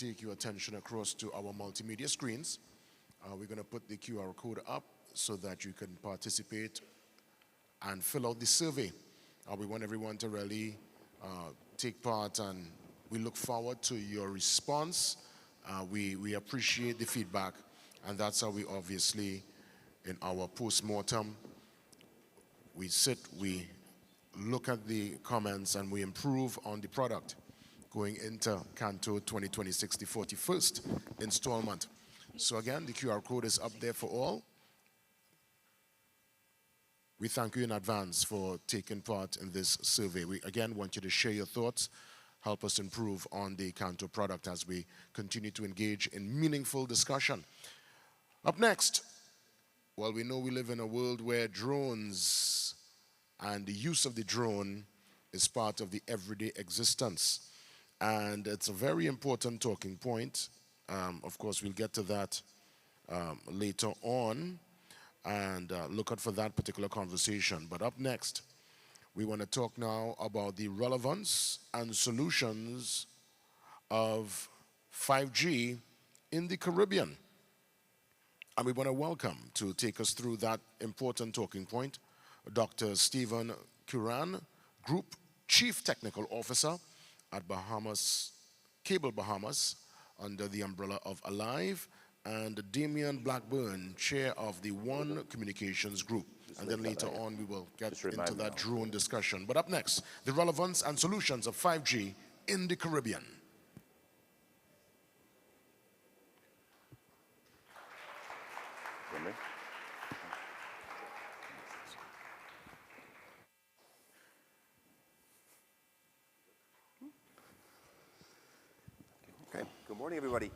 take your attention across to our multimedia screens. We're going to put the QR code up so that you can participate and fill out the survey. We want everyone to really take part, and we look forward to your response. We appreciate the feedback, and that's how we obviously, in our post-mortem, we sit, we look at the comments, and we improve on the product going into Canto 2026, the 41st installment. So again, the QR code is up there for all. We thank you in advance for taking part in this survey. We again want you to share your thoughts, help us improve on the Canto product as we continue to engage in meaningful discussion. Up next, well, we know we live in a world where drones and the use of the drone is part of the everyday existence. And it's a very important talking point. Of course, we'll get to that later on, and look out for that particular conversation. But up next, we want to talk now about the relevance and solutions of 5G in the Caribbean. And we want to welcome, to take us through that important talking point, Dr. Stephen Curran, Group Chief Technical Officer at Bahamas, Cable Bahamas, under the umbrella of Alive, and Damian Blackburn, Chair of the One Communications Group. And then later on, we will get into that drone discussion. But up next, the relevance and solutions of 5G in the Caribbean. Okay, good morning, everybody.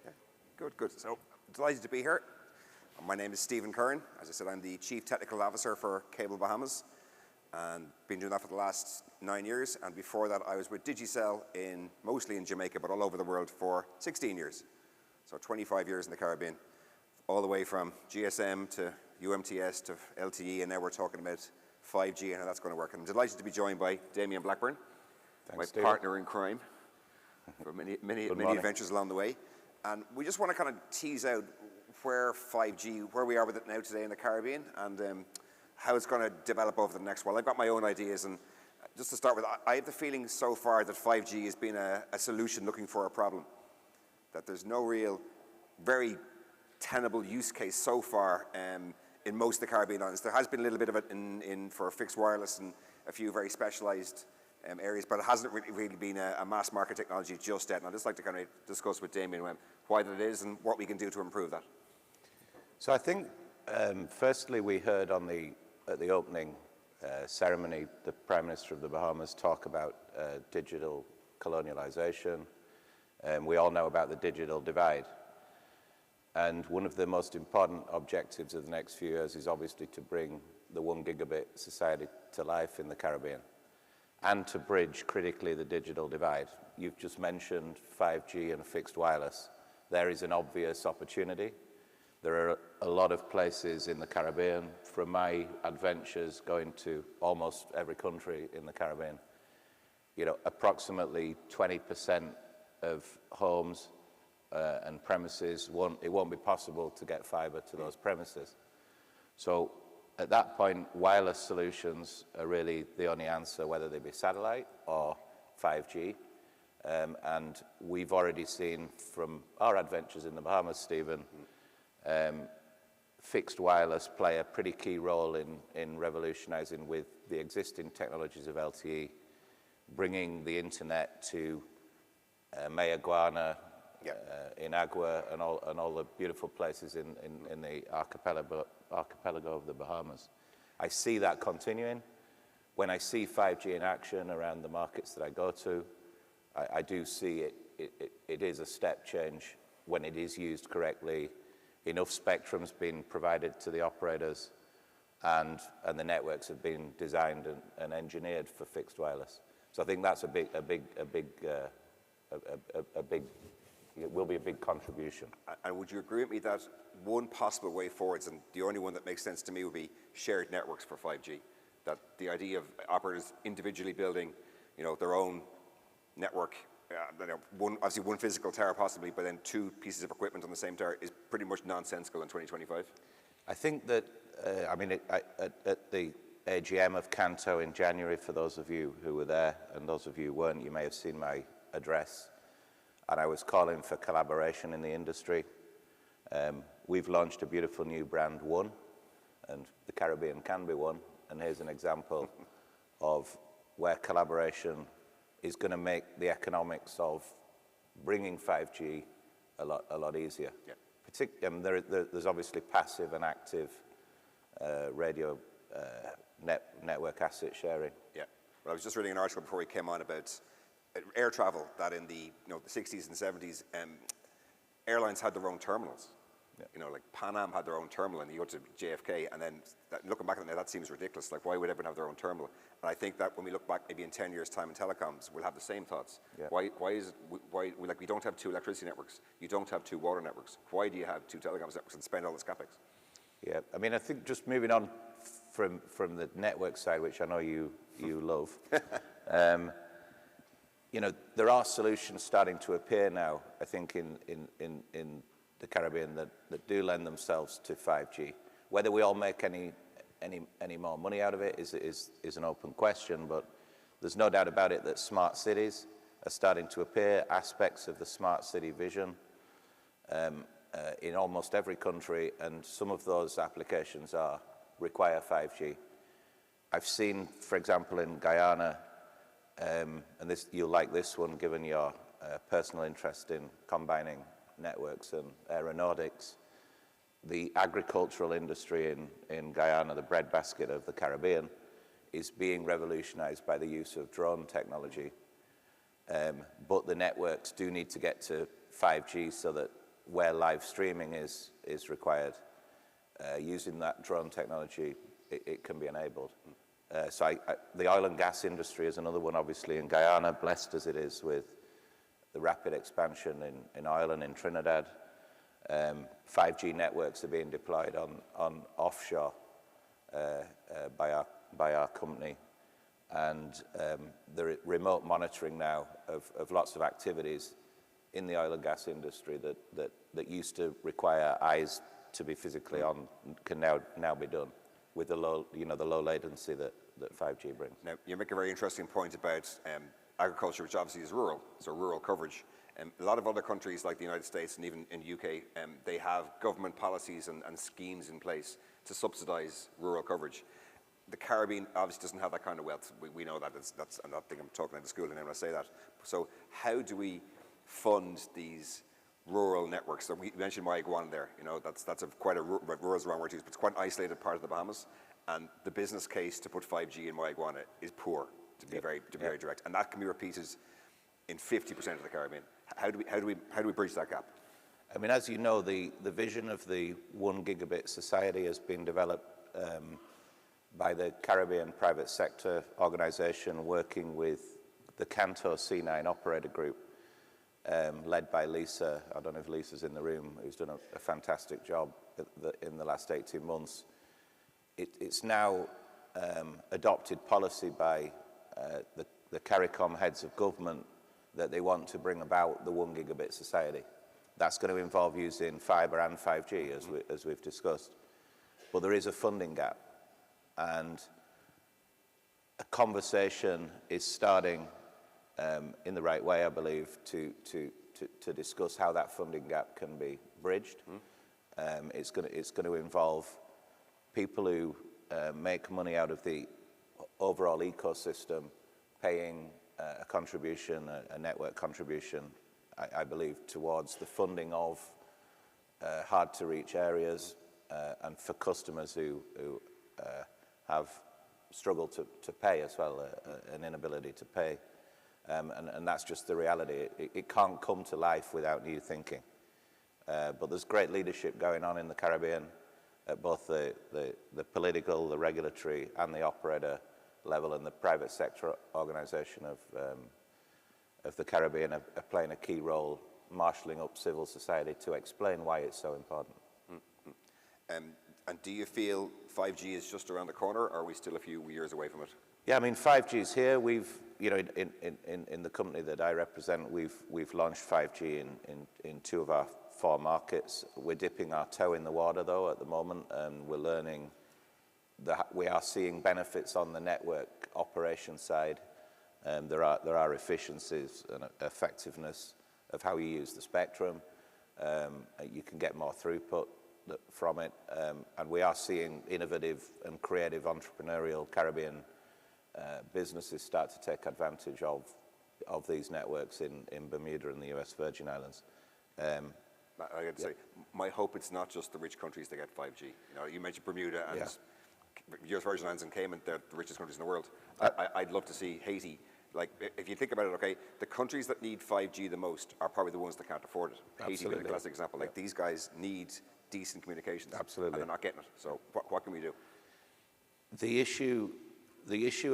Yeah, good. So, delighted to be here. My name is Stephen Curran. As I said, I'm the Chief Technical Officer for Cable Bahamas, and been doing that for the last 9 years. And before that, I was with Digicel, mostly in Jamaica, but all over the world for 16 years. So 25 years in the Caribbean, all the way from GSM to UMTS to LTE, and now we're talking about 5G and how that's going to work. And I'm delighted to be joined by Damian Blackburn, my partner in crime, for many adventures along the way. And we just want to kind of tease out where 5G, where we are with it now today in the Caribbean, and how it's going to develop over the next while. I've got my own ideas, and just to start with, I have the feeling so far that 5G has been a solution looking for a problem, that there's no real, very tenable use case so far in most of the Caribbean islands. There has been a little bit of it for fixed wireless and a few very specialized areas, but it hasn't really been a mass market technology just yet. And I'd just like to kind of discuss with Damien why that is and what we can do to improve that. So I think, firstly, we heard at the opening ceremony, the Prime Minister of the Bahamas talk about digital colonialization. We all know about the digital divide. And one of the most important objectives of the next few years is obviously to bring the 1 gigabit society to life in the Caribbean, and to bridge critically the digital divide. You've just mentioned 5G and fixed wireless. There is an obvious opportunity. There are a lot of places in the Caribbean, from my adventures going to almost every country in the Caribbean, approximately 20% of homes and premises, it won't be possible to get fiber to those premises. So at that point, wireless solutions are really the only answer, whether they be satellite or 5G. And we've already seen from our adventures in the Bahamas, Stephen, fixed wireless play a pretty key role in revolutionizing with the existing technologies of LTE, bringing the internet to Mayaguana, in Agua, and all the beautiful places in the archipelago of the Bahamas. I see that continuing. When I see 5G in action around the markets that I go to, I do see it is a step change when it is used correctly. Enough spectrum's been provided to the operators, and the networks have been designed and engineered for fixed wireless. So I think that's it will be a big contribution. And would you agree with me that one possible way forwards, and the only one that makes sense to me, would be shared networks for 5G? That the idea of operators individually building, their own network obviously one physical tower possibly, but then two pieces of equipment on the same tower is pretty much nonsensical in 2025? I think that, at the AGM of Canto in January, for those of you who were there, and those of you who weren't, you may have seen my address, and I was calling for collaboration in the industry. We've launched a beautiful new brand, One, and the Caribbean can be one, and here's an example of where collaboration is going to make the economics of bringing 5G a lot easier. Yeah. There's obviously passive and active radio network asset sharing. Yeah. Well, I was just reading an article before we came on about air travel, that in the the 60s and 70s, airlines had their own terminals. Yeah. Like Pan Am had their own terminal, and you go to JFK, and then looking back at it now, that seems ridiculous. Like, why would everyone have their own terminal? And I think that when we look back, maybe in 10 years' time in telecoms, we'll have the same thoughts. Yeah. Why we don't have two electricity networks? You don't have two water networks. Why do you have two telecoms networks and spend all this capex? Yeah, I mean, I think just moving on from the network side, which I know you love. There are solutions starting to appear now, I think, in the Caribbean that do lend themselves to 5G. Whether we all make any more money out of it is an open question, but there's no doubt about it that smart cities are starting to appear, aspects of the smart city vision in almost every country, and some of those applications require 5G. I've seen, for example, in Guyana, and you'll like this one given your personal interest in combining networks and aeronautics, the agricultural industry in Guyana, the breadbasket of the Caribbean, is being revolutionized by the use of drone technology. But the networks do need to get to 5G so that where live streaming is required, using that drone technology, it can be enabled. The oil and gas industry is another one, obviously, in Guyana, blessed as it is with the rapid expansion in oil and in Trinidad. 5G networks are being deployed on offshore by our company, and the remote monitoring now of lots of activities in the oil and gas industry that used to require eyes to be physically on can now be done with the low latency that 5G brings. Now, you make a very interesting point about agriculture, which obviously is rural, so rural coverage. A lot of other countries like the United States and even in the UK, they have government policies and schemes in place to subsidize rural coverage. The Caribbean obviously doesn't have that kind of wealth. We know that. I don't think I'm talking at the school when I say that. So how do we fund these rural networks? So we mentioned My Iguana there. That's quite a rural is the wrong word to use, but it's quite an isolated part of the Bahamas. And the business case to put 5G in My Iguana is poor, to be very direct. And that can be repeated in 50% of the Caribbean. How do we bridge that gap? I mean, as you know, the vision of the 1 gigabit society has been developed by the Caribbean private sector organization working with the Canto C9 operator group, led by Lisa. I don't know if Lisa's in the room, who's done a fantastic job in the last 18 months. It's now adopted policy by the CARICOM heads of government that they want to bring about the 1 gigabit society. That's going to involve using fiber and 5G, as we've discussed. But there is a funding gap, and a conversation is starting in the right way, I believe, to discuss how that funding gap can be bridged. It's going to involve people who make money out of the overall ecosystem paying a contribution, a network contribution, I believe, towards the funding of hard-to-reach areas and for customers who have struggled to pay as well, an inability to pay. And that's just the reality. It can't come to life without new thinking. But there's great leadership going on in the Caribbean at both the political, the regulatory, and the operator level, and the private sector organization of the Caribbean are playing a key role marshalling up civil society to explain why it's so important. And do you feel 5G is just around the corner, or are we still a few years away from it? Yeah, I mean, 5G is here. you know, in the company that I represent, we've launched 5G in 2 of our 4 markets. We're dipping our toe in the water though at the moment, and we're learning that we are seeing benefits on the network operation side. There are efficiencies and effectiveness of how you use the spectrum. You can get more throughput from it, and we are seeing innovative and creative entrepreneurial Caribbean businesses start to take advantage of these networks in Bermuda and the US Virgin Islands. I got to say, my hope it's not just the rich countries that get 5G. You know, you mentioned Bermuda and US Virgin Islands and Cayman, they're the richest countries in the world. I'd love to see Haiti. Like, if you think about it, okay, the countries that need 5G the most are probably the ones that can't afford it. Absolutely. Haiti being a classic example. Like, these guys need decent communications. Absolutely. And they're not getting it. So what can we do? The issue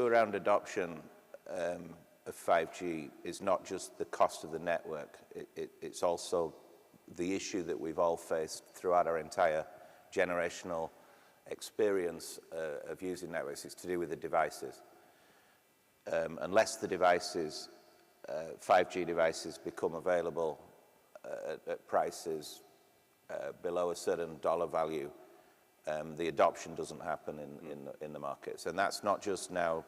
around adoption of 5G is not just the cost of the network. It's also the issue that we've all faced throughout our entire generational experience of using networks. It's to do with the devices. Unless the devices, 5G devices, become available at prices below a certain dollar value, the adoption doesn't happen in the markets. And that's not just now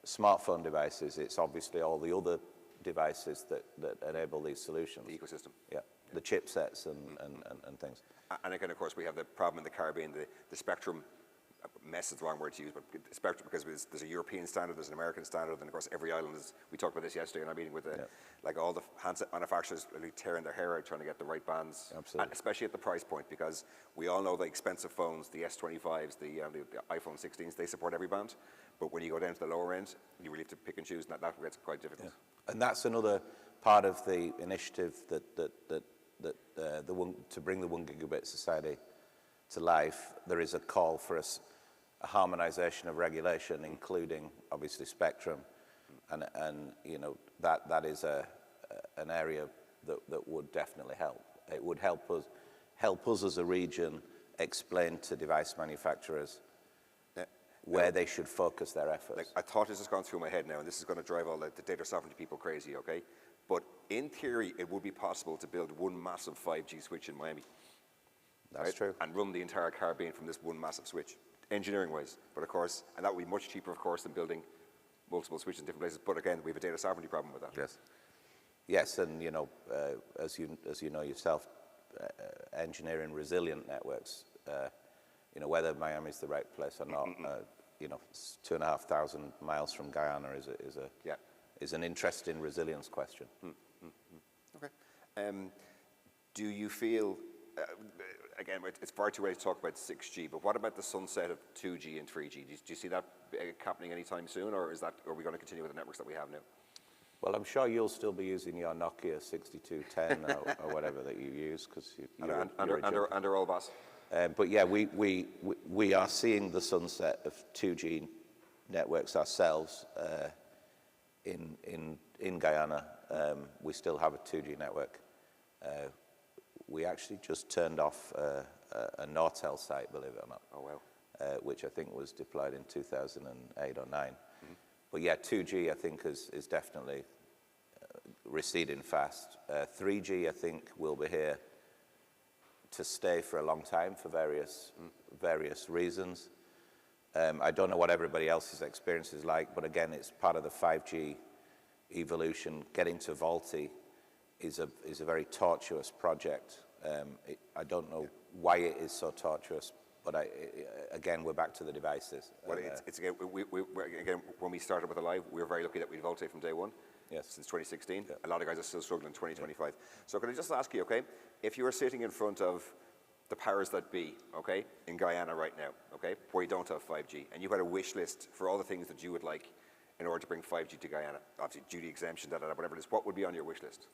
smartphone devices, it's obviously all the other devices that enable these solutions. The ecosystem. Yeah, the chipsets and things. And again, of course, we have the problem in the Caribbean, the spectrum. Mess is the wrong word to use, but spectrum, because there's a European standard, there's an American standard, and of course every island is, we talked about this yesterday in our meeting with like all the handset manufacturers really tearing their hair out trying to get the right bands. Absolutely. And especially at the price point, because we all know the expensive phones, the S25s, the iPhone 16s, they support every band, but when you go down to the lower end, you really have to pick and choose, and that gets quite difficult. Yeah. And that's another part of the initiative to bring the 1 gigabit society to life. There is a call for a harmonization of regulation, including obviously spectrum, and you know that is an area that would definitely help. It would help us as a region explain to device manufacturers where they should focus their efforts. Like, a thought has just gone through my head now, and this is going to drive all the data sovereignty people crazy, okay? But in theory, it would be possible to build one massive 5G switch in Miami. That's true. And run the entire Caribbean from this one massive switch, engineering-wise. But of course, and that would be much cheaper, of course, than building multiple switches in different places. But again, we have a data sovereignty problem with that. Yes. Yes, and you know, as you know yourself, engineering resilient networks. You know, whether Miami's the right place or not. You know, 2,500 miles from Guyana is an interesting resilience question. Okay. Do you feel? Again, it's far too early to talk about 6G, but what about the sunset of 2G and 3G? Do you see that happening anytime soon, or are we going to continue with the networks that we have now? Well, I'm sure you'll still be using your Nokia 6210 or whatever that you use, because you're under all boss. But yeah, we are seeing the sunset of 2G networks ourselves in Guyana. We still have a 2G network. We actually just turned off a Nortel site, believe it or not. Oh, wow. Which I think was deployed in 2008 or 9. But yeah, 2G I think is definitely receding fast. 3G I think will be here to stay for a long time for various reasons. I don't know what everybody else's experience is like, but again, it's part of the 5G evolution. Getting to VoLTE is a very tortuous project. I don't know why it is so tortuous, but again, we're back to the devices. Well, it's again, again, when we started with Alive, we were very lucky that we VoLTE from day one. Yes. Since 2016. Yeah. A lot of guys are still struggling in 2025. So can I just ask you, okay, if you were sitting in front of the powers that be, okay, in Guyana right now, okay, where you don't have 5G, and you had a wish list for all the things that you would like in order to bring 5G to Guyana, obviously duty exemption, whatever it is, what would be on your wish list?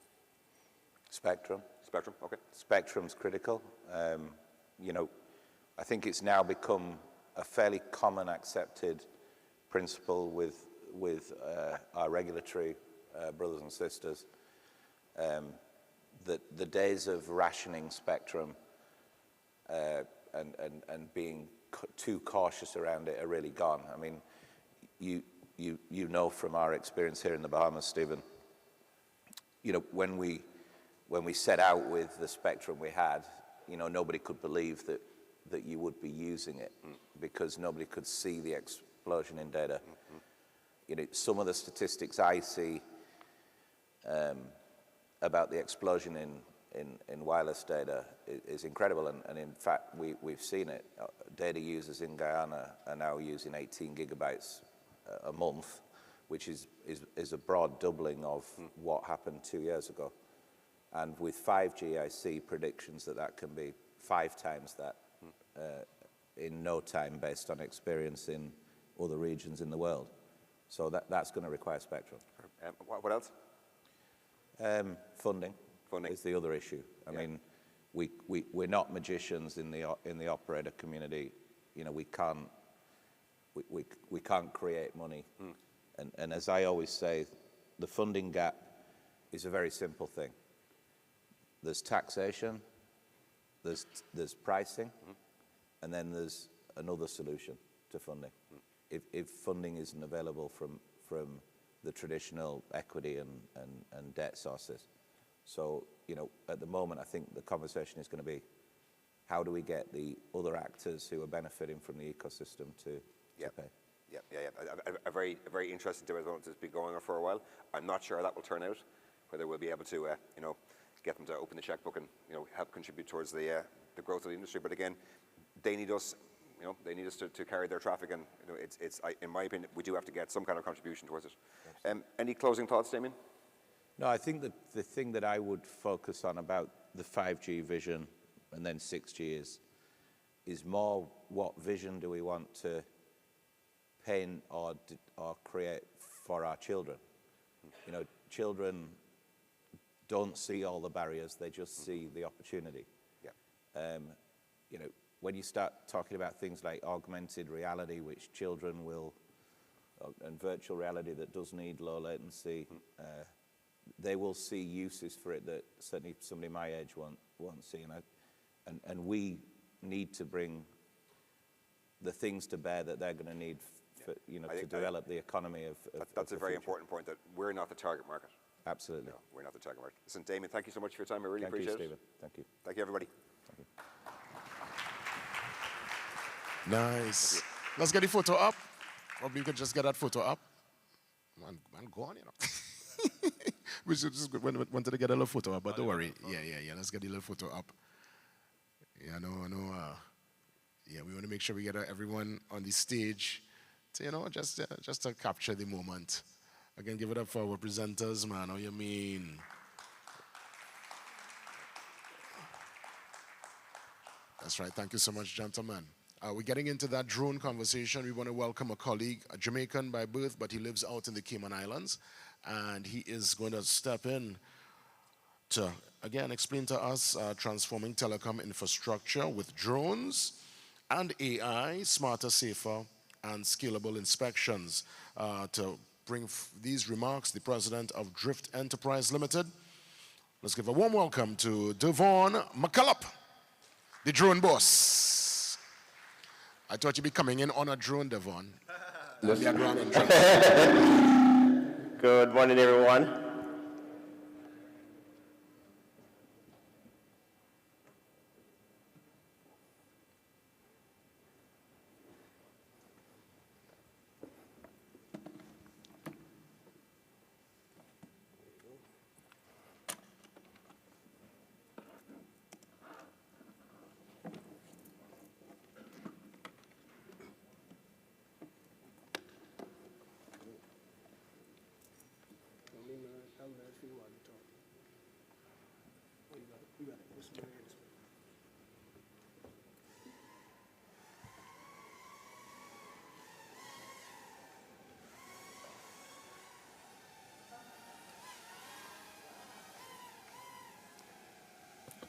Spectrum. Spectrum, okay. Spectrum's critical. You know, I think it's now become a fairly common accepted principle with our regulatory brothers and sisters, that the days of rationing spectrum and being too cautious around it are really gone. I mean, you you know from our experience here in the Bahamas, Stephen, you know, when we set out with the spectrum we had, you know, nobody could believe that you would be using it because nobody could see the explosion in data. You know, some of the statistics I see about the explosion in wireless data is incredible, and in fact, we've seen it. Data users in Guyana are now using 18 gigabytes a month, which is a broad doubling of what happened 2 years ago. And with 5G, I see predictions that can be 5 times that in no time based on experience in other regions in the world. So that's going to require spectrum. What else? Funding is the other issue. I mean, we're not magicians in the operator community. You know, we can't create money. And as I always say, the funding gap is a very simple thing. There's taxation, there's pricing, and then there's another solution to funding. If funding isn't available from the traditional equity and debt sources. So, you know, at the moment, I think the conversation is going to be, how do we get the other actors who are benefiting from the ecosystem to pay? A very interesting debate that's been going on for a while. I'm not sure how that will turn out, whether we'll be able to, you know, get them to open the checkbook and, you know, help contribute towards the growth of the industry. But again, they need us. You know, they need us to carry their traffic, and you know, in my opinion, we do have to get some kind of contribution towards it. Any closing thoughts, Damien? No, I think that the thing that I would focus on about the 5G vision and then 6G is more what vision do we want to paint or create for our children. You know, children don't see all the barriers; they just see the opportunity. You know, when you start talking about things like augmented reality, which children will, and virtual reality that does need low latency, they will see uses for it that certainly somebody my age won't see. And we need to bring the things to bear that they're going to need for, you know, to develop the economy of that's a very important point, that we're not the target market. Absolutely. No, we're not the target market. Listen, Damien, thank you so much for your time. I really appreciate it. Thank you, Stephen. Thank you. Thank you, everybody. Thank you. Nice. Let's get the photo up. Probably you could just get that photo up. Man, go on, you know. We should just wanted to get a little photo up, but don't worry. Yeah. Let's get the little photo up. Yeah, no. We want to make sure we get everyone on the stage to, you know, just to capture the moment. Again, give it up for our presenters, man. How you mean? That's right. Thank you so much, gentlemen. We're getting into that drone conversation. We want to welcome a colleague, a Jamaican by birth, but he lives out in the Cayman Islands. And he is going to step in to, again, explain to us transforming telecom infrastructure with drones and AI, smarter, safer, and scalable inspections. To bring these remarks, the president of Drift Enterprise Limited. Let's give a warm welcome to Devon McCullough, the drone boss. I thought you'd be coming in on a drone, Devon. Good morning, everyone.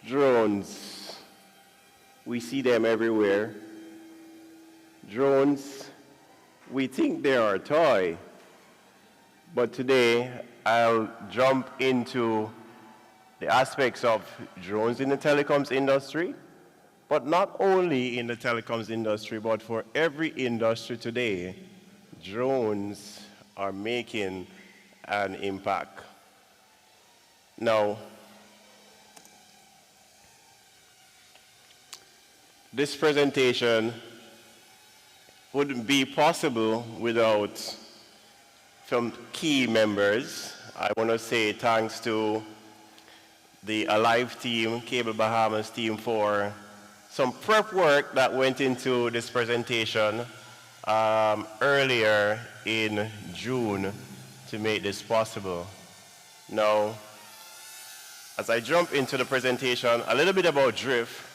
Drones, we see them everywhere. Drones, we think they are a toy, but today I'll jump into the aspects of drones in the telecoms industry, but not only in the telecoms industry, but for every industry today, drones are making an impact. Now, this presentation wouldn't be possible without some key members. I want to say thanks to the Alive team, Cable Bahamas team, for some prep work that went into this presentation earlier in June to make this possible. Now, as I jump into the presentation, a little bit about drift.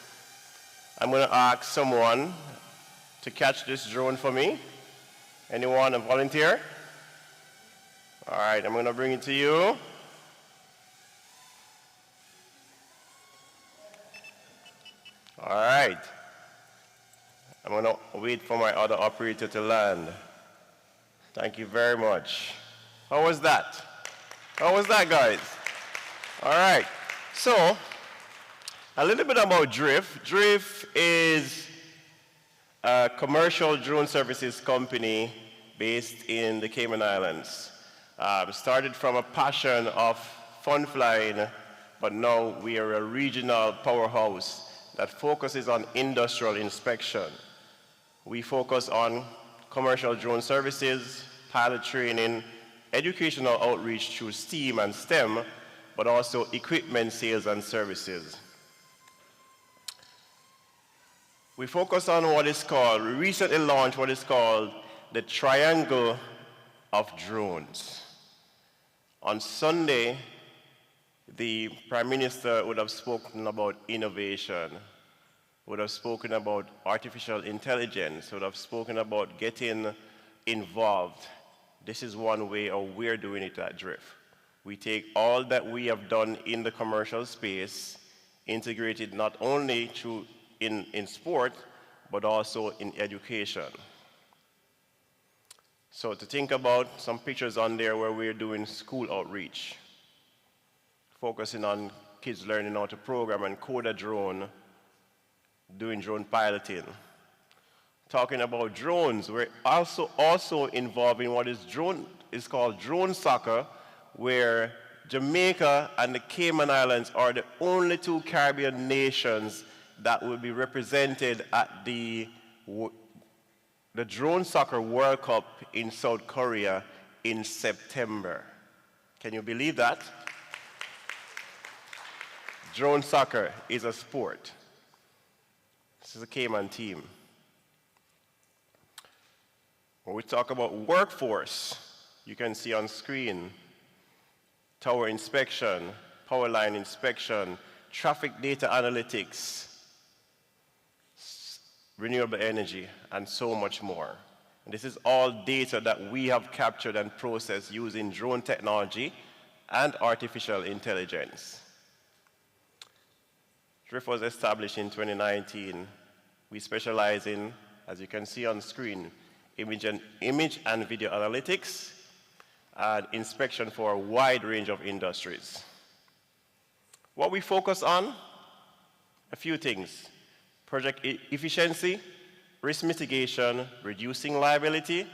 I'm going to ask someone to catch this drone for me. Anyone, a volunteer? All right, I'm going to bring it to you. All right. I'm going to wait for my other operator to land. Thank you very much. How was that? How was that, guys? All right. So, a little bit about Drift. Drift is a commercial drone services company based in the Cayman Islands. Started from a passion of fun flying, but now we are a regional powerhouse that focuses on industrial inspection. We focus on commercial drone services, pilot training, educational outreach through STEAM and STEM, but also equipment sales and services. We focus on we recently launched what is called the Triangle of Drones. On Sunday, the Prime Minister would have spoken about innovation, would have spoken about artificial intelligence, would have spoken about getting involved. This is one way how we're doing it at Drift. We take all that we have done in the commercial space, integrated not only in sport, but also in education. So to think about some pictures on there where we're doing school outreach, focusing on kids learning how to program and code a drone, doing drone piloting. Talking about drones, we're also involved in what is called drone soccer, where Jamaica and the Cayman Islands are the only two Caribbean nations that will be represented at the Drone Soccer World Cup in South Korea in September. Can you believe that? Drone soccer is a sport. This is a Cayman team. When we talk about workforce, you can see on screen tower inspection, power line inspection, traffic data analytics, renewable energy, and so much more. And this is all data that we have captured and processed using drone technology and artificial intelligence. Drift was established in 2019. We specialize in, as you can see on screen, image and video analytics and inspection for a wide range of industries. What we focus on? A few things. Project efficiency, risk mitigation, reducing liability,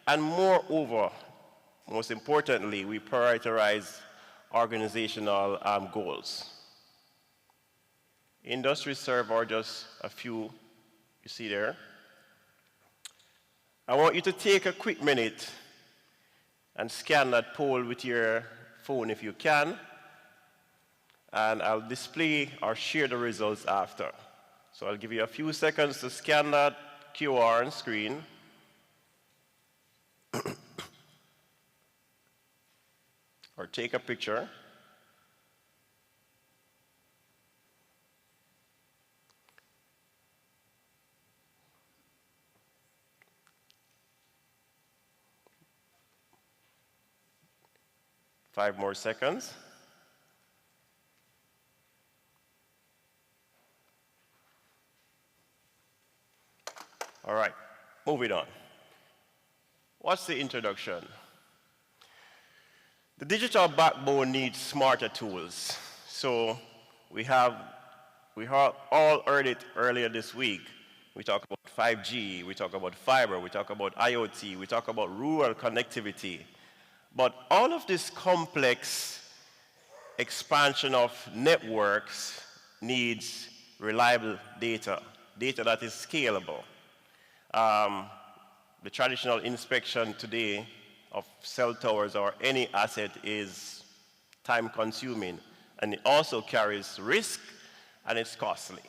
and moreover, most importantly, we prioritize organizational goals. Industries served are just a few you see there. I want you to take a quick minute and scan that poll with your phone if you can, and I'll display or share the results after. So I'll give you a few seconds to scan that QR on screen. Or take a picture. Five more seconds. All right, moving on. What's the introduction? The digital backbone needs smarter tools. So we all heard it earlier this week. We talk about 5G, we talk about fiber, we talk about IoT, we talk about rural connectivity. But all of this complex expansion of networks needs reliable data, data that is scalable. The traditional inspection today of cell towers or any asset is time consuming, and it also carries risk and it's costly.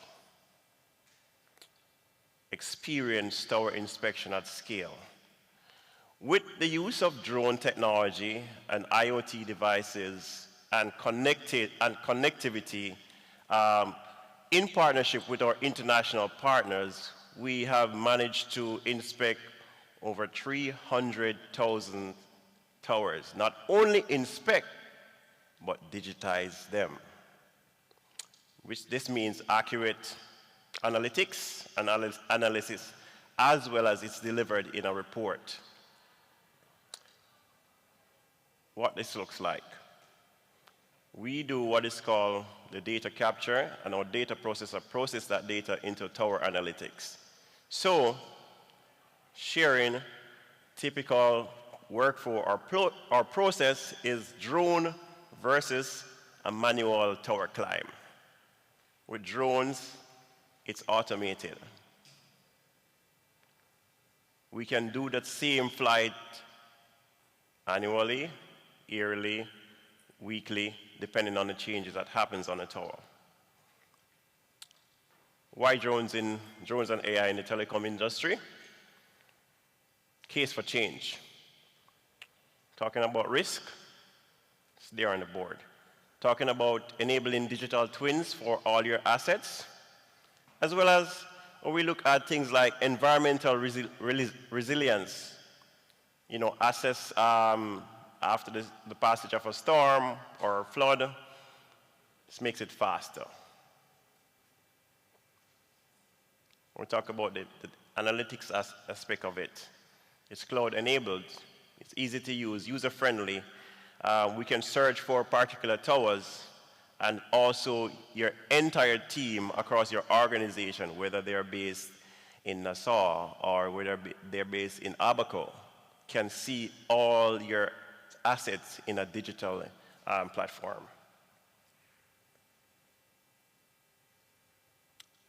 Experience tower inspection at scale. With the use of drone technology and IoT devices and connectivity, in partnership with our international partners, we have managed to inspect over 300,000 towers. Not only inspect, but digitize them. This means accurate analytics and analysis, as well as it's delivered in a report. What this looks like. We do what is called the data capture, and our data processor processes that data into tower analytics. So, sharing typical workflow or process is drone versus a manual tower climb. With drones, it's automated. We can do that same flight annually, yearly, weekly, depending on the changes that happens on the tower. Why drones and AI in the telecom industry? Case for change. Talking about risk, it's there on the board. Talking about enabling digital twins for all your assets, as well as when we look at things like environmental resilience. You know, assets after the passage of a storm or a flood, this makes it faster. We talk about the analytics aspect of it. It's cloud enabled, it's easy to use, user friendly. We can search for particular towers, and also your entire team across your organization, whether they're based in Nassau or whether they're based in Abaco, can see all your assets in a digital platform.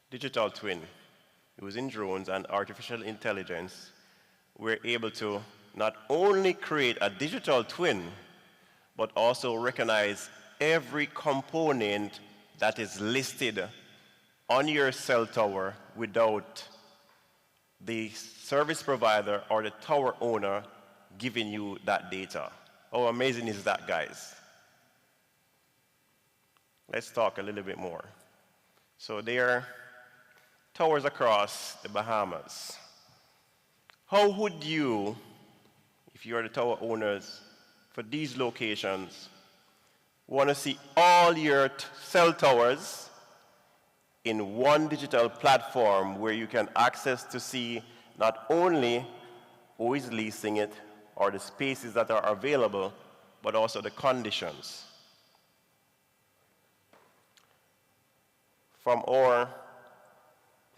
Digital twin. Using drones and artificial intelligence, we're able to not only create a digital twin, but also recognize every component that is listed on your cell tower without the service provider or the tower owner giving you that data. How amazing is that, guys? Let's talk a little bit more. So there are towers across the Bahamas. How would you, if you're the tower owners for these locations, want to see all your cell towers in one digital platform where you can access to see not only who is leasing it or the spaces that are available, but also the conditions? From our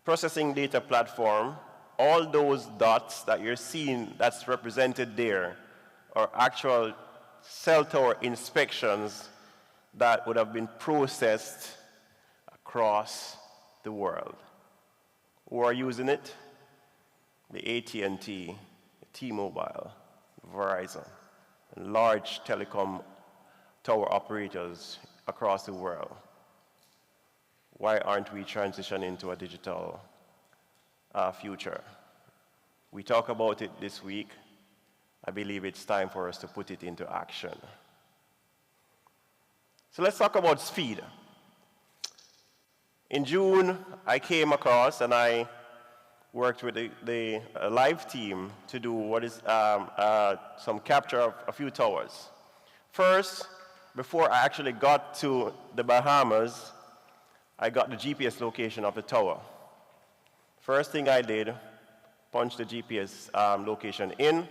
processing data platform, all those dots that you're seeing that's represented there are actual cell tower inspections that would have been processed across the world. Who are using it? The AT&T, T-Mobile, Verizon, and large telecom tower operators across the world. Why aren't we transitioning to a digital future? We talk about it this week. I believe it's time for us to put it into action. So let's talk about speed. In June, I came across and I worked with the live team to do what is some capture of a few towers. First, before I actually got to the Bahamas, I got the GPS location of the tower. First thing I did, punched the GPS location in.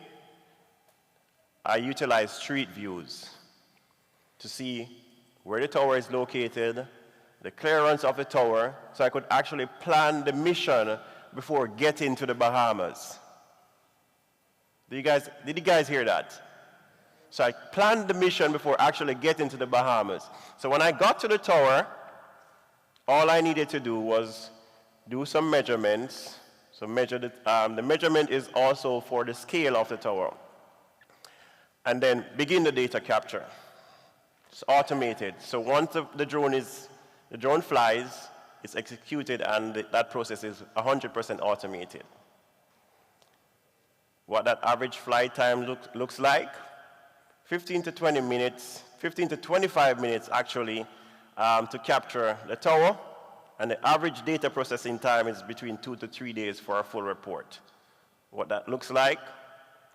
I utilized street views to see where the tower is located, the clearance of the tower, so I could actually plan the mission before getting to the Bahamas. Did you guys hear that? So I planned the mission before actually getting to the Bahamas. So when I got to the tower, all I needed to do was do some measurements. So the measurement is also for the scale of the tower. And then begin the data capture. It's automated. So once the drone flies, it's executed, and that process is 100% automated. What that average flight time looks like, 15 to 20 minutes, 15 to 25 minutes actually, to capture the tower, and the average data processing time is between 2 to 3 days for a full report. What that looks like,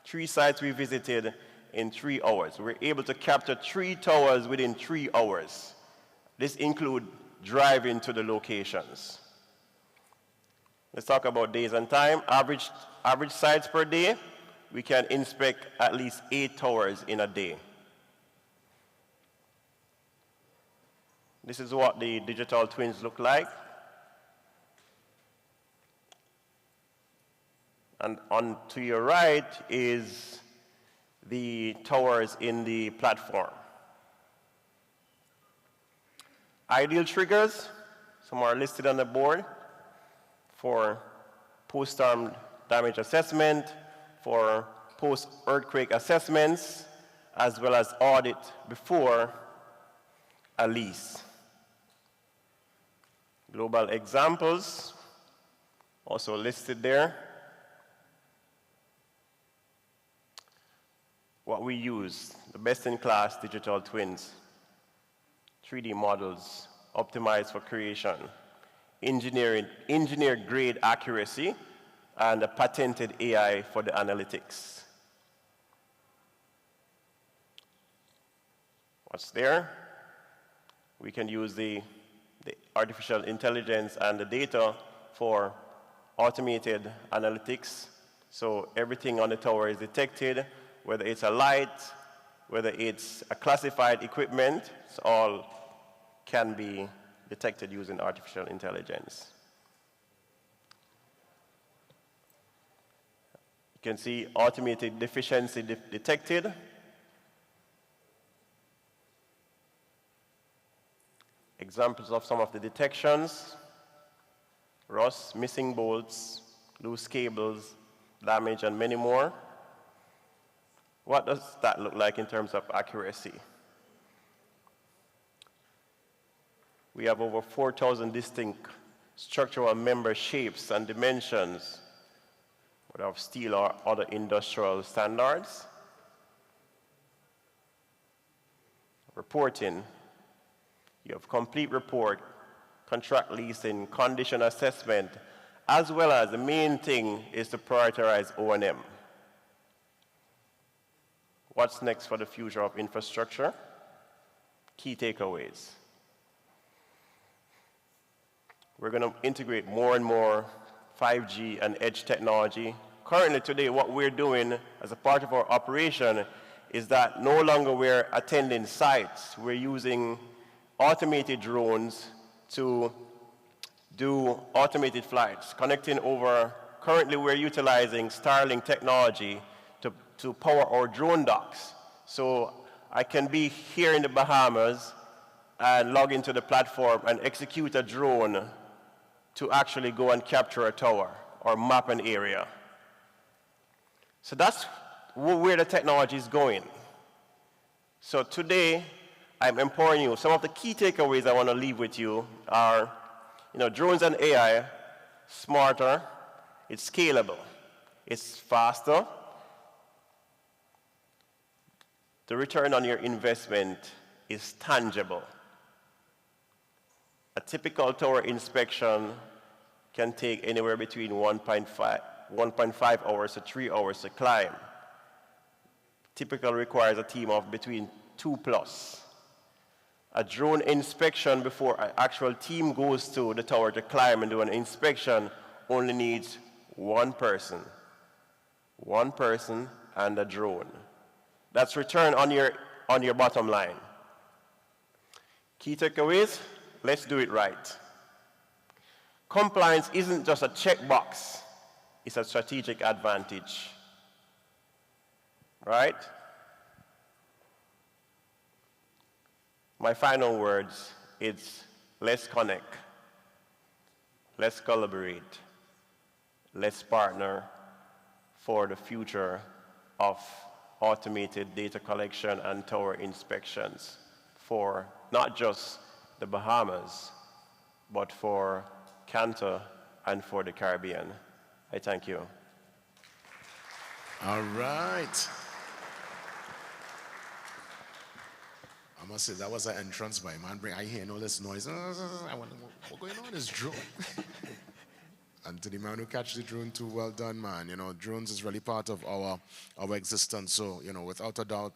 3 sites we visited in 3 hours. We're able to capture 3 towers within 3 hours. This includes driving to the locations. Let's talk about days and time. Average sites per day, we can inspect at least 8 towers in a day. This is what the digital twins look like. And on to your right is the towers in the platform. Ideal triggers, some are listed on the board for post-storm damage assessment, for post-earthquake assessments, as well as audit before a lease. Global examples, also listed there. What we use, the best-in-class digital twins, 3D models optimized for creation, engineer-grade accuracy, and a patented AI for the analytics. What's there? We can use the artificial intelligence and the data for automated analytics. So everything on the tower is detected, whether it's a light, whether it's a classified equipment, it's all can be detected using artificial intelligence. You can see automated deficiency detected. Examples of some of the detections: rust, missing bolts, loose cables, damage, and many more. What does that look like in terms of accuracy? We have over 4,000 distinct structural member shapes and dimensions, whether of steel or other industrial standards. Reporting. You have complete report, contract leasing, condition assessment, as well as the main thing is to prioritize O&M. What's next for the future of infrastructure? Key takeaways. We're going to integrate more and more 5G and edge technology. Currently today, what we're doing as a part of our operation is that no longer we're attending sites. We're using automated drones to do automated flights, connecting over. Currently, we're utilizing Starlink technology to power our drone docks. So I can be here in the Bahamas and log into the platform and execute a drone to actually go and capture a tower or map an area. So that's where the technology is going. So today, I'm empowering you. Some of the key takeaways I want to leave with you are, drones and AI, smarter, it's scalable, it's faster. The return on your investment is tangible. A typical tower inspection can take anywhere between 1.5 hours to 3 hours to climb. Typically requires a team of between 2+. A drone inspection before an actual team goes to the tower to climb and do an inspection only needs one person. One person and a drone. That's return on your bottom line. Key takeaways, let's do it right. Compliance isn't just a checkbox, it's a strategic advantage. Right? my final words, it's let's connect, let's collaborate, let's partner for the future of automated data collection and tower inspections for not just the Bahamas, but for Cantor and for the Caribbean. I thank you. All right. I must say, that was an entrance by man. I hear all this noise. I wonder what's going on is drone. And to the man who catch the drone too, well done, man. You know, drones is really part of our existence. So, you know, without a doubt,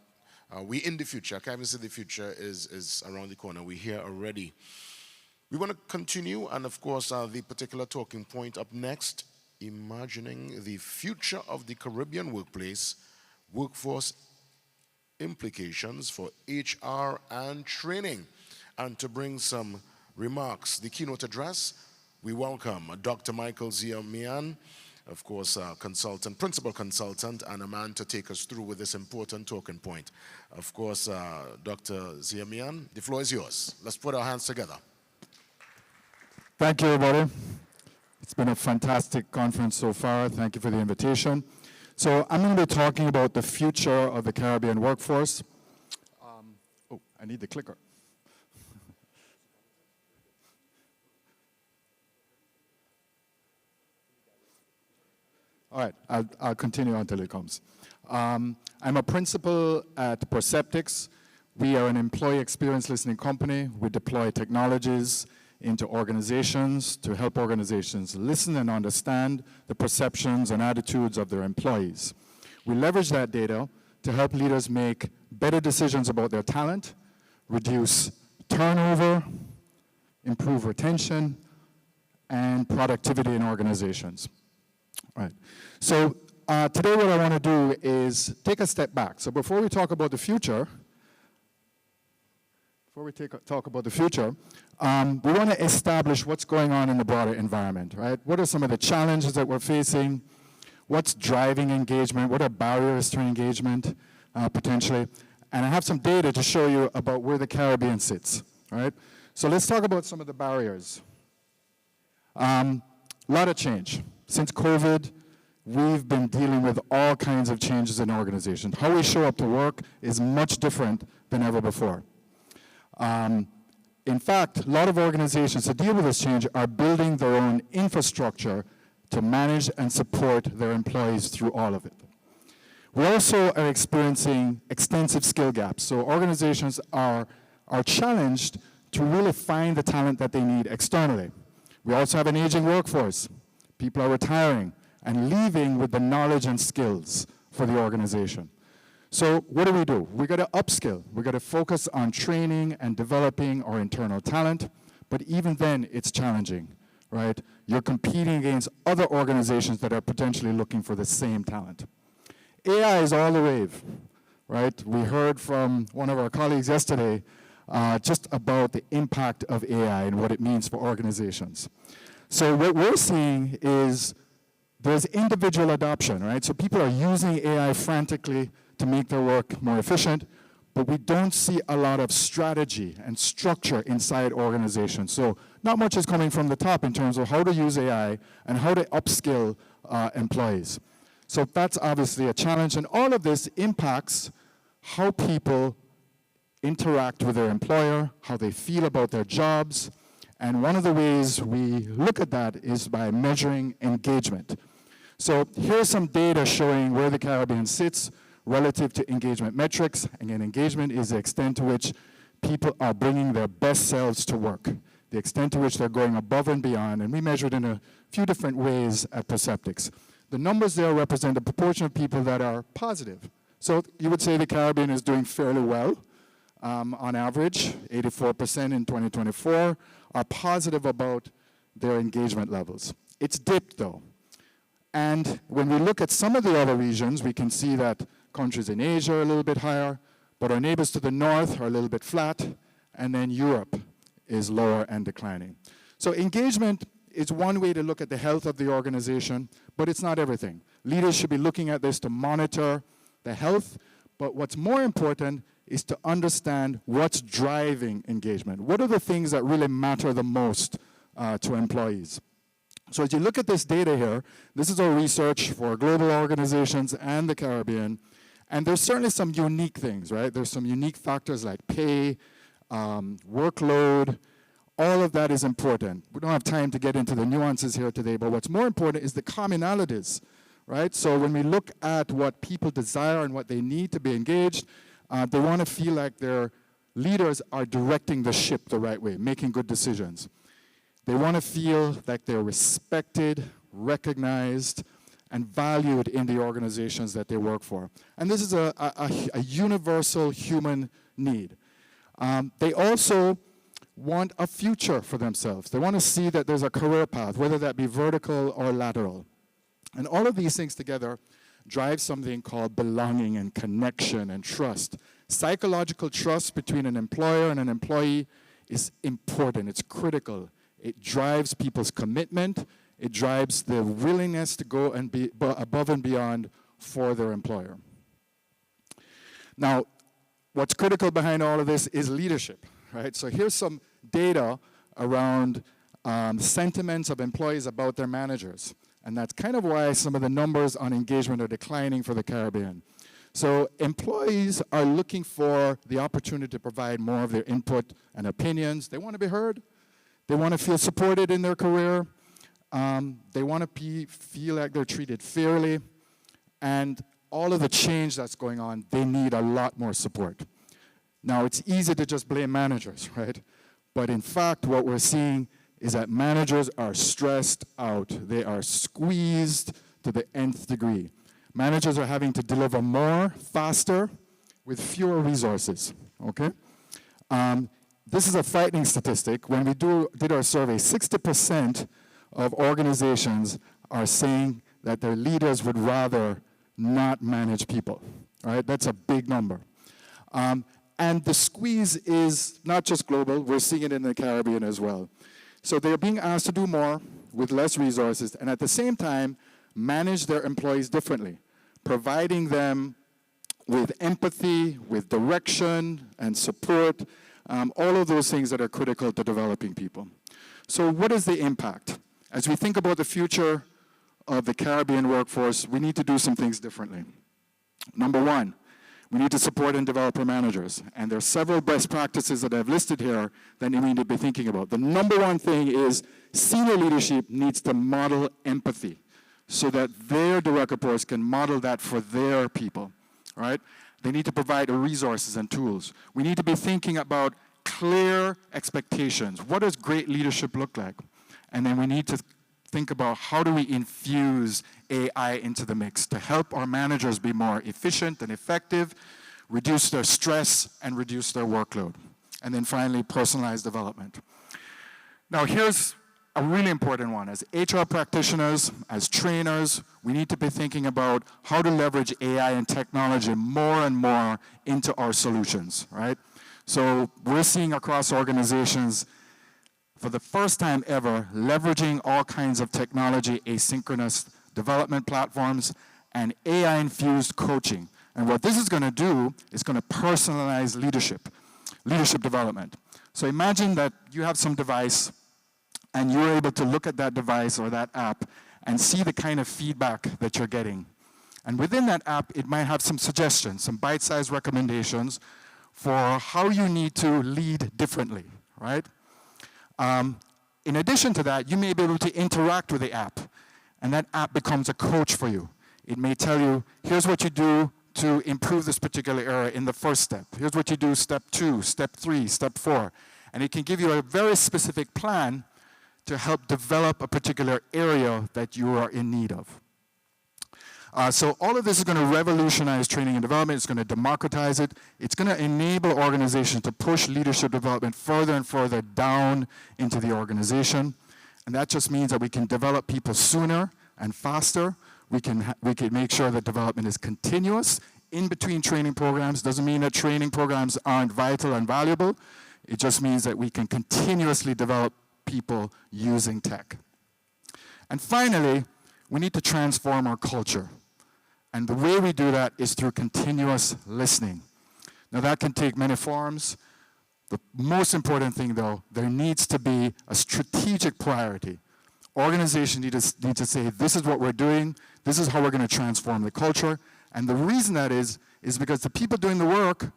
we in the future, I can't even say the future is around the corner. We're here already. We want to continue, and of course, the particular talking point up next, imagining the future of the Caribbean workplace, workforce implications for HR and training. And to bring some remarks, the keynote address, we welcome Dr. Michael Ziamian, of course, consultant, principal consultant, and a man to take us through with this important talking point. Of course, Dr. Ziamian, the floor is yours. Let's put our hands together. Thank you, everybody. It's been a fantastic conference so far. Thank you for the invitation. So I'm going to be talking about the future of the Caribbean workforce. Oh, I need the clicker. All right, I'll continue until it comes. I'm a principal at Perceptics. We are an employee experience listening company. We deploy technologies into organizations to help organizations listen and understand the perceptions and attitudes of their employees. We leverage that data to help leaders make better decisions about their talent, reduce turnover, improve retention, and productivity in organizations. All right. So today what I want to do is take a step back. So before we talk about the future, we want to establish what's going on in the broader environment, right? What are some of the challenges that we're facing? What's driving engagement? What are barriers to engagement, potentially? And I have some data to show you about where the Caribbean sits, right? So let's talk about some of the barriers. A lot of change. Since COVID, we've been dealing with all kinds of changes in organizations. How we show up to work is much different than ever before. In fact, a lot of organizations to deal with this change are building their own infrastructure to manage and support their employees through all of it. We also are experiencing extensive skill gaps. So organizations are challenged to really find the talent that they need externally. We also have an aging workforce. People are retiring and leaving with the knowledge and skills for the organization. So what do? We got to upskill. We got to focus on training and developing our internal talent, but even then it's challenging, right? You're competing against other organizations that are potentially looking for the same talent. AI is all the rave, right? We heard from one of our colleagues yesterday just about the impact of AI and what it means for organizations. So what we're seeing is there's individual adoption, right? So people are using AI frantically to make their work more efficient, but we don't see a lot of strategy and structure inside organizations. So not much is coming from the top in terms of how to use AI and how to upskill employees. So that's obviously a challenge, and all of this impacts how people interact with their employer, how they feel about their jobs, and one of the ways we look at that is by measuring engagement. So here's some data showing where the Caribbean sits relative to engagement metrics. Again, engagement is the extent to which people are bringing their best selves to work, the extent to which they're going above and beyond, and we measure it in a few different ways at Perceptics. The numbers there represent a proportion of people that are positive. So you would say the Caribbean is doing fairly well. On average, 84% in 2024 are positive about their engagement levels. It's dipped though. And when we look at some of the other regions, we can see that countries in Asia are a little bit higher, but our neighbors to the north are a little bit flat, and then Europe is lower and declining. So engagement is one way to look at the health of the organization, but it's not everything. Leaders should be looking at this to monitor the health, but what's more important is to understand what's driving engagement. What are the things that really matter the most to employees? So as you look at this data here, this is our research for global organizations and the Caribbean, and there's certainly some unique things, right? There's some unique factors like pay, workload. All of that is important. We don't have time to get into the nuances here today, but what's more important is the commonalities, right? So when we look at what people desire and what they need to be engaged, they want to feel like their leaders are directing the ship the right way, making good decisions. They want to feel like they're respected, recognized, and valued in the organizations that they work for. And this is a universal human need. They also want a future for themselves. They want to see that there's a career path, whether that be vertical or lateral. And all of these things together drive something called belonging and connection and trust. Psychological trust between an employer and an employee is important. It's critical. It drives people's commitment. It drives the willingness to go and be above and beyond for their employer. Now, what's critical behind all of this is leadership, right? So here's some data around sentiments of employees about their managers. And that's kind of why some of the numbers on engagement are declining for the Caribbean. So employees are looking for the opportunity to provide more of their input and opinions. They want to be heard. They want to feel supported in their career. They want to feel like they're treated fairly. And all of the change that's going on, they need a lot more support. Now, it's easy to just blame managers, right? But in fact, what we're seeing is that managers are stressed out. They are squeezed to the nth degree. Managers are having to deliver more, faster, with fewer resources, okay? This is a frightening statistic. When we did our survey, 60% of organizations are saying that their leaders would rather not manage people, right? That's a big number. And the squeeze is not just global, we're seeing it in the Caribbean as well. So they're being asked to do more with less resources, and at the same time, manage their employees differently, providing them with empathy, with direction and support, all of those things that are critical to developing people. So what is the impact? As we think about the future of the Caribbean workforce, we need to do some things differently. Number one, we need to support and develop our managers. And there are several best practices that I've listed here that we need to be thinking about. The number one thing is senior leadership needs to model empathy so that their direct reports can model that for their people, right? They need to provide resources and tools. We need to be thinking about clear expectations. What does great leadership look like? And then we need to think about how do we infuse AI into the mix to help our managers be more efficient and effective, reduce their stress, and reduce their workload. And then finally, personalized development. Now here's a really important one. As HR practitioners, as trainers, we need to be thinking about how to leverage AI and technology more and more into our solutions, right? So we're seeing across organizations for the first time ever, leveraging all kinds of technology, asynchronous development platforms, and AI-infused coaching. And what this is going to do is going to personalize leadership development. So imagine that you have some device, and you're able to look at that device or that app and see the kind of feedback that you're getting. And within that app, it might have some suggestions, some bite-sized recommendations for how you need to lead differently, right? In addition to that, you may be able to interact with the app, and that app becomes a coach for you. It may tell you, here's what you do to improve this particular area in the first step. Here's what you do step 2, step 3, step 4. And it can give you a very specific plan to help develop a particular area that you are in need of. So all of this is going to revolutionize training and development. It's going to democratize it. It's going to enable organizations to push leadership development further and further down into the organization. And that just means that we can develop people sooner and faster. We can make sure that development is continuous in between training programs. Doesn't mean that training programs aren't vital and valuable. It just means that we can continuously develop people using tech. And finally, we need to transform our culture. And the way we do that is through continuous listening. Now that can take many forms. The most important thing though, there needs to be a strategic priority. Organizations need to say, this is what we're doing, this is how we're going to transform the culture. And the reason that is because the people doing the work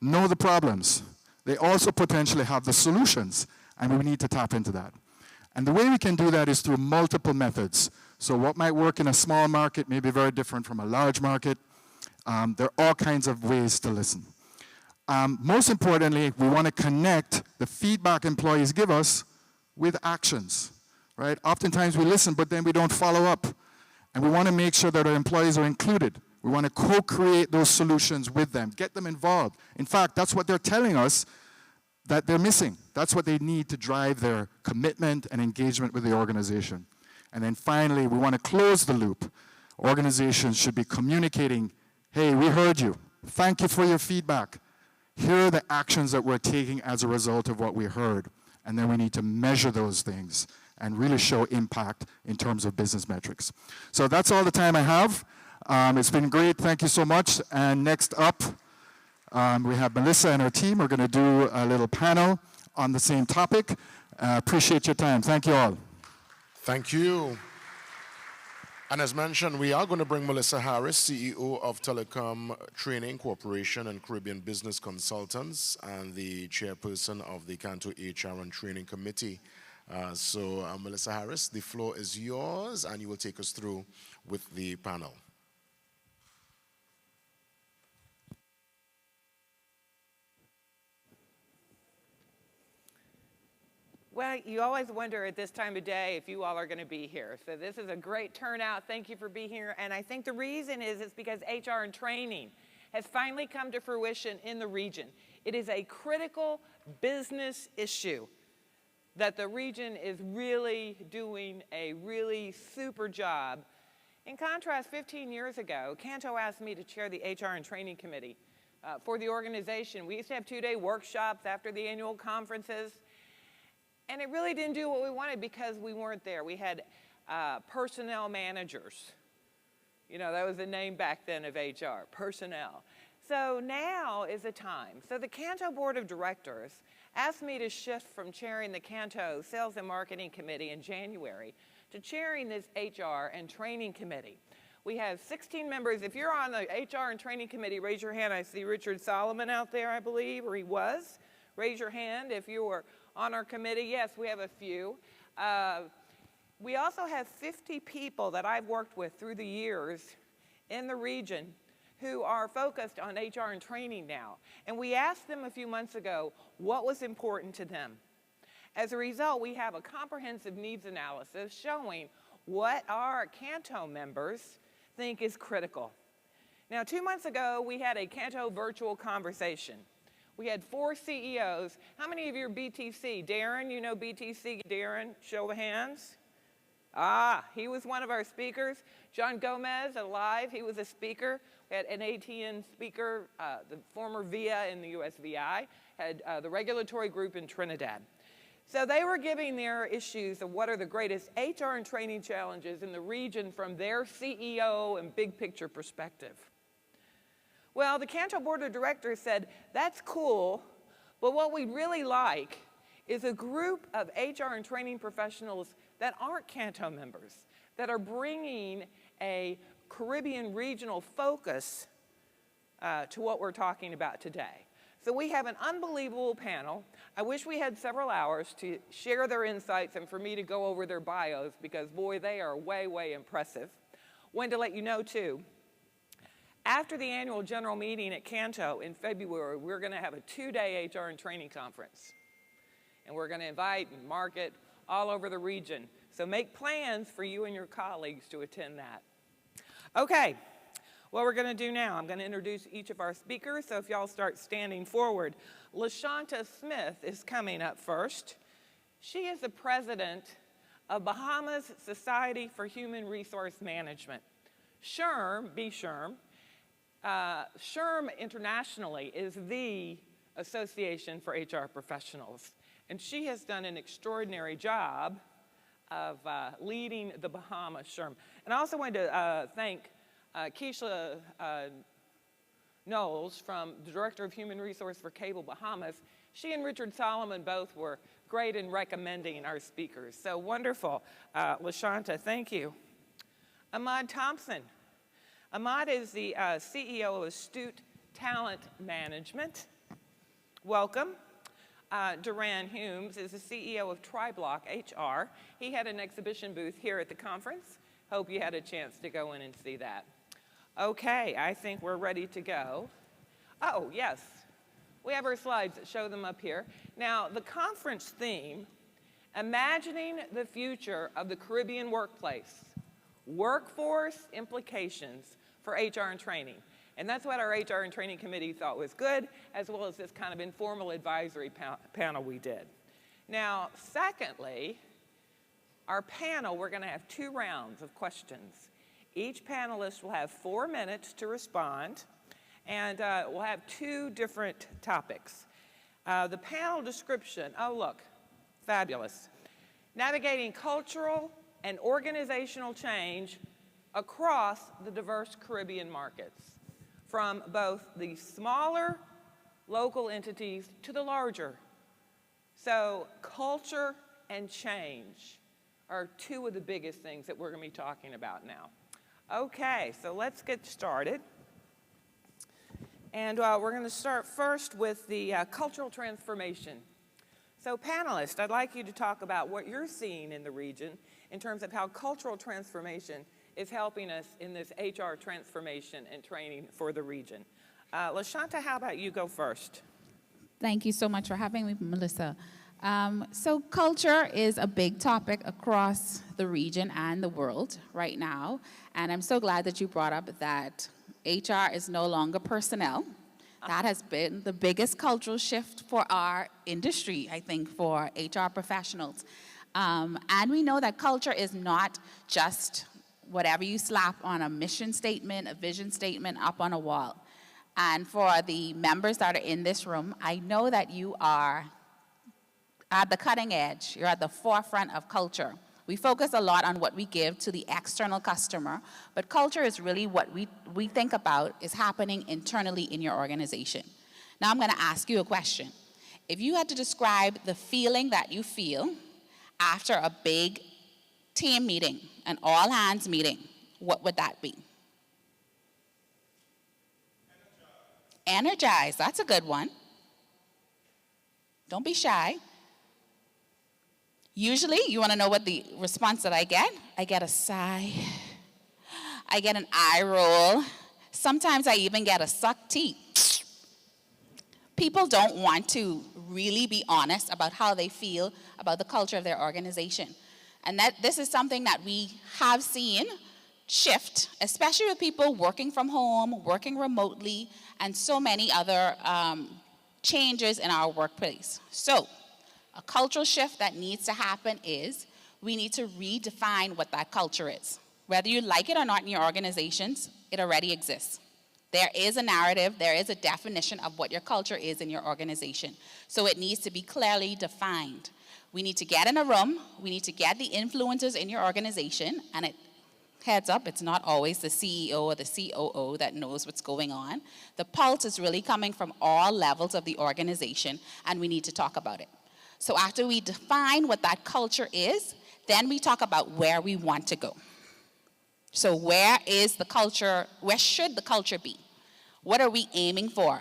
know the problems. They also potentially have the solutions, and we need to tap into that. And the way we can do that is through multiple methods. So what might work in a small market may be very different from a large market. There are all kinds of ways to listen. Most importantly, we want to connect the feedback employees give us with actions, right? Oftentimes we listen, but then we don't follow up. And we want to make sure that our employees are included. We want to co-create those solutions with them, get them involved. In fact, that's what they're telling us that they're missing. That's what they need to drive their commitment and engagement with the organization. And then finally, we want to close the loop. Organizations should be communicating, hey, we heard you. Thank you for your feedback. Here are the actions that we're taking as a result of what we heard. And then we need to measure those things and really show impact in terms of business metrics. So that's all the time I have. It's been great. Thank you so much. And next up, we have Melissa and her team. We're going to do a little panel on the same topic. Appreciate your time. Thank you all. Thank you. And as mentioned, we are going to bring Melissa Harris, CEO of Telecom Training Corporation and Caribbean Business Consultants, and the chairperson of the Canto HR and Training Committee. So Melissa Harris, the floor is yours, and you will take us through with the panel. Well, you always wonder at this time of day if you all are going to be here. So this is a great turnout. Thank you for being here. And I think the reason is it's because HR and training has finally come to fruition in the region. It is a critical business issue that the region is really doing a really super job. In contrast, 15 years ago, Canto asked me to chair the HR and Training Committee for the organization. We used to have two-day workshops after the annual conferences. And it really didn't do what we wanted because we weren't there. We had personnel managers. You know, that was the name back then of HR, personnel. So now is the time. So the Canto Board of Directors asked me to shift from chairing the Canto Sales and Marketing Committee in January to chairing this HR and Training Committee. We have 16 members. If you're on the HR and Training Committee, raise your hand. I see Richard Solomon out there, I believe, or he was. Raise your hand if you were on our committee. Yes, we have a few. We also have 50 people that I've worked with through the years in the region who are focused on HR and training now. And we asked them a few months ago what was important to them. As a result, we have a comprehensive needs analysis showing what our Canto members think is critical. Now, 2 months ago, we had a Canto virtual conversation. We had 4 CEOs. How many of you are BTC? Darren, you know BTC? Darren, show of hands. Ah, he was one of our speakers. John Gomez, alive, he was a speaker. We had an ATN speaker, the former VIA in the USVI, had the regulatory group in Trinidad. So they were giving their issues of what are the greatest HR and training challenges in the region from their CEO and big picture perspective. Well, the Canto Board of Directors said, that's cool, but what we'd really like is a group of HR and training professionals that aren't Canto members, that are bringing a Caribbean regional focus to what we're talking about today. So we have an unbelievable panel. I wish we had several hours to share their insights and for me to go over their bios because, boy, they are way, way impressive. Wanted to let you know, too, after the annual general meeting at Canto in February, we're going to have a 2-day HR and training conference. And we're going to invite and market all over the region. So make plans for you and your colleagues to attend that. Okay, what we're going to do now, I'm going to introduce each of our speakers. So if y'all start standing forward, LaShonta Smith is coming up first. She is the president of Bahamas Society for Human Resource Management. SHRM, B-SHRM. SHRM internationally is the association for HR professionals, and she has done an extraordinary job of leading the Bahamas SHRM. And I also wanted to thank Keisha Knowles, from the Director of Human Resource for Cable Bahamas. She and Richard Solomon both were great in recommending our speakers. So wonderful. LaShanta, thank you. Ahmad Thompson. Ahmad is the CEO of Astute Talent Management. Welcome. Duran Humes is the CEO of TriBlock HR. He had an exhibition booth here at the conference. Hope you had a chance to go in and see that. Okay, I think we're ready to go. Oh, yes. We have our slides that show them up here. Now, the conference theme, Imagining the Future of the Caribbean Workplace, Workforce Implications for HR and Training. And that's what our HR and Training Committee thought was good, as well as this kind of informal advisory panel we did. Now, secondly, our panel, we're going to have 2 rounds of questions. Each panelist will have 4 minutes to respond, and we'll have 2 different topics. The panel description, oh look, fabulous. Navigating cultural and organizational change across the diverse Caribbean markets, from both the smaller local entities to the larger. So culture and change are 2 of the biggest things that we're going to be talking about now. Okay, so let's get started. And we're going to start first with the cultural transformation. So panelists, I'd like you to talk about what you're seeing in the region in terms of how cultural transformation is helping us in this HR transformation and training for the region. LaShanta, how about you go first? Thank you so much for having me, Melissa. So culture is a big topic across the region and the world right now. And I'm so glad that you brought up that HR is no longer personnel. That has been the biggest cultural shift for our industry, I think, for HR professionals. And we know that culture is not just whatever you slap on a mission statement, a vision statement up on a wall. And for the members that are in this room, I know that you are at the cutting edge. You're at the forefront of culture. We focus a lot on what we give to the external customer, but culture is really what we think about is happening internally in your organization. Now I'm going to ask you a question. If you had to describe the feeling that you feel after a big team meeting, an all-hands meeting, what would that be? Energized. That's a good one. Don't be shy. Usually, you want to know what the response that I get? I get a sigh. I get an eye roll. Sometimes I even get a sucked teeth. People don't want to really be honest about how they feel about the culture of their organization. And this is something that we have seen shift, especially with people working from home, working remotely, and so many other changes in our workplace. So a cultural shift that needs to happen is we need to redefine what that culture is. Whether you like it or not in your organizations, it already exists. There is a narrative, there is a definition of what your culture is in your organization. So it needs to be clearly defined. We need to get in a room, we need to get the influencers in your organization, and heads up, it's not always the CEO or the COO that knows what's going on. The pulse is really coming from all levels of the organization, and we need to talk about it. So after we define what that culture is, then we talk about where we want to go. So where is the culture, where should the culture be? What are we aiming for?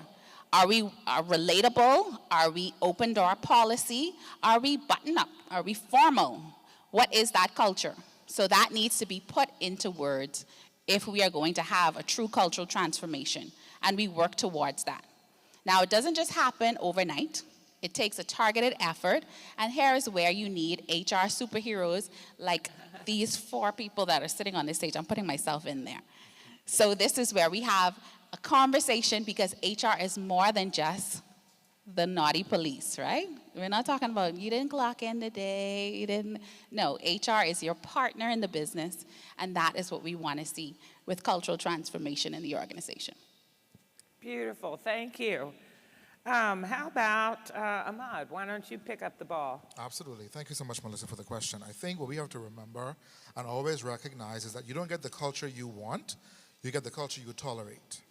Are we relatable? Are we open door policy? Are we button up? Are we formal? What is that culture? So that needs to be put into words if we are going to have a true cultural transformation, and we work towards that. Now, it doesn't just happen overnight. It takes a targeted effort, and here is where you need HR superheroes like these 4 people that are sitting on this stage. I'm putting myself in there. So this is where we have a conversation, because HR is more than just the naughty police, right? We're not talking about you didn't clock in today, you didn't. No, HR is your partner in the business, and that is what we want to see with cultural transformation in the organization. Beautiful, thank you. How about Ahmad? Why don't you pick up the ball? Absolutely. Thank you so much, Melissa, for the question. I think what we have to remember and always recognize is that you don't get the culture you want, you get the culture you tolerate.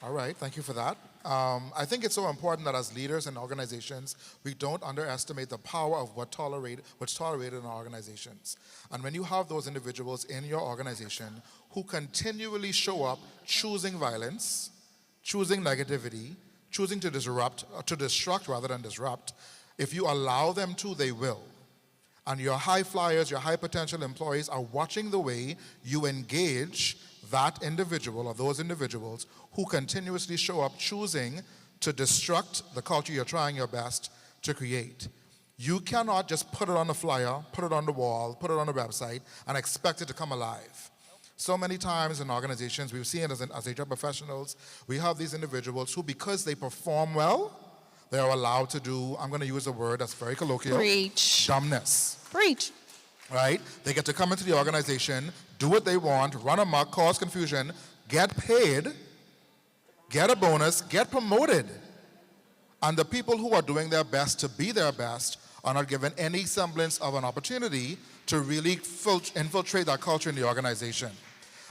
All right, thank you for that. I think it's so important that as leaders and organizations, we don't underestimate the power of what's tolerated in our organizations. And when you have those individuals in your organization who continually show up choosing violence, choosing negativity, choosing to destruct rather than disrupt, if you allow them to, they will. And your high flyers, your high potential employees are watching the way you engage that individual or those individuals who continuously show up choosing to destruct the culture you're trying your best to create. You cannot just put it on the flyer, put it on the wall, put it on the website, and expect it to come alive. So many times in organizations, we've seen it as HR professionals, we have these individuals who, because they perform well, they are allowed to do, I'm going to use a word that's very colloquial, Preach. dumbness. Preach. Right? They get to come into the organization, do what they want, run amok, cause confusion, get paid, get a bonus, get promoted. And the people who are doing their best to be their best are not given any semblance of an opportunity to really infiltrate that culture in the organization.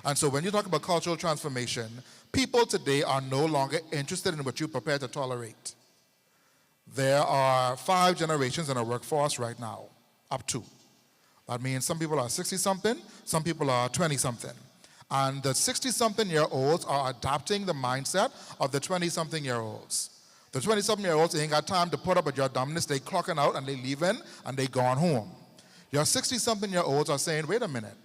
And so when you talk about cultural transformation, people today are no longer interested in what you're prepared to tolerate. There are 5 generations in our workforce right now, up to. That means some people are 60-something, some people are 20-something. And the 60-something-year-olds are adopting the mindset of the 20-something-year-olds. The 20-something-year-olds ain't got time to put up with your dumbness. They clocking out and they leaving and they gone home. Your 60-something-year-olds are saying, wait a minute,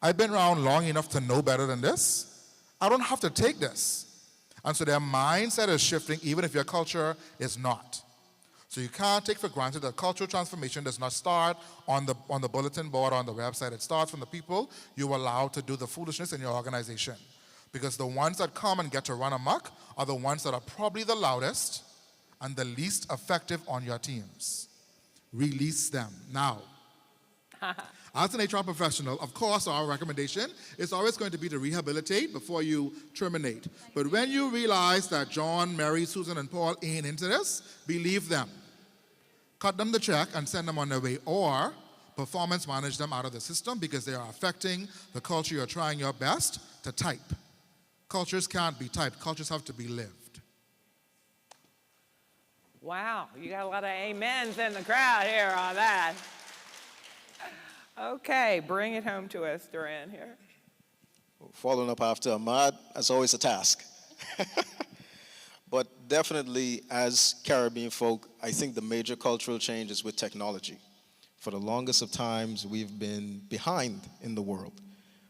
I've been around long enough to know better than this. I don't have to take this. And so their mindset is shifting even if your culture is not. So you can't take for granted that cultural transformation does not start on the bulletin board or on the website. It starts from the people you allow to do the foolishness in your organization. Because the ones that come and get to run amok are the ones that are probably the loudest and the least effective on your teams. Release them now. As an HR professional, of course, our recommendation is always going to be to rehabilitate before you terminate. But when you realize that John, Mary, Susan, and Paul ain't into this, believe them. Cut them the check and send them on their way, or performance manage them out of the system because they are affecting the culture you're trying your best to type. Cultures can't be typed. Cultures have to be lived. Wow, you got a lot of amens in the crowd here on that. Okay, bring it home to us, Duran, here. Following up after Ahmad, that's always a task. But definitely, as Caribbean folk, I think the major cultural change is with technology. For the longest of times, we've been behind in the world.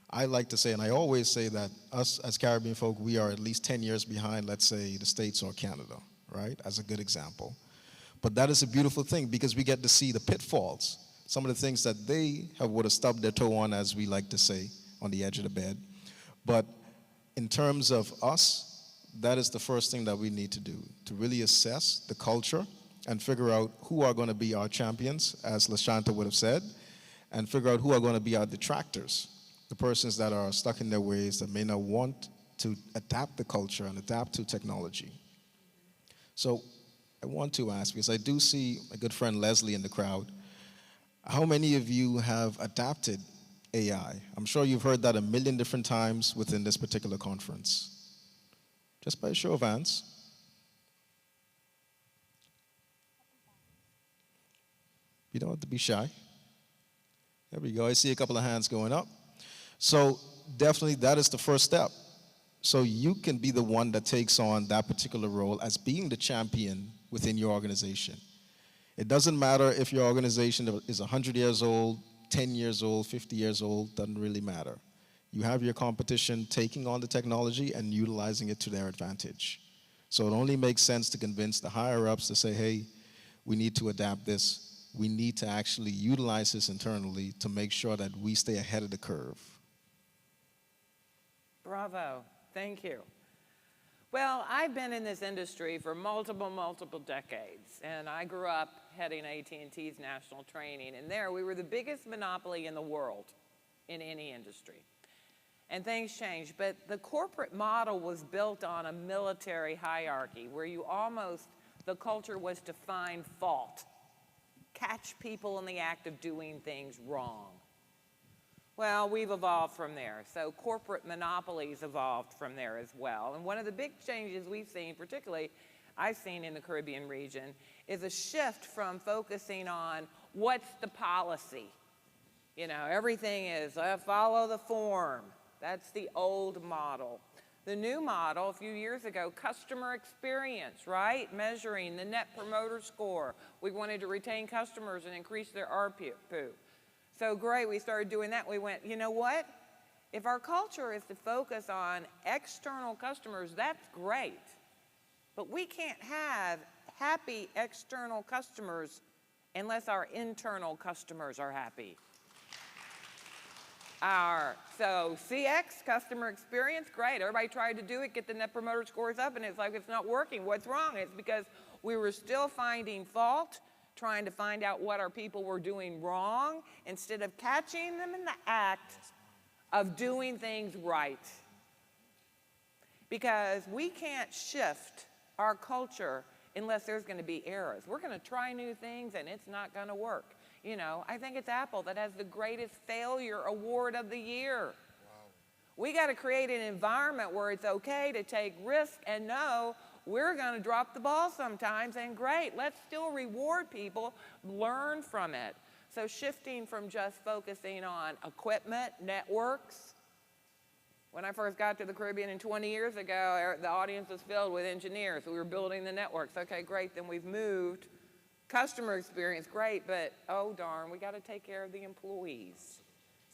I like to say, and I always say that us as Caribbean folk, we are at least 10 years behind, let's say, the States or Canada, right, as a good example. But that is a beautiful thing because we get to see the pitfalls, some of the things that they would have stubbed their toe on, as we like to say, on the edge of the bed. But in terms of us, that is the first thing that we need to do, to really assess the culture and figure out who are going to be our champions, as LaShanta would have said, and figure out who are going to be our detractors, the persons that are stuck in their ways that may not want to adapt the culture and adapt to technology. So I want to ask, because I do see my good friend Leslie in the crowd, how many of you have adapted AI? I'm sure you've heard that a million different times within this particular conference. Just by a show of hands. You don't have to be shy. There we go. I see a couple of hands going up. So definitely that is the first step. So you can be the one that takes on that particular role as being the champion within your organization. It doesn't matter if your organization is 100 years old, 10 years old, 50 years old, doesn't really matter. You have your competition taking on the technology and utilizing it to their advantage. So it only makes sense to convince the higher-ups to say, hey, we need to adapt this. We need to actually utilize this internally to make sure that we stay ahead of the curve. Bravo. Thank you. Well, I've been in this industry for multiple decades, and I grew up heading AT&T's national training, and there we were the biggest monopoly in the world in any industry. And things changed, but the corporate model was built on a military hierarchy where the culture was to find fault, catch people in the act of doing things wrong. Well, we've evolved from there. So corporate monopolies evolved from there as well. And one of the big changes we've seen, particularly I've seen in the Caribbean region, is a shift from focusing on what's the policy. You know, everything is follow the form. That's the old model. The new model, a few years ago, customer experience, right? Measuring the Net Promoter Score. We wanted to retain customers and increase their ARPU. So great, we started doing that. We went, you know what? If our culture is to focus on external customers, that's great. But we can't have happy external customers unless our internal customers are happy. So CX, customer experience, great. Everybody tried to do it, get the Net Promoter Scores up, and it's like it's not working. What's wrong? It's because we were still finding fault, trying to find out what our people were doing wrong, instead of catching them in the act of doing things right. Because we can't shift our culture unless there's going to be errors. We're going to try new things and it's not going to work. You know, I think it's Apple that has the greatest failure award of the year. Wow. We got to create an environment where it's okay to take risks and know we're going to drop the ball sometimes, and great, let's still reward people, learn from it. So shifting from just focusing on equipment, networks. When I first got to the Caribbean 20 years ago, the audience was filled with engineers. We were building the networks. Okay, great, then we've moved. Customer experience, great, but oh darn, we got to take care of the employees.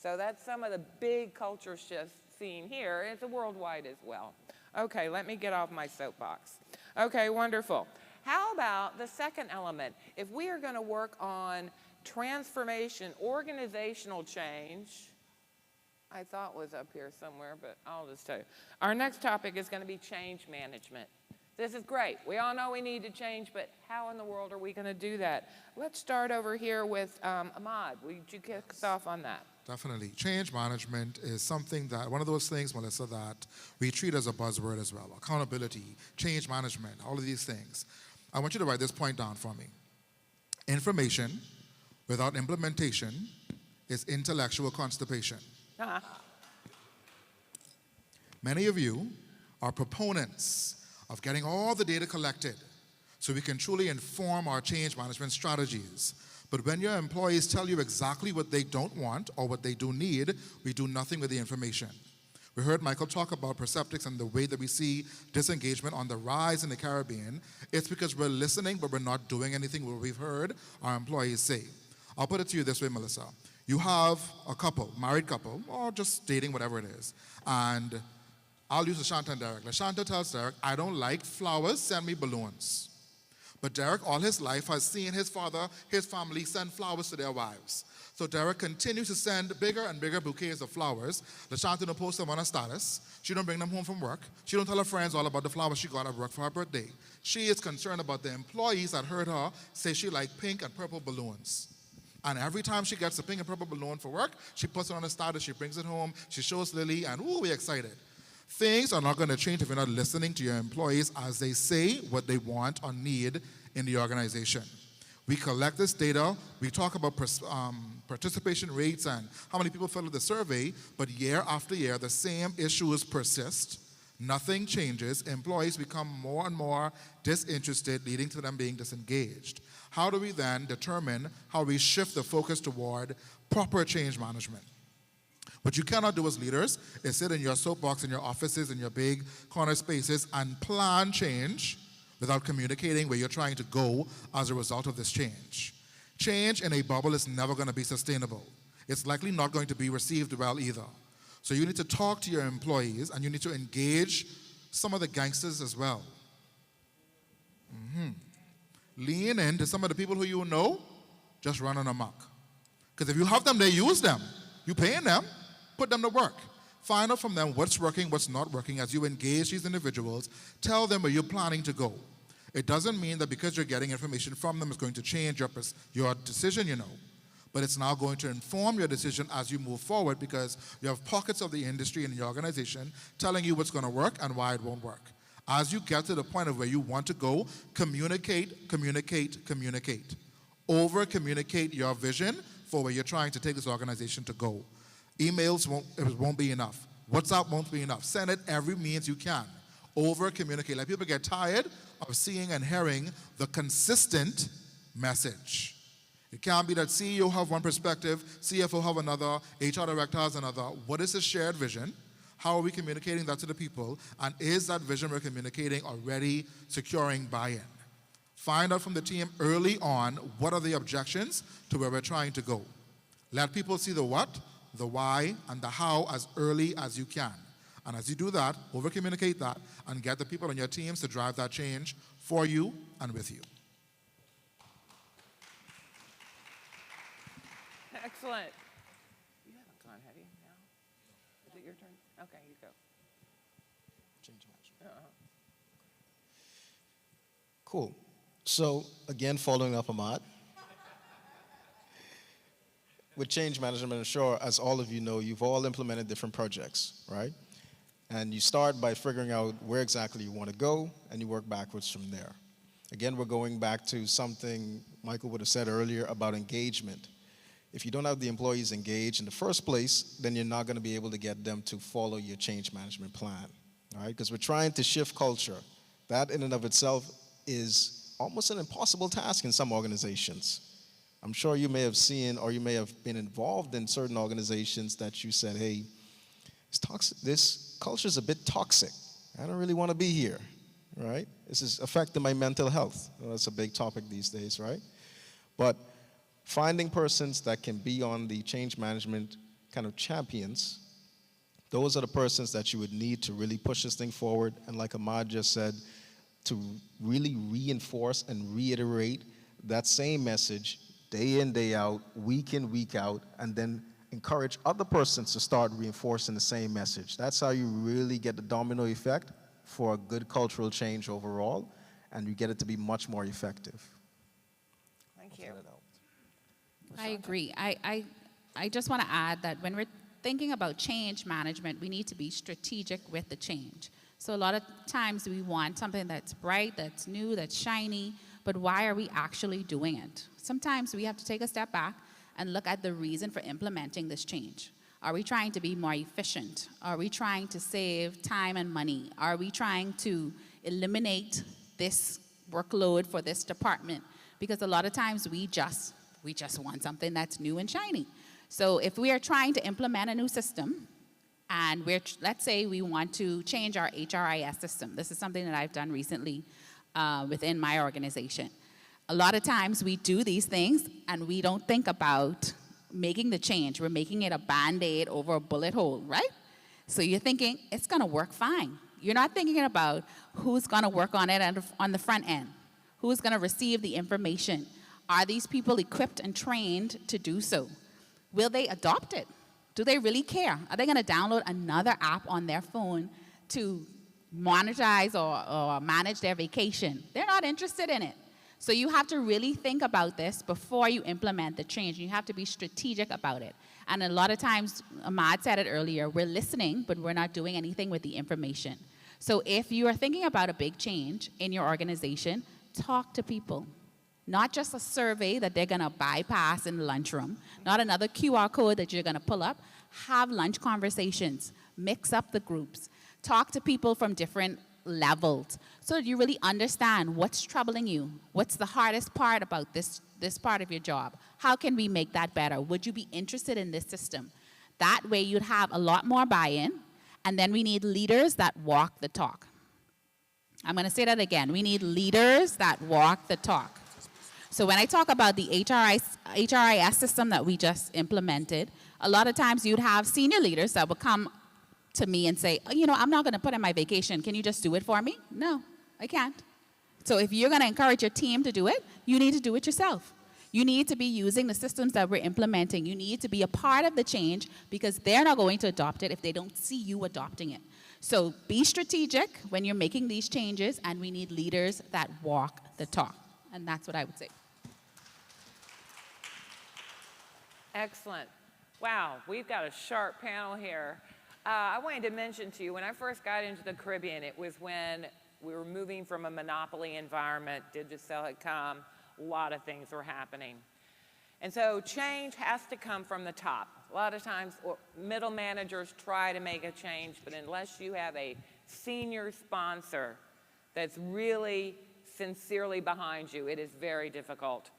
So that's some of the big culture shifts seen here. It's worldwide as well. Okay, let me get off my soapbox. Okay, wonderful. How about the second element? If we are going to work on transformation, organizational change, I thought was up here somewhere, but I'll just tell you. Our next topic is going to be change management. This is great. We all know we need to change, but how in the world are we going to do that? Let's start over here with Ahmad. Would you kick us off on that? Definitely. Change management is something that, one of those things, Melissa, that we treat as a buzzword as well. Accountability, change management, all of these things. I want you to write this point down for me. Information without implementation is intellectual constipation. Many of you are proponents of getting all the data collected so we can truly inform our change management strategies. But when your employees tell you exactly what they don't want or what they do need, we do nothing with the information. We heard Michael talk about Perceptics and the way that we see disengagement on the rise in the Caribbean. It's because we're listening, but we're not doing anything what we've heard our employees say. I'll put it to you this way, Melissa. You have a couple, married couple, or just dating, whatever it is, and I'll use LaShanta and Derek. LaShanta tells Derek, I don't like flowers, send me balloons. But Derek, all his life, has seen his father, his family send flowers to their wives. So Derek continues to send bigger and bigger bouquets of flowers. LaShanta don't post them on her status. She don't bring them home from work. She don't tell her friends all about the flowers she got at work for her birthday. She is concerned about the employees that heard her say she liked pink and purple balloons. And every time she gets a pink and purple balloon for work, she puts it on her status, she brings it home, she shows Lily, and ooh, we're excited. Things are not going to change if you're not listening to your employees as they say what they want or need in the organization. We collect this data, we talk about participation rates and how many people fill out the survey, but year after year, the same issues persist. Nothing changes. Employees become more and more disinterested, leading to them being disengaged. How do we then determine how we shift the focus toward proper change management? What you cannot do as leaders is sit in your soapbox in your offices, in your big corner spaces, and plan change without communicating where you're trying to go as a result of this change. Change in a bubble is never going to be sustainable. It's likely not going to be received well either. So you need to talk to your employees, and you need to engage some of the gangsters as well. Lean in to some of the people who you know just running amok. Because if you have them, they use them. You paying them, put them to work. Find out from them what's working, what's not working as you engage these individuals. Tell them where you're planning to go. It doesn't mean that because you're getting information from them, it's going to change your decision, you know. But it's now going to inform your decision as you move forward because you have pockets of the industry in your organization telling you what's going to work and why it won't work. As you get to the point of where you want to go, communicate, communicate, communicate. Over-communicate your vision for where you're trying to take this organization to go. Emails won't be enough. WhatsApp won't be enough. Send it every means you can. Over communicate. Let people get tired of seeing and hearing the consistent message. It can't be that CEO have one perspective, CFO have another, HR director has another. What is the shared vision? How are we communicating that to the people? And is that vision we're communicating already securing buy-in? Find out from the team early on what are the objections to where we're trying to go. Let people see the what, the why, and the how as early as you can. And as you do that, over-communicate that and get the people on your teams to drive that change for you and with you. Excellent. You haven't gone, have you? No? Is it your turn? Okay, you go. Change management. Cool. So again, following up Ahmad, with change management, I'm sure, as all of you know, you've all implemented different projects, right? And you start by figuring out where exactly you want to go, and you work backwards from there. Again, we're going back to something Michael would have said earlier about engagement. If you don't have the employees engaged in the first place, then you're not going to be able to get them to follow your change management plan, all right? Because we're trying to shift culture. That in and of itself is almost an impossible task in some organizations. I'm sure you may have seen or you may have been involved in certain organizations that you said, hey, this culture is a bit toxic. I don't really want to be here, right? This is affecting my mental health. Well, that's a big topic these days, right? But finding persons that can be on the change management kind of champions, those are the persons that you would need to really push this thing forward. And like Ahmad just said, to really reinforce and reiterate that same message day in, day out, week in, week out, and then encourage other persons to start reinforcing the same message. That's how you really get the domino effect for a good cultural change overall, and you get it to be much more effective. Thank you. I agree. I just want to add that when we're thinking about change management, we need to be strategic with the change. So a lot of times we want something that's bright, that's new, that's shiny, but why are we actually doing it? Sometimes we have to take a step back and look at the reason for implementing this change. Are we trying to be more efficient? Are we trying to save time and money? Are we trying to eliminate this workload for this department? Because a lot of times we just want something that's new and shiny. So if we are trying to implement a new system, and let's say we want to change our HRIS system. This is something that I've done recently within my organization. A lot of times we do these things and we don't think about making the change. We're making it a Band-Aid over a bullet hole, right? So you're thinking it's gonna work fine. You're not thinking about who's gonna work on it on the front end. Who's gonna receive the information? Are these people equipped and trained to do so? Will they adopt it? Do they really care? Are they gonna download another app on their phone to monetize or manage their vacation? They're not interested in it. So you have to really think about this before you implement the change. You have to be strategic about it. And a lot of times, Ahmad said it earlier, we're listening, but we're not doing anything with the information. So if you are thinking about a big change in your organization, talk to people. Not just a survey that they're gonna bypass in the lunchroom, not another QR code that you're gonna pull up. Have lunch conversations, mix up the groups, talk to people from different levels so that you really understand what's troubling you, what's the hardest part about this part of your job, how can we make that better, would you be interested in this system? That way you'd have a lot more buy-in, and then we need leaders that walk the talk. I'm gonna say that again, we need leaders that walk the talk. So when I talk about the HRIS system that we just implemented, a lot of times you'd have senior leaders that would come to me and say, oh, you know, I'm not going to put in my vacation. Can you just do it for me? No, I can't. So if you're going to encourage your team to do it, you need to do it yourself. You need to be using the systems that we're implementing. You need to be a part of the change because they're not going to adopt it if they don't see you adopting it. So be strategic when you're making these changes, and we need leaders that walk the talk. And that's what I would say. Excellent. Wow, we've got a sharp panel here. I wanted to mention to you, when I first got into the Caribbean, it was when we were moving from a monopoly environment. Digicel had come, a lot of things were happening. And so change has to come from the top. A lot of times middle managers try to make a change, but unless you have a senior sponsor that's really sincerely behind you, it is very difficult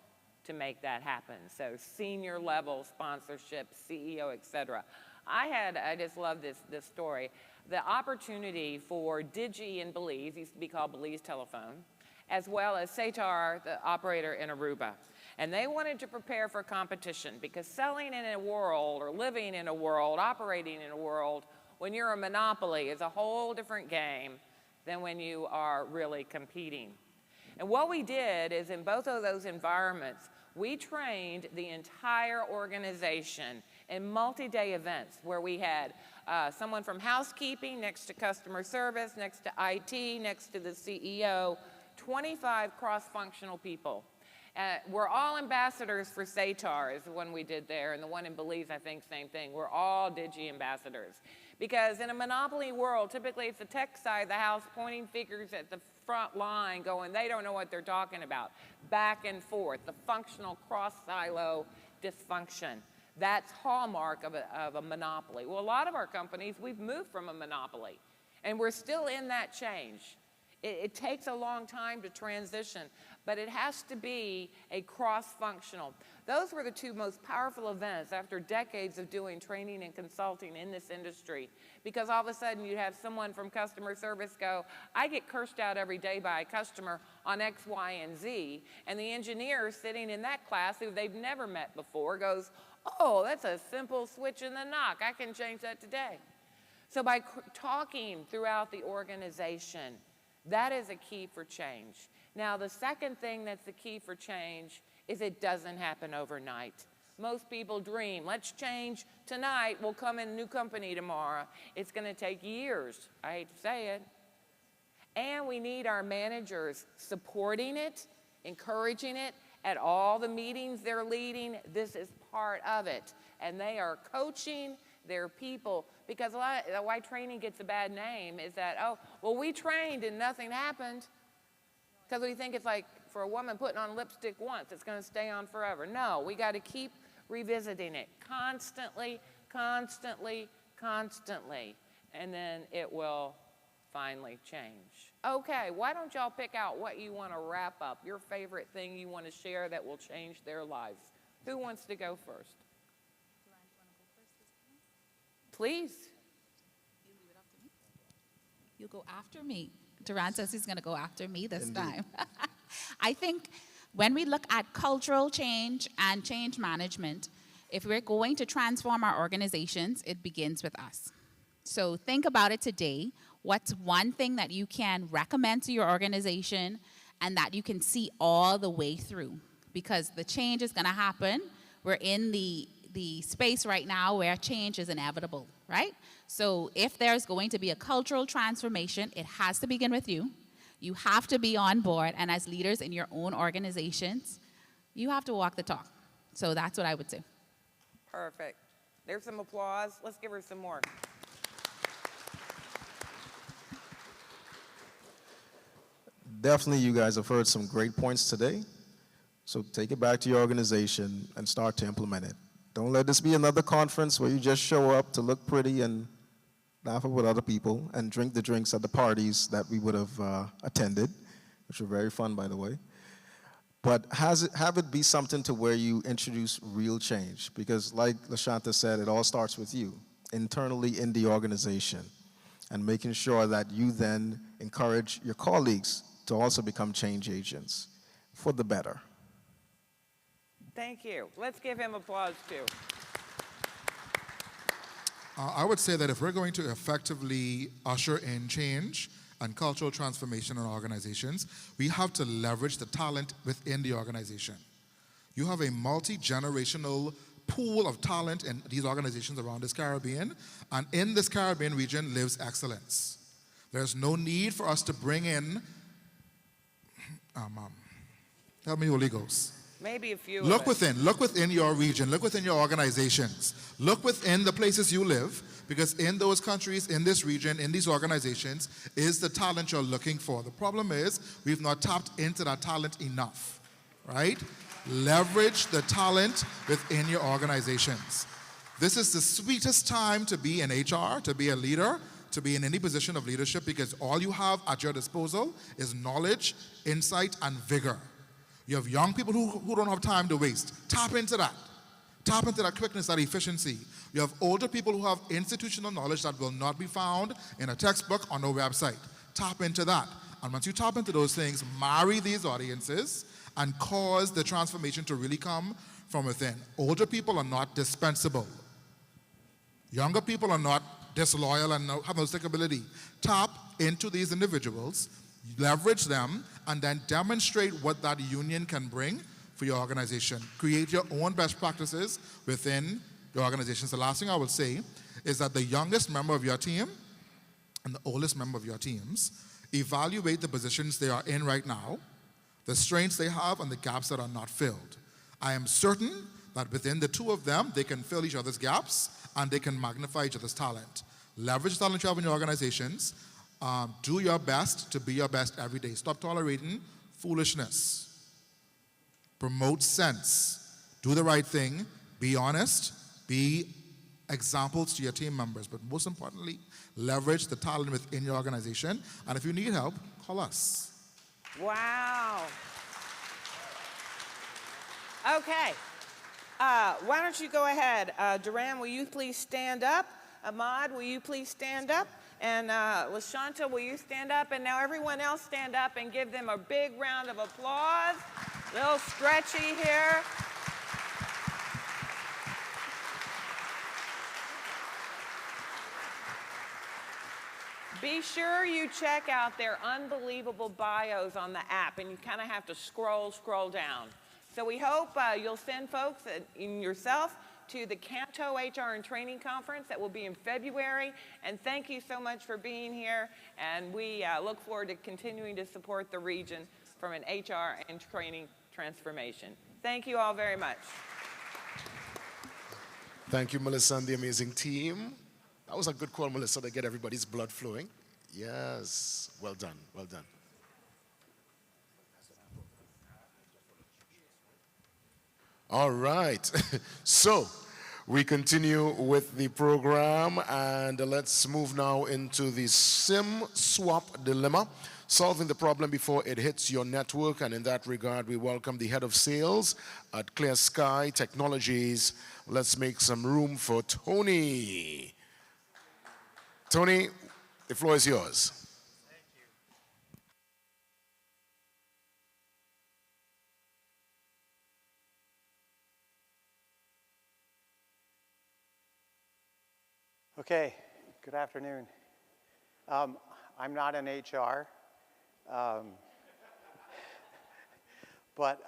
to make that happen. So senior level sponsorship, CEO, et cetera. I just love this story. The opportunity for Digi in Belize, used to be called Belize Telephone, as well as Satar, the operator in Aruba. And they wanted to prepare for competition because selling in a world or living in a world, operating in a world, when you're a monopoly is a whole different game than when you are really competing. And what we did is in both of those environments, we trained the entire organization in multi-day events where we had someone from housekeeping next to customer service, next to IT, next to the CEO, 25 cross-functional people. We're all ambassadors for Satar is the one we did there, and the one in Belize, I think, same thing. We're all Digi ambassadors. Because in a monopoly world, typically it's the tech side of the house pointing fingers at the front line going, they don't know what they're talking about. Back and forth, the functional cross-silo dysfunction. That's hallmark of a monopoly. Well, a lot of our companies, we've moved from a monopoly, and we're still in that change. It takes a long time to transition, but it has to be a cross-functional. Those were the two most powerful events after decades of doing training and consulting in this industry, because all of a sudden you'd have someone from customer service go, I get cursed out every day by a customer on X, Y, and Z, and the engineer sitting in that class who they've never met before goes, oh, that's a simple switch in the knock. I can change that today. So by talking throughout the organization, that is a key for change. Now, the second thing that's the key for change is it doesn't happen overnight. Most people dream, let's change tonight, we'll come in a new company tomorrow. It's going to take years, I hate to say it. And we need our managers supporting it, encouraging it at all the meetings they're leading. This is part of it. And they are coaching their people, because why training gets a bad name is that, oh, well, we trained and nothing happened, because we think it's like for a woman putting on lipstick once, it's going to stay on forever. No, we got to keep revisiting it constantly, constantly, constantly, and then it will finally change. Okay, why don't y'all pick out what you want to wrap up, your favorite thing you want to share that will change their lives. Who wants to go first? Please. You leave it up to me. You go after me. Duran says he's going to go after me this time. I think when we look at cultural change and change management, if we're going to transform our organizations, it begins with us. So think about it today. What's one thing that you can recommend to your organization and that you can see all the way through? Because the change is going to happen. We're in the space right now where change is inevitable, right? So if there's going to be a cultural transformation, it has to begin with you. You have to be on board, and as leaders in your own organizations, you have to walk the talk. So that's what I would say. Perfect. There's some applause. Let's give her some more. Definitely, you guys have heard some great points today. So take it back to your organization and start to implement it. Don't let this be another conference where you just show up to look pretty and laugh with other people and drink the drinks at the parties that we would have attended, which were very fun, by the way. But have it be something to where you introduce real change, because like LaShanta said, it all starts with you, internally in the organization, and making sure that you then encourage your colleagues to also become change agents for the better. Thank you. Let's give him applause, too. I would say that if we're going to effectively usher in change and cultural transformation in organizations, we have to leverage the talent within the organization. You have a multi-generational pool of talent in these organizations around this Caribbean, and in this Caribbean region lives excellence. There's no need for us to bring in, help me, Holy Ghost. Maybe a few Look within your region, look within your organizations, look within the places you live, because in those countries, in this region, in these organizations, is the talent you're looking for. The problem is we've not tapped into that talent enough, right? leverage the talent within your organizations. This is the sweetest time to be in HR, to be a leader, to be in any position of leadership, because all you have at your disposal is knowledge, insight, and vigor. You have young people who don't have time to waste. Tap into that. Tap into that quickness, that efficiency. You have older people who have institutional knowledge that will not be found in a textbook on a website. Tap into that. And once you tap into those things, marry these audiences and cause the transformation to really come from within. Older people are not dispensable. Younger people are not disloyal and have no stickability. Tap into these individuals, leverage them, and then demonstrate what that union can bring for your organization. Create your own best practices within your organization. So the last thing I will say is that the youngest member of your team and the oldest member of your teams, evaluate the positions they are in right now, the strengths they have, and the gaps that are not filled. I am certain that within the two of them, they can fill each other's gaps and they can magnify each other's talent. Leverage the talent you have in your organizations. Do your best to be your best every day. Stop tolerating foolishness. Promote sense. Do the right thing. Be honest. Be examples to your team members. But most importantly, leverage the talent within your organization. And if you need help, call us. Wow. Okay. Why don't you go ahead? Duran, will you please stand up? Ahmad, will you please stand up? And LaShanta, will you stand up? And now everyone else stand up and give them a big round of applause. A little stretchy here. Be sure you check out their unbelievable bios on the app, and you kind of have to scroll down. So we hope you'll send folks and yourself to the Canto HR and Training Conference that will be in February. And thank you so much for being here. And we look forward to continuing to support the region from an HR and training transformation. Thank you all very much. Thank you, Melissa, and the amazing team. That was a good call, Melissa, to get everybody's blood flowing. Yes, well done, well done. All right, so we continue with the program, and let's move now into the SIM swap dilemma, solving the problem before it hits your network. And in that regard, we welcome the head of sales at Clear Sky Technologies. Let's make some room for Tony. Tony, the floor is yours. Okay, good afternoon. I'm not in HR, but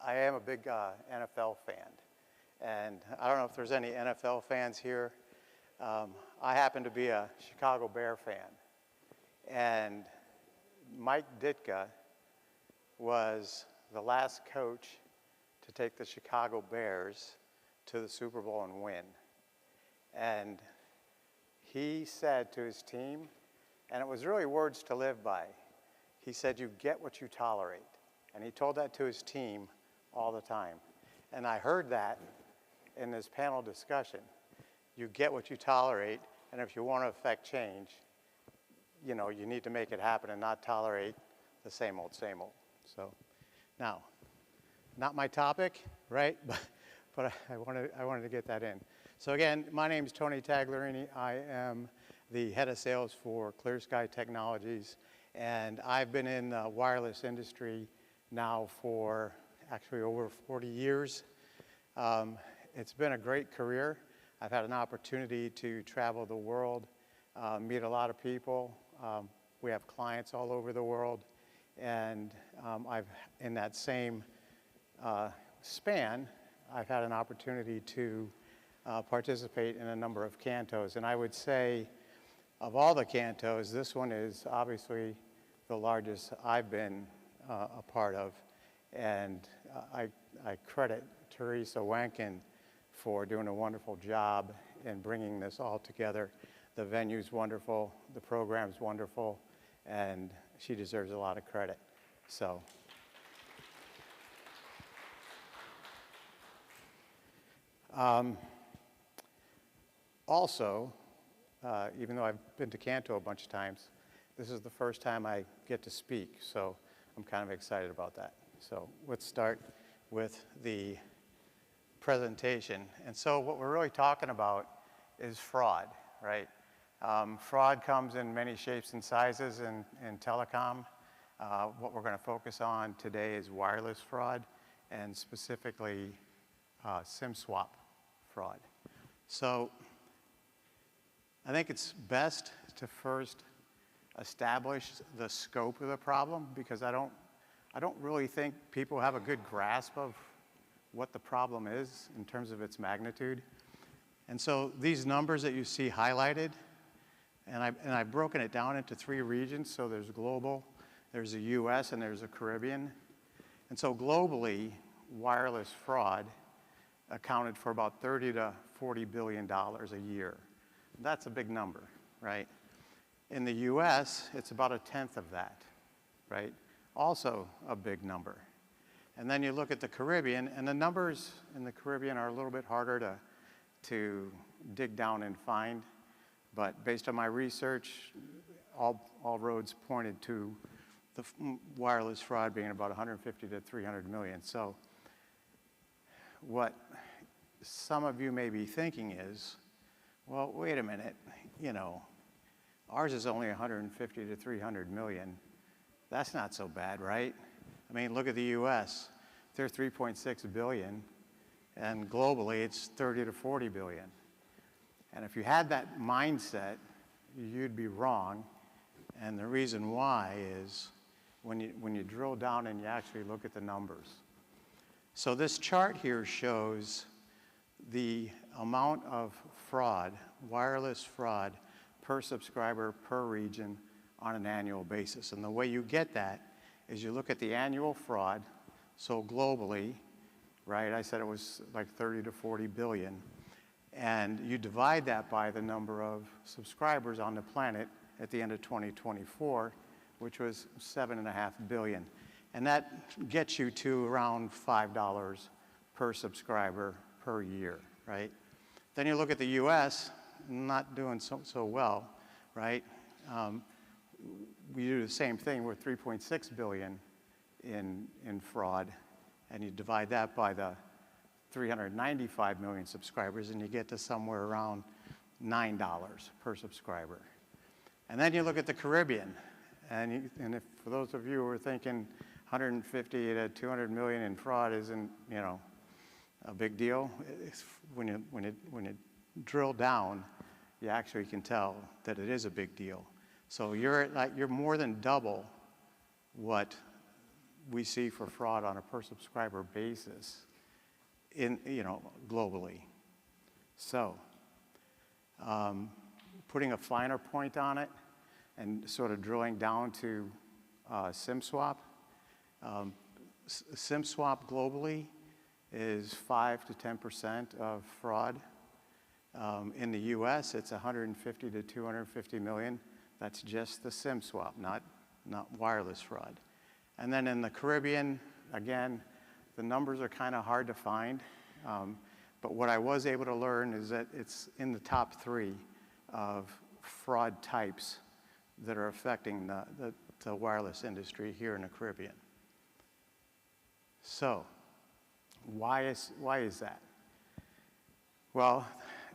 I am a big NFL fan. And I don't know if there's any NFL fans here. I happen to be a Chicago Bear fan. And Mike Ditka was the last coach to take the Chicago Bears to the Super Bowl and win. And he said to his team, and it was really words to live by, he said, "You get what you tolerate." And he told that to his team all the time. And I heard that in this panel discussion. You get what you tolerate, and if you want to affect change, you know, you need to make it happen and not tolerate the same old, same old. So now, not my topic, right? But I wanted to get that in. So again, my name is Tony Tagliarini. I am the head of sales for Clear Sky Technologies, and I've been in the wireless industry now for actually over 40 years. It's been a great career. I've had an opportunity to travel the world, meet a lot of people. We have clients all over the world, and in that same span, I've had an opportunity to participate in a number of cantos. And I would say, of all the cantos, this one is obviously the largest I've been a part of. And I credit Teresa Wankin for doing a wonderful job in bringing this all together. The venue's wonderful, the program's wonderful, and she deserves a lot of credit. So Also, even though I've been to Canto a bunch of times, this is the first time I get to speak, so I'm kind of excited about that. So let's start with the presentation. And so what we're really talking about is fraud, right? Fraud comes in many shapes and sizes in telecom. What we're going to focus on today is wireless fraud, and specifically SIM swap fraud. So I think it's best to first establish the scope of the problem, because I don't really think people have a good grasp of what the problem is in terms of its magnitude. And so these numbers that you see highlighted, and I've broken it down into 3 regions. So there's global, there's the US, and there's the Caribbean. And so globally, wireless fraud accounted for about $30 to $40 billion a year. That's a big number, right? In the US, it's about 1/10 of that, right? Also a big number. And then you look at the Caribbean, and the numbers in the Caribbean are a little bit harder to dig down and find. But based on my research, all roads pointed to the wireless fraud being about 150 to 300 million. So what some of you may be thinking is, well, wait a minute, you know, ours is only 150 to 300 million. That's not so bad, right? I mean, look at the US. They're 3.6 billion, and globally it's 30 to 40 billion. And if you had that mindset, you'd be wrong. And the reason why is when you drill down and you actually look at the numbers. So this chart here shows the amount of fraud, wireless fraud, per subscriber, per region on an annual basis. And the way you get that is you look at the annual fraud, so globally, right, I said it was like 30 to 40 billion, and you divide that by the number of subscribers on the planet at the end of 2024, which was 7.5 billion. And that gets you to around $5 per subscriber per year, right? Then you look at the US, not doing so well, right? We do the same thing with 3.6 billion in fraud, and you divide that by the 395 million subscribers, and you get to somewhere around $9 per subscriber. And then you look at the Caribbean, and if for those of you who are thinking 150 to 200 million in fraud isn't, you know, a big deal, when you drill down, you actually can tell that it is a big deal. So you're more than double what we see for fraud on a per subscriber basis globally. So putting a finer point on it and sort of drilling down to SIM swap. SIM swap globally is 5 to 10% of fraud. In the US, it's 150 to 250 million. That's just the SIM swap, not wireless fraud. And then in the Caribbean, again, the numbers are kind of hard to find. But what I was able to learn is that it's in the top 3 of fraud types that are affecting the wireless industry here in the Caribbean. So why is that? Well,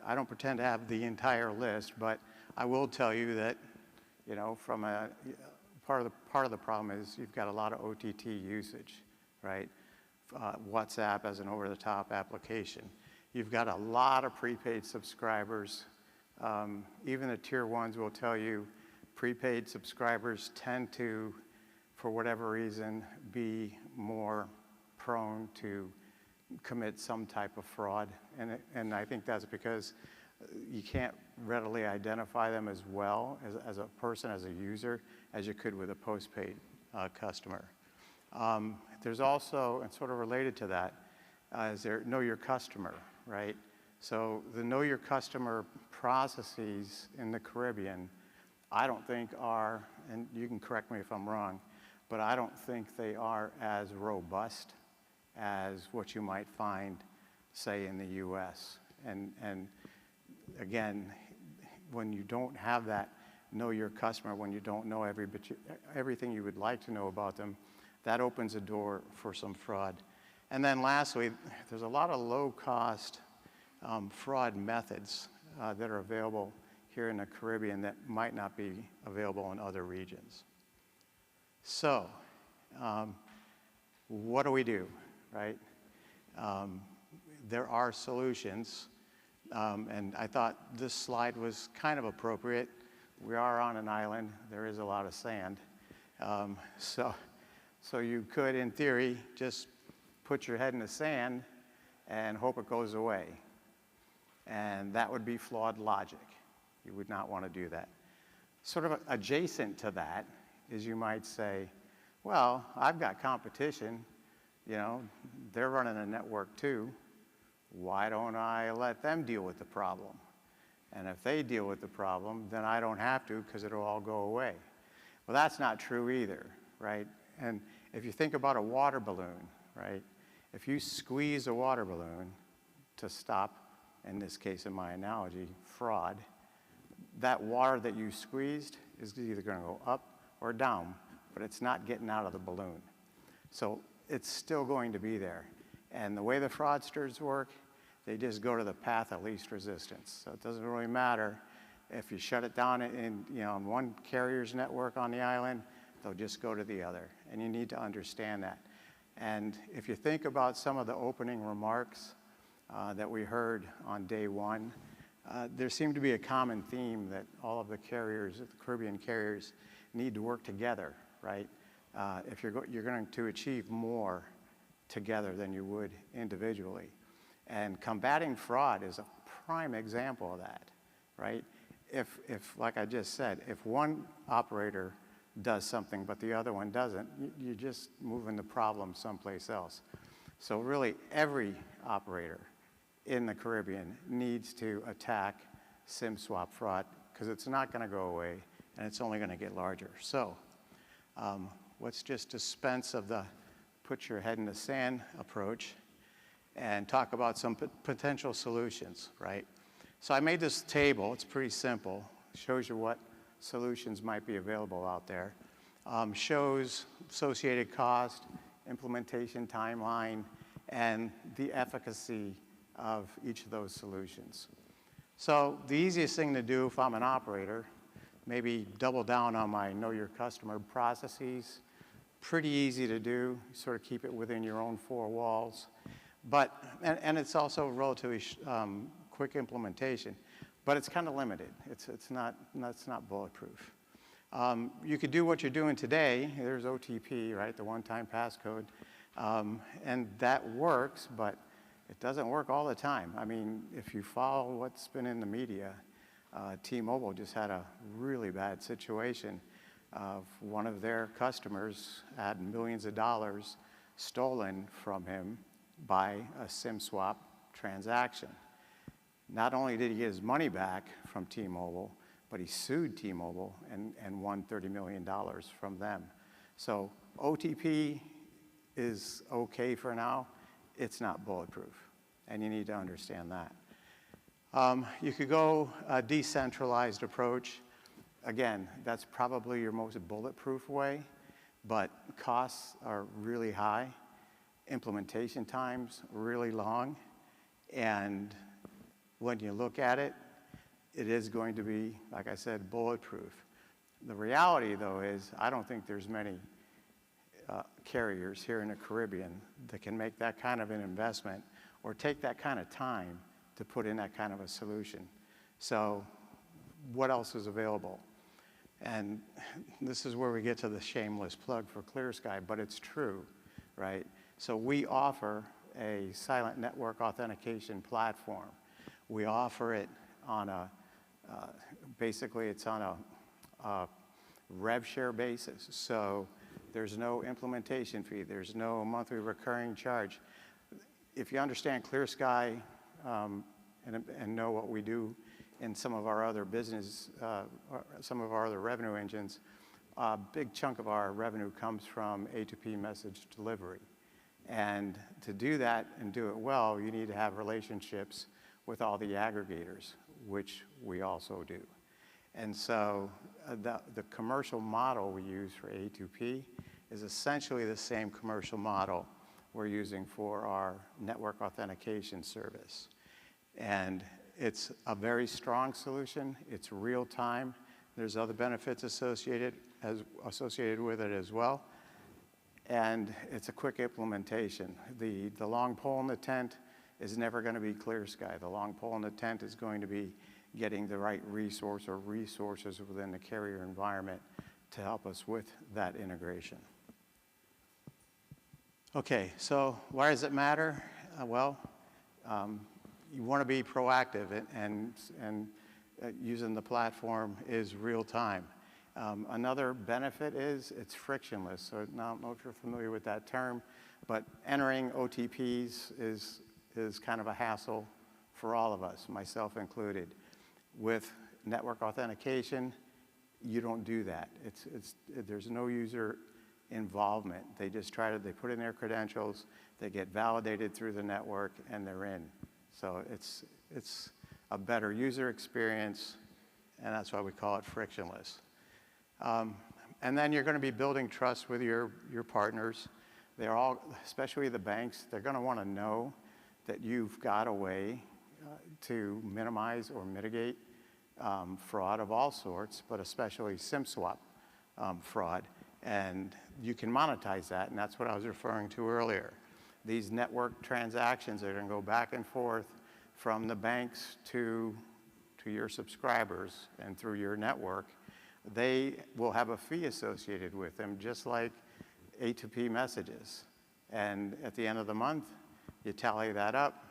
I don't pretend to have the entire list, but I will tell you that, you know, from part of the problem is you've got a lot of OTT usage, right? WhatsApp as an over-the-top application. You've got a lot of prepaid subscribers. Even the tier 1s will tell you prepaid subscribers tend to, for whatever reason, be more prone to commit some type of fraud. And I think that's because you can't readily identify them as well as a person, as a user, as you could with a postpaid customer. There's also, and sort of related to that, is there know your customer, right? So the know your customer processes in the Caribbean, I don't think are, and you can correct me if I'm wrong, but I don't think they are as robust as what you might find, say, in the US. And again, when you don't have that know your customer, when you don't know everything you would like to know about them, that opens a door for some fraud. And then lastly, there's a lot of low-cost fraud methods that are available here in the Caribbean that might not be available in other regions. So, what do we do, right? There are solutions, and I thought this slide was kind of appropriate. We are on an island. There is a lot of sand. So you could, in theory, just put your head in the sand and hope it goes away. And that would be flawed logic. You would not want to do that. Sort of adjacent to that is you might say, well, I've got competition. You know, they're running a network too. Why don't I let them deal with the problem? And if they deal with the problem, then I don't have to because it'll all go away. Well, that's not true either, right? And if you think about a water balloon, right? If you squeeze a water balloon to stop, in this case, in my analogy, fraud, that water that you squeezed is either going to go up or down, but it's not getting out of the balloon. So it's still going to be there. And the way the fraudsters work, they just go to the path of least resistance. So it doesn't really matter if you shut it down in one carrier's network on the island, they'll just go to the other. And you need to understand that. And if you think about some of the opening remarks that we heard on day one, there seemed to be a common theme that all of the carriers, the Caribbean carriers, need to work together, right? If you're going to achieve more together than you would individually. And combating fraud is a prime example of that, right? If like I just said, if one operator does something but the other one doesn't, you're just moving the problem someplace else. So really every operator in the Caribbean needs to attack SIM swap fraud because it's not going to go away and it's only going to get larger. So let's just dispense of the put your head in the sand approach and talk about some potential solutions, right? So I made this table. It's pretty simple. It shows you what solutions might be available out there. Shows associated cost, implementation timeline, and the efficacy of each of those solutions. So the easiest thing to do if I'm an operator, maybe double down on my know your customer processes. Pretty easy to do, sort of keep it within your own four walls. But, and it's also relatively quick implementation, but it's kind of limited. It's not bulletproof. You could do what you're doing today. There's OTP, right, the one-time passcode, and that works, but it doesn't work all the time. I mean, if you follow what's been in the media, T-Mobile just had a really bad situation of one of their customers had millions of dollars stolen from him by a SIM swap transaction. Not only did he get his money back from T-Mobile, but he sued T-Mobile and won $30 million from them. So OTP is okay for now. It's not bulletproof, and you need to understand that. You could go a decentralized approach. Again, that's probably your most bulletproof way, but costs are really high. Implementation times really long, and when you look at it, it is going to be, like I said, bulletproof. The reality, though, is I don't think there's many carriers here in the Caribbean that can make that kind of an investment or take that kind of time to put in that kind of a solution. So what else is available? And this is where we get to the shameless plug for ClearSky, but it's true, right? So we offer a silent network authentication platform. We offer it on a, basically it's on a rev share basis. So there's no implementation fee. There's no monthly recurring charge. If you understand ClearSky and know what we do in some of our other business, some of our other revenue engines, a big chunk of our revenue comes from A2P message delivery. And to do that and do it well, you need to have relationships with all the aggregators, which we also do. And so the commercial model we use for A2P is essentially the same commercial model we're using for our network authentication service. And it's a very strong solution. It's real time. There's other benefits associated with it as well. And it's a quick implementation. The long pole in the tent is never going to be clear sky. The long pole in the tent is going to be getting the right resource or resources within the carrier environment to help us with that integration. Okay, so why does it matter? You want to be proactive, and using the platform is real time. Another benefit is it's frictionless. So now, I don't know if you're familiar with that term, but entering OTPs is kind of a hassle for all of us, myself included. With network authentication, you don't do that. There's no user involvement. They just they put in their credentials, they get validated through the network, and they're in. So it's a better user experience, and that's why we call it frictionless. And then you're going to be building trust with your partners. They're all, especially the banks, they're going to want to know that you've got a way to minimize or mitigate fraud of all sorts, but especially SIM swap fraud. And you can monetize that, and that's what I was referring to earlier. These network transactions are going to go back and forth from the banks to your subscribers and through your network. They will have a fee associated with them, just like A2P messages. And at the end of the month, you tally that up.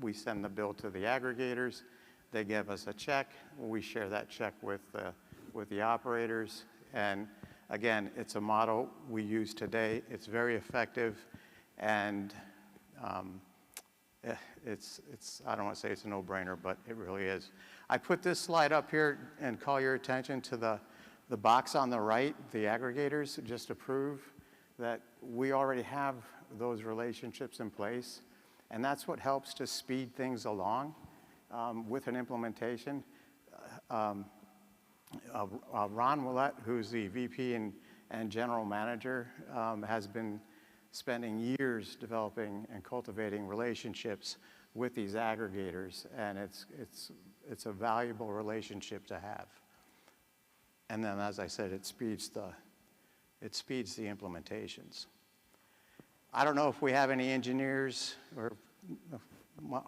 We send the bill to the aggregators. They give us a check. We share that check with the operators. And again, it's a model we use today. It's very effective, and I don't want to say it's a no-brainer, but it really is. I put this slide up here and call your attention to the box on the right, the aggregators, just to prove that we already have those relationships in place. And that's what helps to speed things along with an implementation. Ron Willett, who's the VP and General Manager, has been spending years developing and cultivating relationships with these aggregators, and it's a valuable relationship to have. And then, as I said, it speeds the implementations. I don't know if we have any engineers, or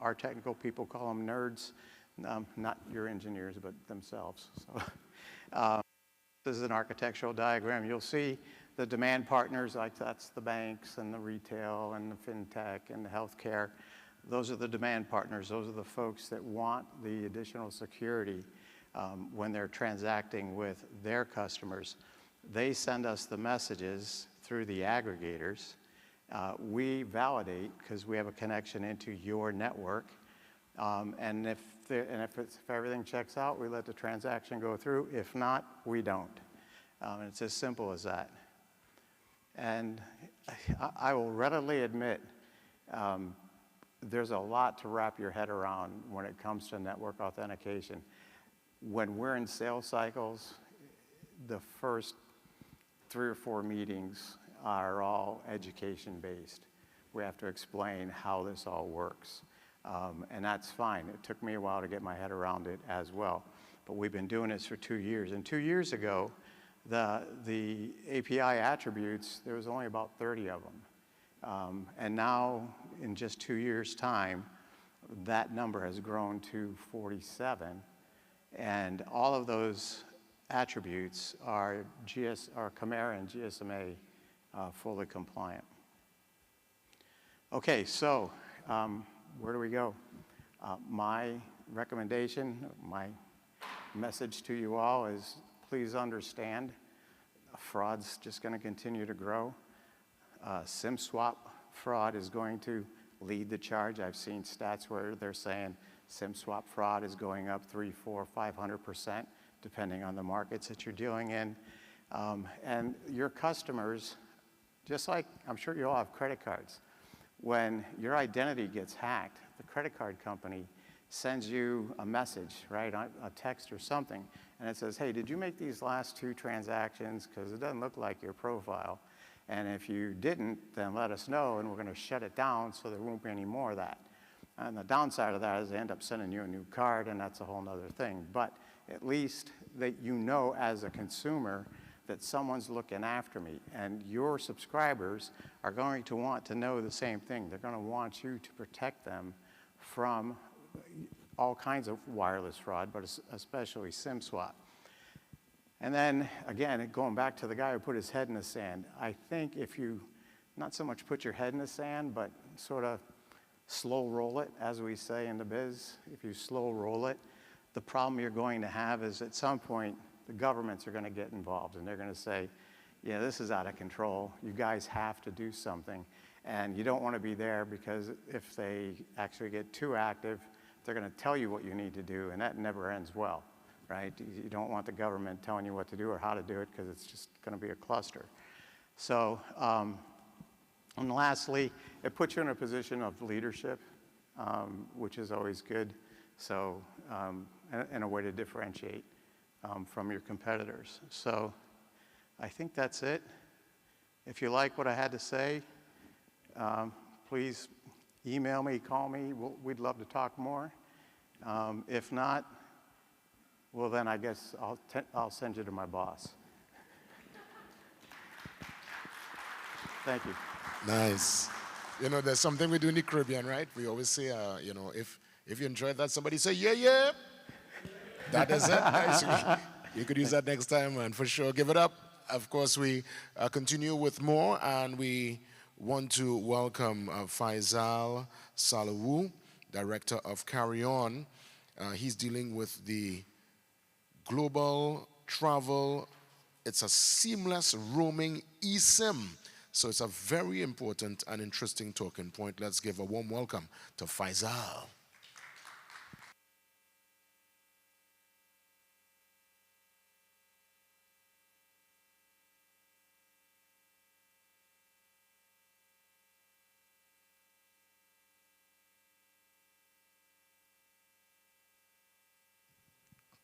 our technical people call them nerds, not your engineers, but themselves. So, this is an architectural diagram. You'll see the demand partners, like that's the banks and the retail and the fintech and the healthcare. Those are the demand partners. Those are the folks that want the additional security when they're transacting with their customers. They send us the messages through the aggregators. We validate because we have a connection into your network. And if everything checks out, we let the transaction go through. If not, we don't. And it's as simple as that. And I will readily admit, there's a lot to wrap your head around when it comes to network authentication. When we're in sales cycles, the first 3 or 4 meetings are all education-based. We have to explain how this all works. And that's fine. It took me a while to get my head around it as well. But we've been doing this for 2 years. And 2 years ago, the API attributes, there was only about 30 of them. And now, in just 2 years' time, that number has grown to 47. And all of those attributes are Chimera and GSMA fully compliant. Okay, so where do we go? My recommendation, my message to you all is please understand fraud's just going to continue to grow. SIM swap fraud is going to lead the charge. I've seen stats where they're saying SIM swap fraud is going up 300%, 400%, 500%, depending on the markets that you're dealing in. And your customers, just like I'm sure you all have credit cards, when your identity gets hacked, the credit card company sends you a message, right, a text or something, and it says, hey, did you make these last 2 transactions? Because it doesn't look like your profile. And if you didn't, then let us know, and we're going to shut it down so there won't be any more of that. And the downside of that is they end up sending you a new card, and that's a whole other thing. But at least that you know as a consumer that someone's looking after me, and your subscribers are going to want to know the same thing. They're going to want you to protect them from all kinds of wireless fraud, but especially SIM swap. And then, again, going back to the guy who put his head in the sand, I think if you not so much put your head in the sand, but sort of slow roll it, as we say in the biz, if you slow roll it, the problem you're going to have is at some point, the governments are going to get involved, and they're going to say, yeah, this is out of control. You guys have to do something. And you don't want to be there, because if they actually get too active, they're going to tell you what you need to do, and that never ends well, right? You don't want the government telling you what to do or how to do it, because it's just going to be a cluster. So, and lastly, it puts you in a position of leadership, which is always good. So, and a way to differentiate from your competitors. So, I think that's it. If you like what I had to say, please email me, call me. We'd love to talk more. If not, well, then I guess I'll send you to my boss. Thank you. Nice. You know, there's something we do in the Caribbean, right? We always say, you know, if you enjoyed that, somebody say, yeah, yeah. That is it. Nice. You could use that next time, and for sure, give it up. Of course, we continue with more, and we want to welcome Faisal Salawu, Director of Carry On. He's dealing with the global travel. It's a seamless roaming eSIM. So it's a very important and interesting talking point. Let's give a warm welcome to Faisal.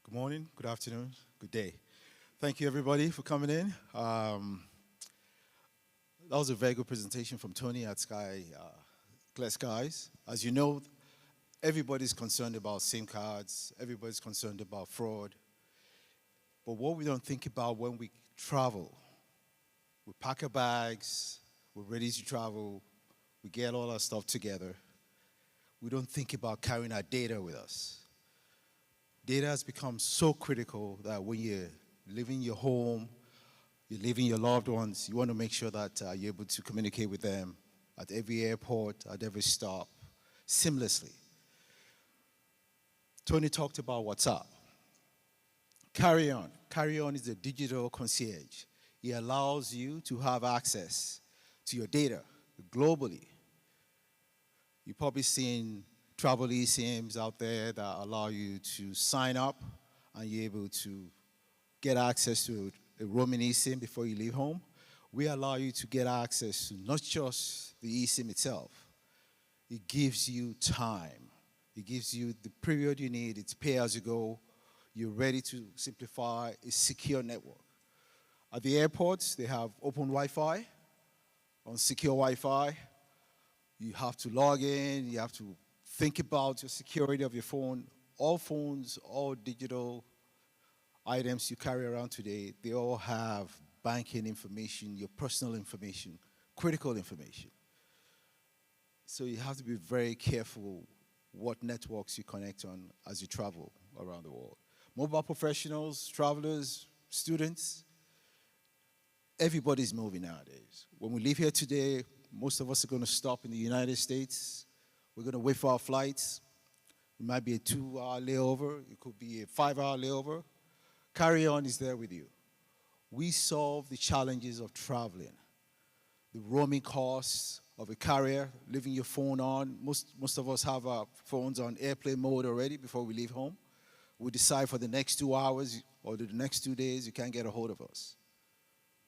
Good morning, good afternoon, good day. Thank you, everybody, for coming in. That was a very good presentation from Tony at Clear Skies. As you know, everybody's concerned about SIM cards, everybody's concerned about fraud. But what we don't think about when we travel, we pack our bags, we're ready to travel, we get all our stuff together. We don't think about carrying our data with us. Data has become so critical that when you're leaving your home, you're leaving your loved ones, you want to make sure that you're able to communicate with them at every airport, at every stop, seamlessly. Tony talked about WhatsApp. Carry On. Carry On is a digital concierge. It allows you to have access to your data globally. You've probably seen travel eSIMs out there that allow you to sign up and you're able to get access to a roaming eSIM before you leave home. We allow you to get access to not just the eSIM itself. It gives you time. It gives you the period you need. It's pay as you go. You're ready to simplify a secure network. At the airports, they have open Wi-Fi. On secure Wi-Fi, you have to log in, you have to think about your security of your phone. All phones, all digital items you carry around today, they all have banking information, your personal information, critical information. So you have to be very careful what networks you connect on as you travel around the world. Mobile professionals, travelers, students, everybody's moving nowadays. When we leave here today, most of us are going to stop in the United States. We're going to wait for our flights. It might be a 2-hour layover. It could be a 5-hour layover. Carry On is there with you. We solve the challenges of traveling. The roaming costs of a carrier, leaving your phone on. Most of us have our phones on airplane mode already before we leave home. We decide for the next 2 hours or the next 2 days you can't get a hold of us.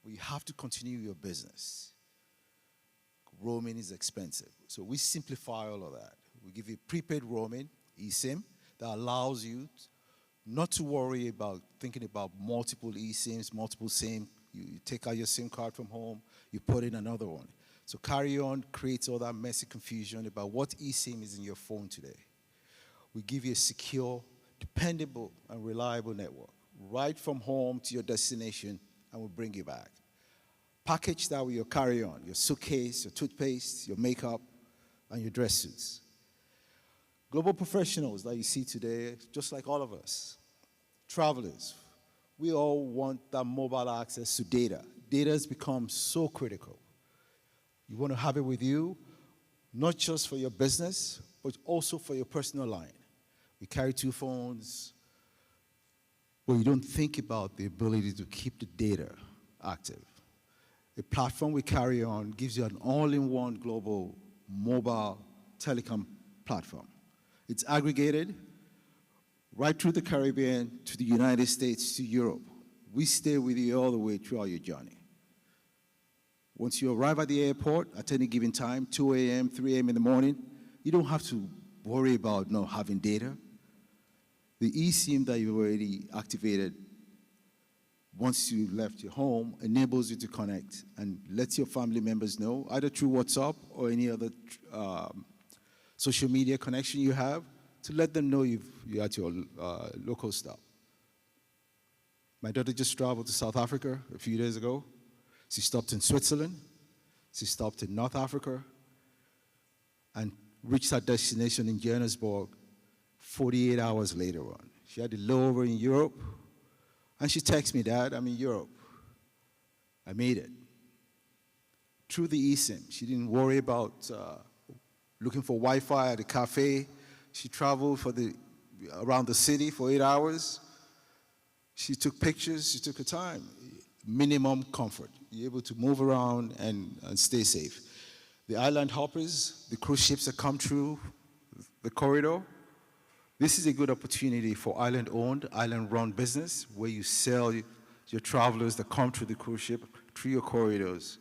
We have to continue your business. roaming is expensive. So we simplify all of that. We give you prepaid roaming, eSIM, that allows you not to worry about thinking about multiple eSIMs, multiple SIM. You take out your SIM card from home, you put in another one. So Carry On creates all that messy confusion about what eSIM is in your phone today. We give you a secure, dependable, and reliable network, right from home to your destination, and we'll bring you back. Package that with your carry-on, your suitcase, your toothpaste, your makeup, and your dress suits. Global professionals that you see today, just like all of us, travelers, we all want that mobile access to data. Data has become so critical. You want to have it with you, not just for your business, but also for your personal line. We carry 2 phones, but you don't think about the ability to keep the data active. The platform we Carry On gives you an all-in-one global mobile telecom platform. It's aggregated right through the Caribbean to the United States to Europe. We stay with you all the way throughout your journey. Once you arrive at the airport at any given time, 2 a.m., 3 a.m. in the morning, you don't have to worry about not having data. The eSIM that you've already activated once you left your home enables you to connect and let your family members know, either through WhatsApp or any other social media connection you have, to let them know you're at your local stop. My daughter just traveled to South Africa a few days ago. She stopped in Switzerland. She stopped in North Africa and reached her destination in Johannesburg 48 hours later on. She had a layover in Europe, and she texted me, "Dad, I'm in Europe. I made it." Through the eSIM, she didn't worry about looking for Wi-Fi at a cafe. She traveled around the city for 8 hours. She took pictures, she took her time. Minimum comfort. You're able to move around and stay safe. The island hoppers, the cruise ships that come through the corridor, this is a good opportunity for island-owned, island-run business where you sell your travelers that come through the cruise ship, through your corridors,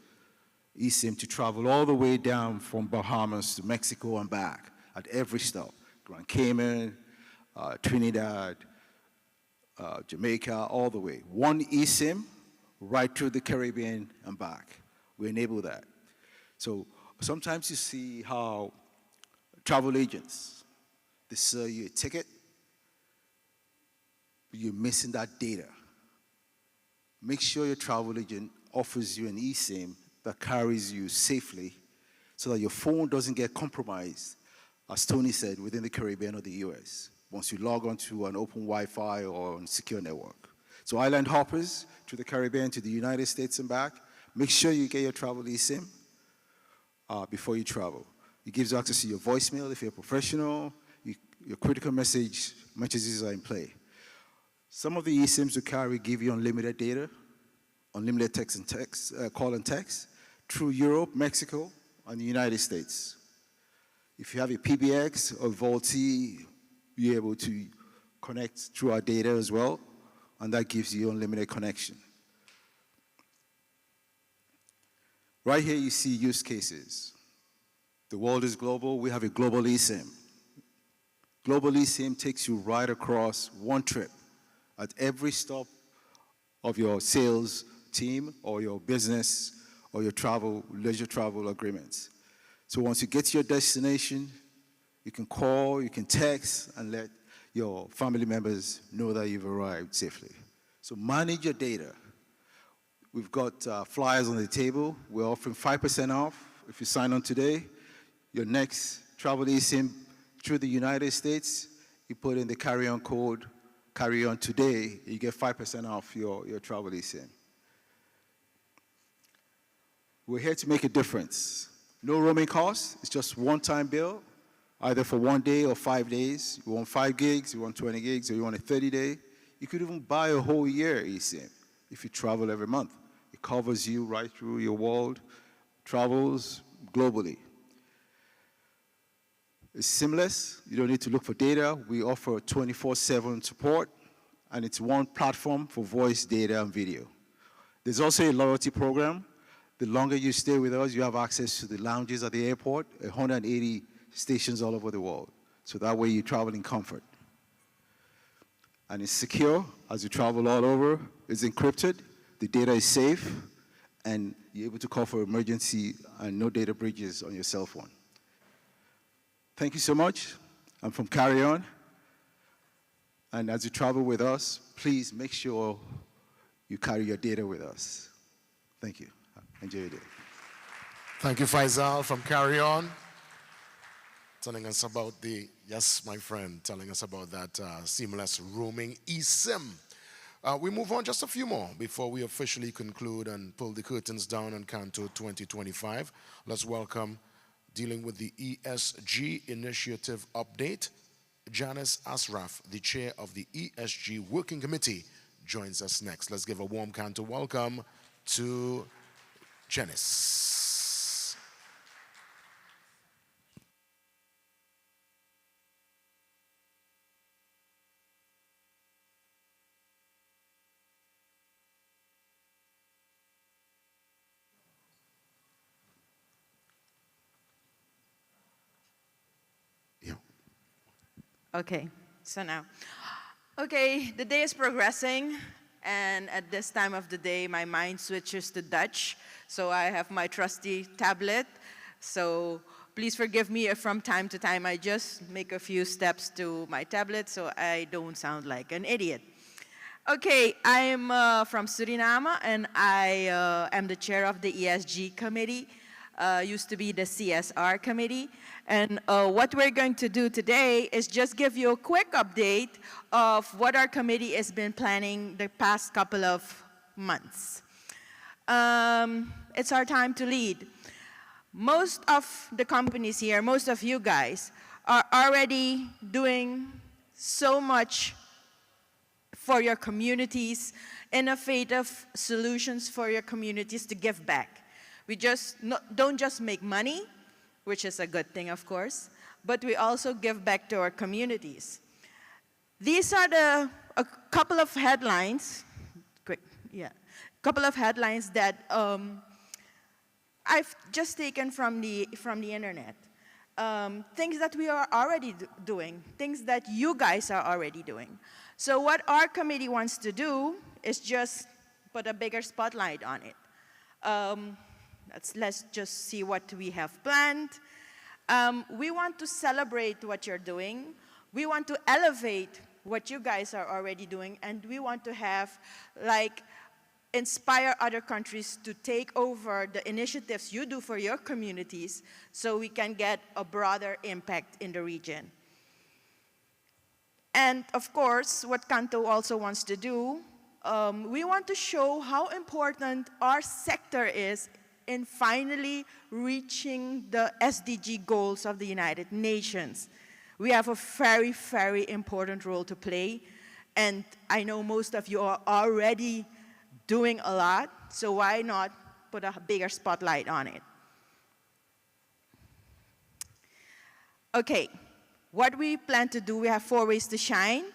eSIM, to travel all the way down from Bahamas to Mexico and back at every stop. Grand Cayman, Trinidad, Jamaica, all the way. One eSIM right through the Caribbean and back. We enable that. So sometimes you see how travel agents, they sell you a ticket, but you're missing that data. Make sure your travel agent offers you an eSIM that carries you safely so that your phone doesn't get compromised, as Tony said, within the Caribbean or the US, once you log onto an open Wi-Fi or a secure network. So island hoppers to the Caribbean, to the United States and back, make sure you get your travel eSIM before you travel. It gives you access to your voicemail if you're a professional. Your critical messages are in play. Some of the eSIMs we carry give you unlimited data, unlimited call and text, through Europe, Mexico, and the United States. If you have a PBX or VoLTE, you're able to connect through our data as well, and that gives you unlimited connection. Right here you see use cases. The world is global, we have a global eSIM. Global eSIM takes you right across one trip at every stop of your sales team or your business or your leisure travel agreements. So once you get to your destination, you can call, you can text, and let your family members know that you've arrived safely. So manage your data. We've got flyers on the table. We're offering 5% off if you sign on today. Your next travel eSIM through the United States, you put in the carry-on code, carry on today, you get 5% off your travel eSIM. We're here to make a difference. No roaming costs, it's just one-time bill, either for 1 day or 5 days. You want 5 gigs, you want 20 gigs, or you want a 30-day. You could even buy a whole year eSIM if you travel every month. It covers you right through your world, travels globally. It's seamless. You don't need to look for data. We offer 24/7 support, and it's one platform for voice, data, and video. There's also a loyalty program The longer you stay with us, you have access to the lounges at the airport, 180 stations all over the world. So that way you travel in comfort. And it's secure as you travel all over. It's encrypted, the data is safe, and you're able to call for emergency and no data breaches on your cell phone. Thank you so much. I'm from Carry On. And as you travel with us, please make sure you carry your data with us. Thank you. Enjoy your day. Thank you, Faisal from Carry On, telling us about the, yes, my friend, telling us about that seamless roaming eSIM. We move on just a few more before we officially conclude and pull the curtains down on Canto 2025. Let's welcome, dealing with the ESG Initiative Update, Janice Asraf, the chair of the ESG Working Committee, joins us next. Let's give a warm Canto welcome to Janice. Okay, so now. Okay, the day is progressing, and at this time of the day, my mind switches to Dutch. So I have my trusty tablet. So please forgive me if from time to time I just make a few steps to my tablet so I don't sound like an idiot. Okay, I'm from Suriname, and I am the chair of the ESG committee. Used to be the CSR committee. And what we're going to do today is just give you a quick update of what our committee has been planning the past couple of months. It's our time to lead. Most of the companies here, most of you guys, are already doing so much for your communities, innovative solutions for your communities to give back. We don't just make money, which is a good thing, of course, but we also give back to our communities. These are a couple of headlines, couple of headlines that I've just taken from the internet. Things that we are already doing, things that you guys are already doing. So what our committee wants to do is just put a bigger spotlight on it. Let's just see what we have planned. We want to celebrate what you're doing. We want to elevate what you guys are already doing, and we want to have, inspire other countries to take over the initiatives you do for your communities so we can get a broader impact in the region. And of course, what Canto also wants to do, we want to show how important our sector is in finally reaching the SDG goals of the United Nations. We have a very, very important role to play, and I know most of you are already doing a lot, so why not put a bigger spotlight on it? Okay, what we plan to do, we have 4 ways to shine.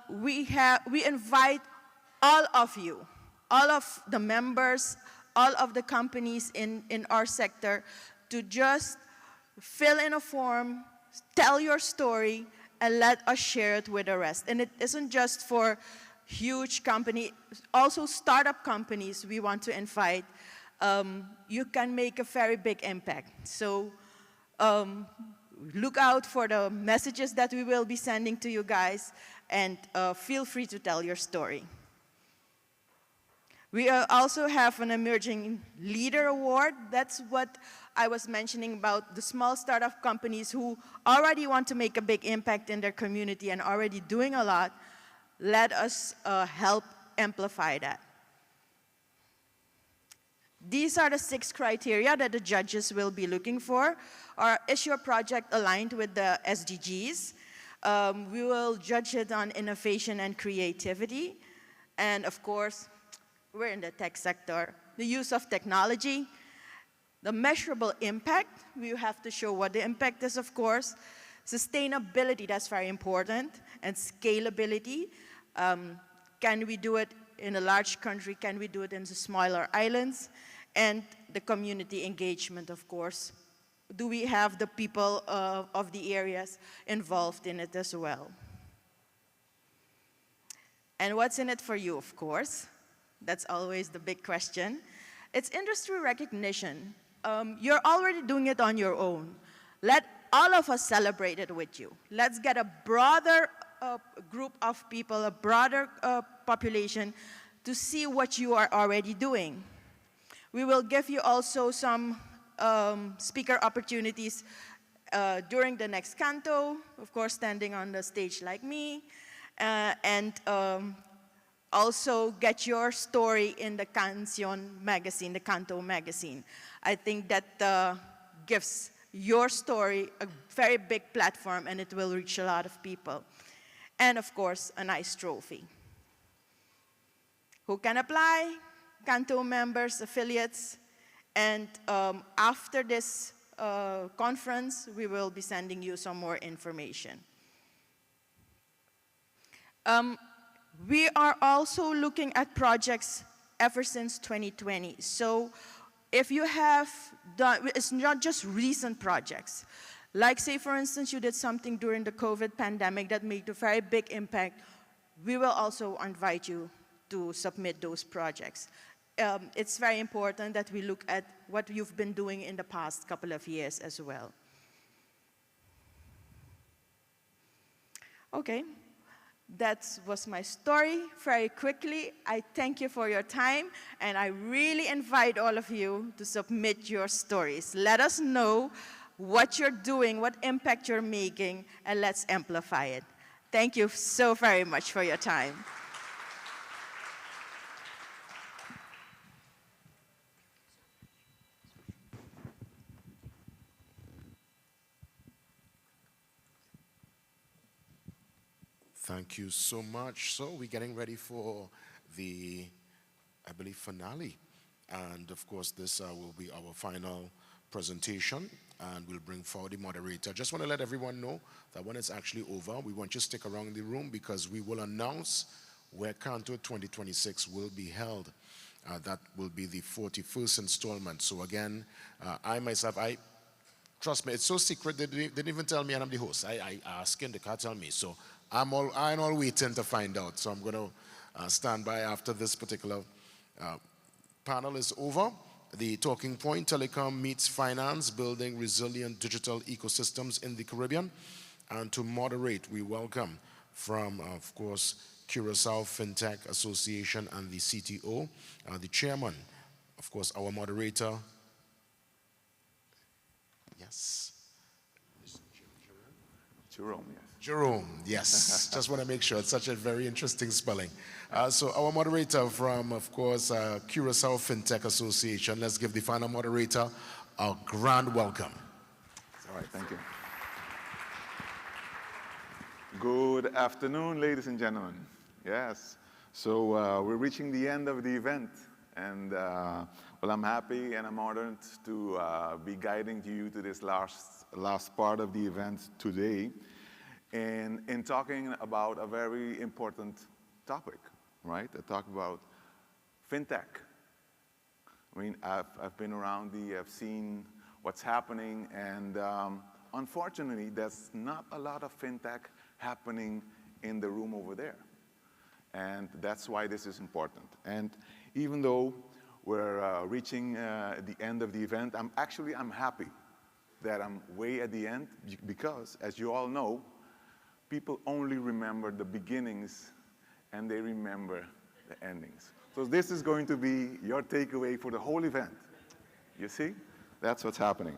We invite all of you, all of the members, all of the companies in our sector to just fill in a form, tell your story, and let us share it with the rest. And it isn't just for huge companies, also startup companies we want to invite. You can make a very big impact. So look out for the messages that we will be sending to you guys, and feel free to tell your story. We also have an Emerging Leader Award. That's what I was mentioning about the small startup companies who already want to make a big impact in their community and already doing a lot. Let us help amplify that. These are the 6 criteria that the judges will be looking for. Is your project aligned with the SDGs? We will judge it on innovation and creativity. And of course, we're in the tech sector. The use of technology, the measurable impact, we have to show what the impact is, of course. Sustainability, that's very important, and scalability. Can we do it in a large country? Can we do it in the smaller islands? And the community engagement, of course. Do we have the people of the areas involved in it as well? And what's in it for you, of course? That's always the big question. It's industry recognition. You're already doing it on your own. Let all of us celebrate it with you. Let's get a broader group of people, a broader population to see what you are already doing. We will give you also some speaker opportunities during the next canto, of course, standing on the stage like me, and also get your story in the Canción magazine, the Canto magazine. I think that gives your story a very big platform, and it will reach a lot of people. And of course, a nice trophy. Who can apply? Canto members, affiliates, and after this conference, we will be sending you some more information. We are also looking at projects ever since 2020. So if you have done, it's not just recent projects. Like say, for instance, you did something during the COVID pandemic that made a very big impact, we will also invite you to submit those projects. It's very important that we look at what you've been doing in the past couple of years as well. Okay, that was my story very quickly. I thank you for your time, and I really invite all of you to submit your stories. Let us know what you're doing, what impact you're making, and let's amplify it. Thank you so very much for your time. Thank you so much. So we're getting ready for the, I believe, finale. And of course, this will be our final presentation, and we'll bring forward the moderator. Just want to let everyone know that when it's actually over, we want you to stick around the room because we will announce where Canto 2026 will be held. That will be the 41st installment. So again, I myself, trust me, it's so secret, they didn't even tell me, and I'm the host. I asked him, they can't tell me. So I'm all waiting to find out. So I'm going to stand by after this particular panel is over. The talking point, Telecom meets Finance, building resilient digital ecosystems in the Caribbean. And to moderate, we welcome from, of course, Curaçao FinTech Association and the CTO, the chairman, of course, our moderator. Yes. Jerome, yes. Jerome, yes. Just want to make sure. It's such a very interesting spelling. So our moderator from, of course, Curaçao FinTech Association. Let's give the final moderator a grand welcome. All right, thank you. Good afternoon, ladies and gentlemen. Yes, so we're reaching the end of the event. And, well, I'm happy and I'm honored to be guiding you to this last part of the event today. And in talking about a very important topic, right? I talk about FinTech. I mean, I've been around I've seen what's happening, and unfortunately, there's not a lot of FinTech happening in the room over there. And that's why this is important. And even though we're reaching the end of the event, I'm happy that I'm way at the end because, as you all know, people only remember the beginnings and they remember the endings. So this is going to be your takeaway for the whole event. You see? That's what's happening.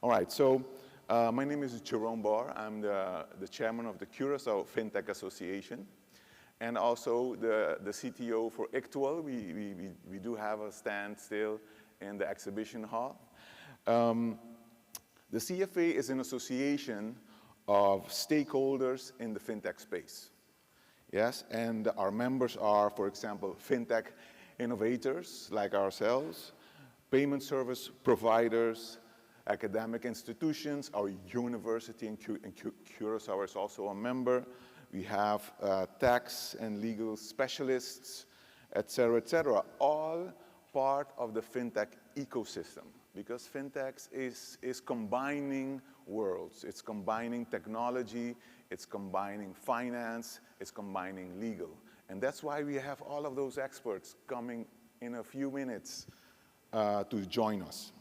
All right, so my name is Jerome Barr. I'm the chairman of the Curaçao FinTech Association and also the CTO for ICTUAL. We do have a stand still in the exhibition hall. The CFA is an association of stakeholders in the FinTech space. Yes, and our members are, for example, FinTech innovators like ourselves, payment service providers, academic institutions, our university in Curaçao is also a member. We have tax and legal specialists, et cetera, all part of the FinTech ecosystem, because fintech is combining worlds. It's combining technology, it's combining finance, it's combining legal. And that's why we have all of those experts coming in a few minutes to join us.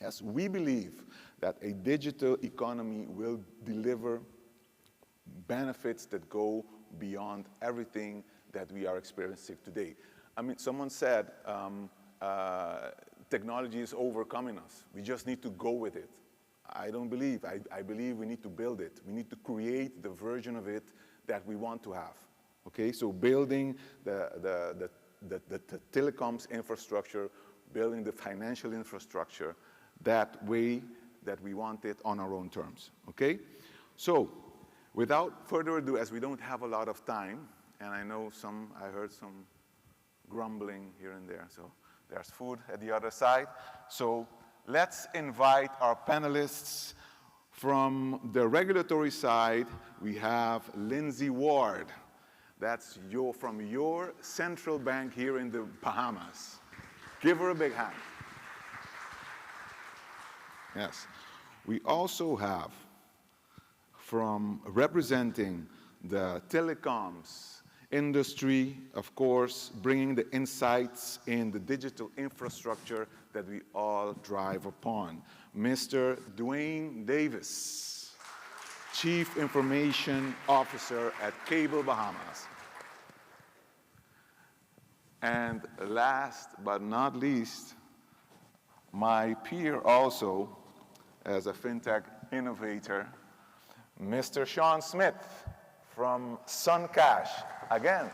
Yes, we believe that a digital economy will deliver benefits that go beyond everything that we are experiencing today. I mean, someone said technology is overcoming us. We just need to go with it. I don't believe. I believe we need to build it. We need to create the version of it that we want to have. Okay, so building the telecoms infrastructure, building the financial infrastructure that way that we want it on our own terms. Okay, so without further ado, as we don't have a lot of time, and I know I heard some grumbling here and there, so there's food at the other side. So let's invite our panelists. From the regulatory side, we have Lindsay Ward. That's from your central bank here in the Bahamas. Give her a big hand. Yes. We also have, from representing the telecoms industry, of course, bringing the insights in the digital infrastructure that we all drive upon, Mr. Dwayne Davis, Chief Information Officer at Cable Bahamas. And last but not least, my peer also, as a fintech innovator, Mr. Sean Smith from Suncash, again,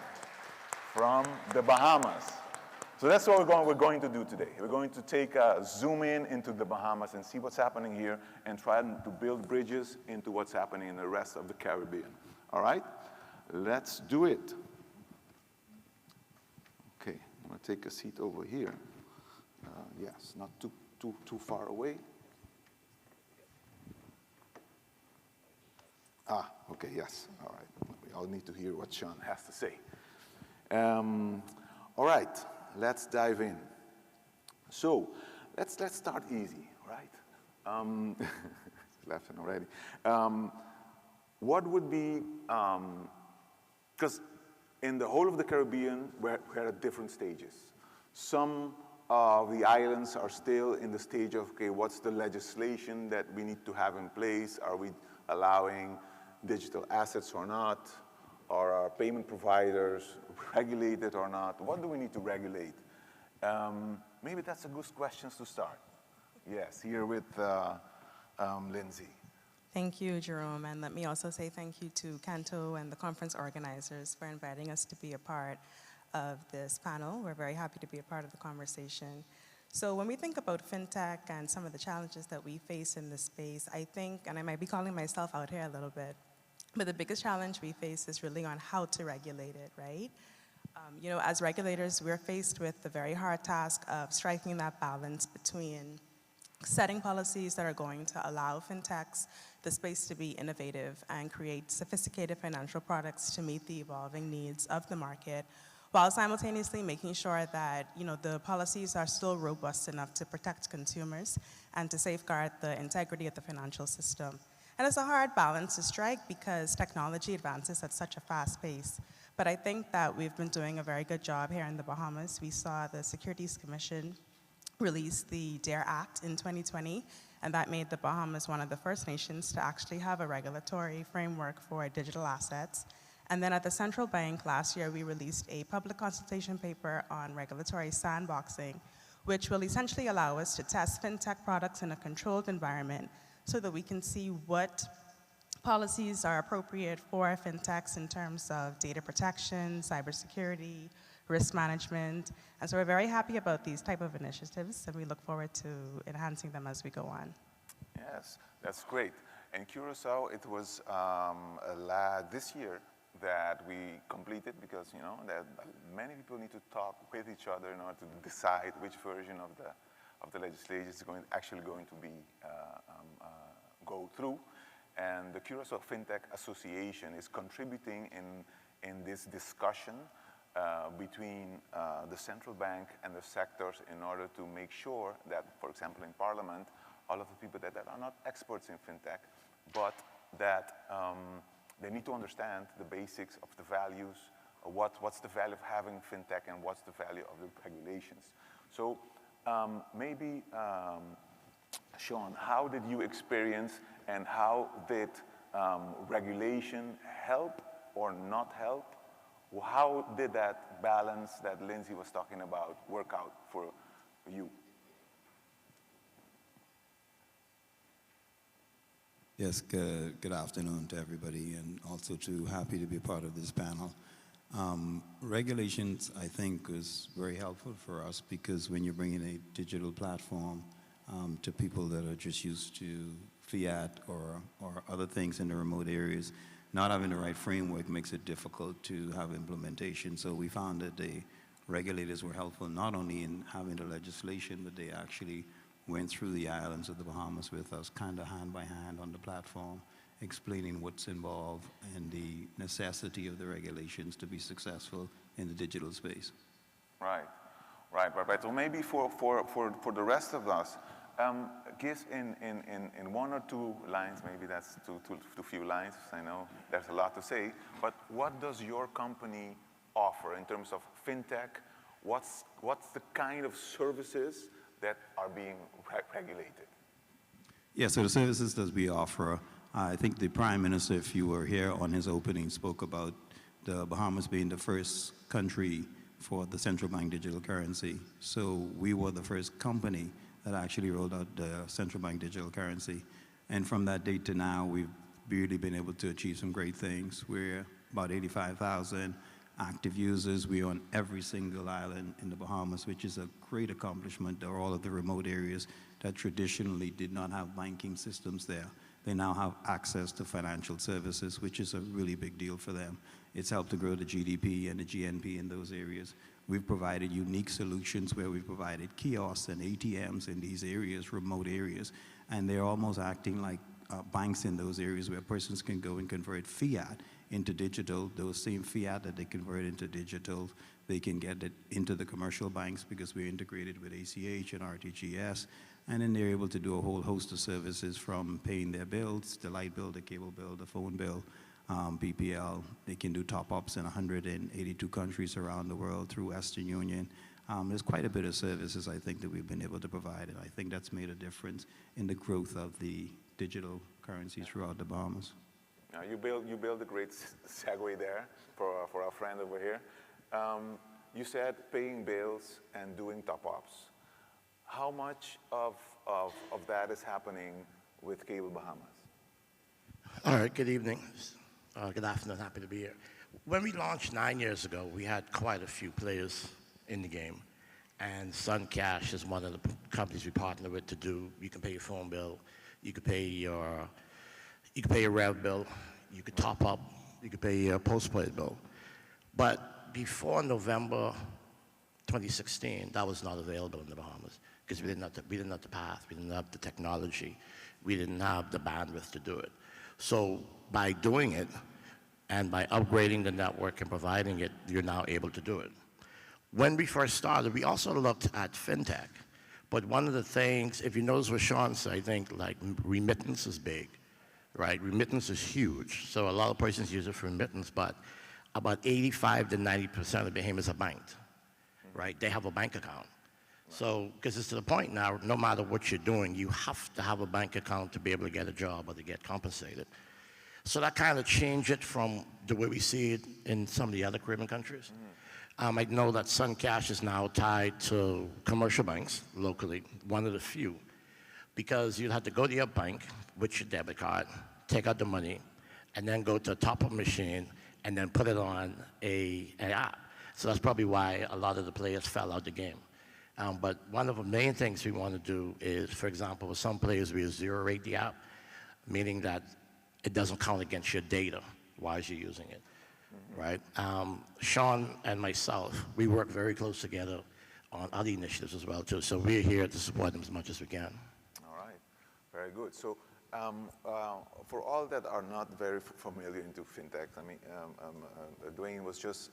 from the Bahamas. So that's what we're going to do today. We're going to take a zoom in into the Bahamas and see what's happening here and try to build bridges into what's happening in the rest of the Caribbean. All right? Let's do it. Okay, I'm going to take a seat over here. Yes, not too far away. Okay, yes, all right. We all need to hear what Sean has to say. All right, let's dive in. So, let's start easy, right? Laughing already. What would be, because in the whole of the Caribbean, we're at different stages. Some of the islands are still in the stage of, okay, what's the legislation that we need to have in place? Are we allowing digital assets or not? Are our payment providers regulated or not? What do we need to regulate? Maybe that's a good question to start. Yes, here with Lindsay. Thank you, Jerome, and let me also say thank you to Canto and the conference organizers for inviting us to be a part of this panel. We're very happy to be a part of the conversation. So when we think about fintech and some of the challenges that we face in this space, I think, and I might be calling myself out here a little bit, but the biggest challenge we face is really on how to regulate it, right? You know, as regulators, we're faced with the very hard task of striking that balance between setting policies that are going to allow fintechs the space to be innovative and create sophisticated financial products to meet the evolving needs of the market, while simultaneously making sure that, you know, the policies are still robust enough to protect consumers and to safeguard the integrity of the financial system. And it's a hard balance to strike because technology advances at such a fast pace. But I think that we've been doing a very good job here in the Bahamas. We saw the Securities Commission release the DARE Act in 2020, and that made the Bahamas one of the first nations to actually have a regulatory framework for digital assets. And then at the central bank last year, we released a public consultation paper on regulatory sandboxing, which will essentially allow us to test fintech products in a controlled environment so that we can see what policies are appropriate for fintechs in terms of data protection, cybersecurity, risk management. And so we're very happy about these type of initiatives, and we look forward to enhancing them as we go on. Yes, that's great. In Curacao, it was this year that we completed, because you know that many people need to talk with each other in order to decide which version of the legislation is actually going to be go through. And the Curacao FinTech Association is contributing in this discussion between the central bank and the sectors in order to make sure that, for example, in Parliament, all of the people that are not experts in fintech, but that they need to understand the basics of the values, what's the value of having fintech and what's the value of the regulations. So maybe, Sean, how did you experience and how did regulation help or not help? How did that balance that Lindsay was talking about work out for you? Yes, good afternoon to everybody, and also happy to be part of this panel. Regulations, I think, is very helpful for us because when you're bringing a digital platform to people that are just used to fiat or other things in the remote areas, not having the right framework makes it difficult to have implementation. So we found that the regulators were helpful not only in having the legislation, but they actually went through the islands of the Bahamas with us, kind of hand by hand on the platform, explaining what's involved and the necessity of the regulations to be successful in the digital space. Right. So maybe for the rest of us, guess in one or two lines, maybe that's too few lines, I know there's a lot to say, but what does your company offer in terms of fintech? What's the kind of services that are being regulated? Yeah, so the services that we offer, I think the Prime Minister, if you were here on his opening, spoke about the Bahamas being the first country for the central bank digital currency. So we were the first company that actually rolled out the central bank digital currency. And from that date to now, we've really been able to achieve some great things. We're about 85,000 active users. We're on every single island in the Bahamas, which is a great accomplishment. There are all of the remote areas that traditionally did not have banking systems there. They now have access to financial services, which is a really big deal for them. It's helped to grow the GDP and the GNP in those areas. We've provided unique solutions where we've provided kiosks and ATMs in these areas, remote areas, and they're almost acting like banks in those areas where persons can go and convert fiat into digital. Those same fiat that they convert into digital, they can get it into the commercial banks because we're integrated with ACH and RTGS, and then they're able to do a whole host of services from paying their bills, the light bill, the cable bill, the phone bill, BPL. They can do top-ups in 182 countries around the world through Western Union. There's quite a bit of services, I think, that we've been able to provide, and I think that's made a difference in the growth of the digital currencies throughout the Bahamas. Now you build a great segue there for our friend over here. You said paying bills and doing top-ups. How much of that is happening with Cable Bahamas? All right, good evening. Good afternoon, happy to be here. When we launched 9 years ago, we had quite a few players in the game. And SunCash is one of the companies we partner with to do, you can pay your phone bill, you could pay your rev bill, you could top up, you could pay your postpaid bill. But before November 2016, that was not available in the Bahamas because we didn't have the path, we didn't have the technology, we didn't have the bandwidth to do it. So by doing it and by upgrading the network and providing it, you're now able to do it. When we first started, we also looked at fintech. But one of the things, if you notice what Sean said, I think like remittance is big, right? Remittance is huge. So a lot of persons use it for remittance, but about 85 to 90% of Bahamas are banked, right? They have a bank account. So, because it's to the point now, no matter what you're doing, you have to have a bank account to be able to get a job or to get compensated. So that kind of changed it from the way we see it in some of the other Caribbean countries. I know that SunCash is now tied to commercial banks locally, one of the few, because you'd have to go to your bank with your debit card, take out the money, and then go to a top-up machine, and then put it on an app. So that's probably why a lot of the players fell out the game. But one of the main things we want to do is, for example, with some players, we zero rate the app, meaning that it doesn't count against your data while you're using it, right? Sean and myself, we work very close together on other initiatives as well, too. So we're here to support them as much as we can. All right, very good. So For all that are not very familiar into fintech, I mean, Dwayne was just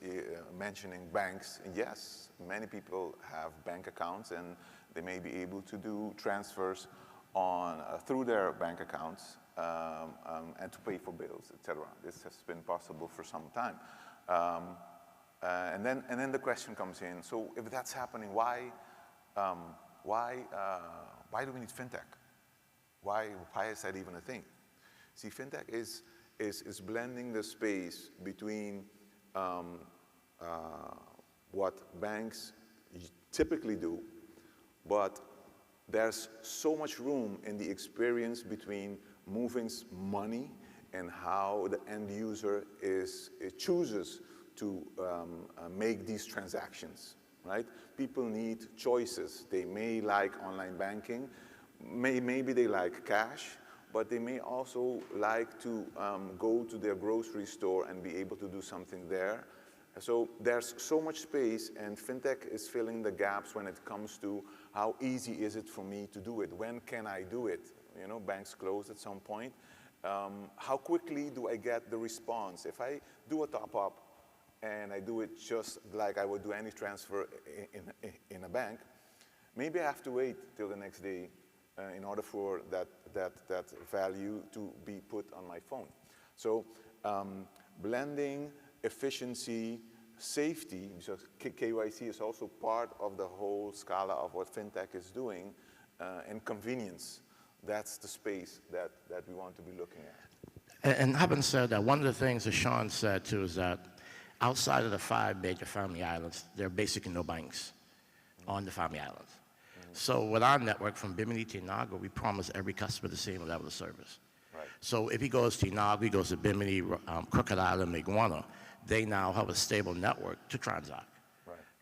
mentioning banks. Yes, many people have bank accounts, and they may be able to do transfers on through their bank accounts and to pay for bills, etc. This has been possible for some time. And then the question comes in. So if that's happening, why do we need fintech? Why is that even a thing? See, fintech is blending the space between what banks typically do, but there's so much room in the experience between moving money and how the end user chooses to make these transactions, right? People need choices. They may like online banking, maybe they like cash, but they may also like to go to their grocery store and be able to do something there. So there's so much space, and fintech is filling the gaps when it comes to how easy is it for me to do it? When can I do it? You know, banks close at some point. How quickly do I get the response? If I do a top-up and I do it just like I would do any transfer in a bank, maybe I have to wait till the next day in order for that value to be put on my phone. So blending efficiency, safety, because KYC is also part of the whole scala of what fintech is doing, and convenience. That's the space that we want to be looking at. And having said that, one of the things that Sean said too is that outside of the 5 major family islands, there are basically no banks on the family islands. So with our network from Bimini to Inaga, we promise every customer the same level of service. Right. So if he goes to Inaga, he goes to Bimini, Crooked Island, Miguana, they now have a stable network to transact.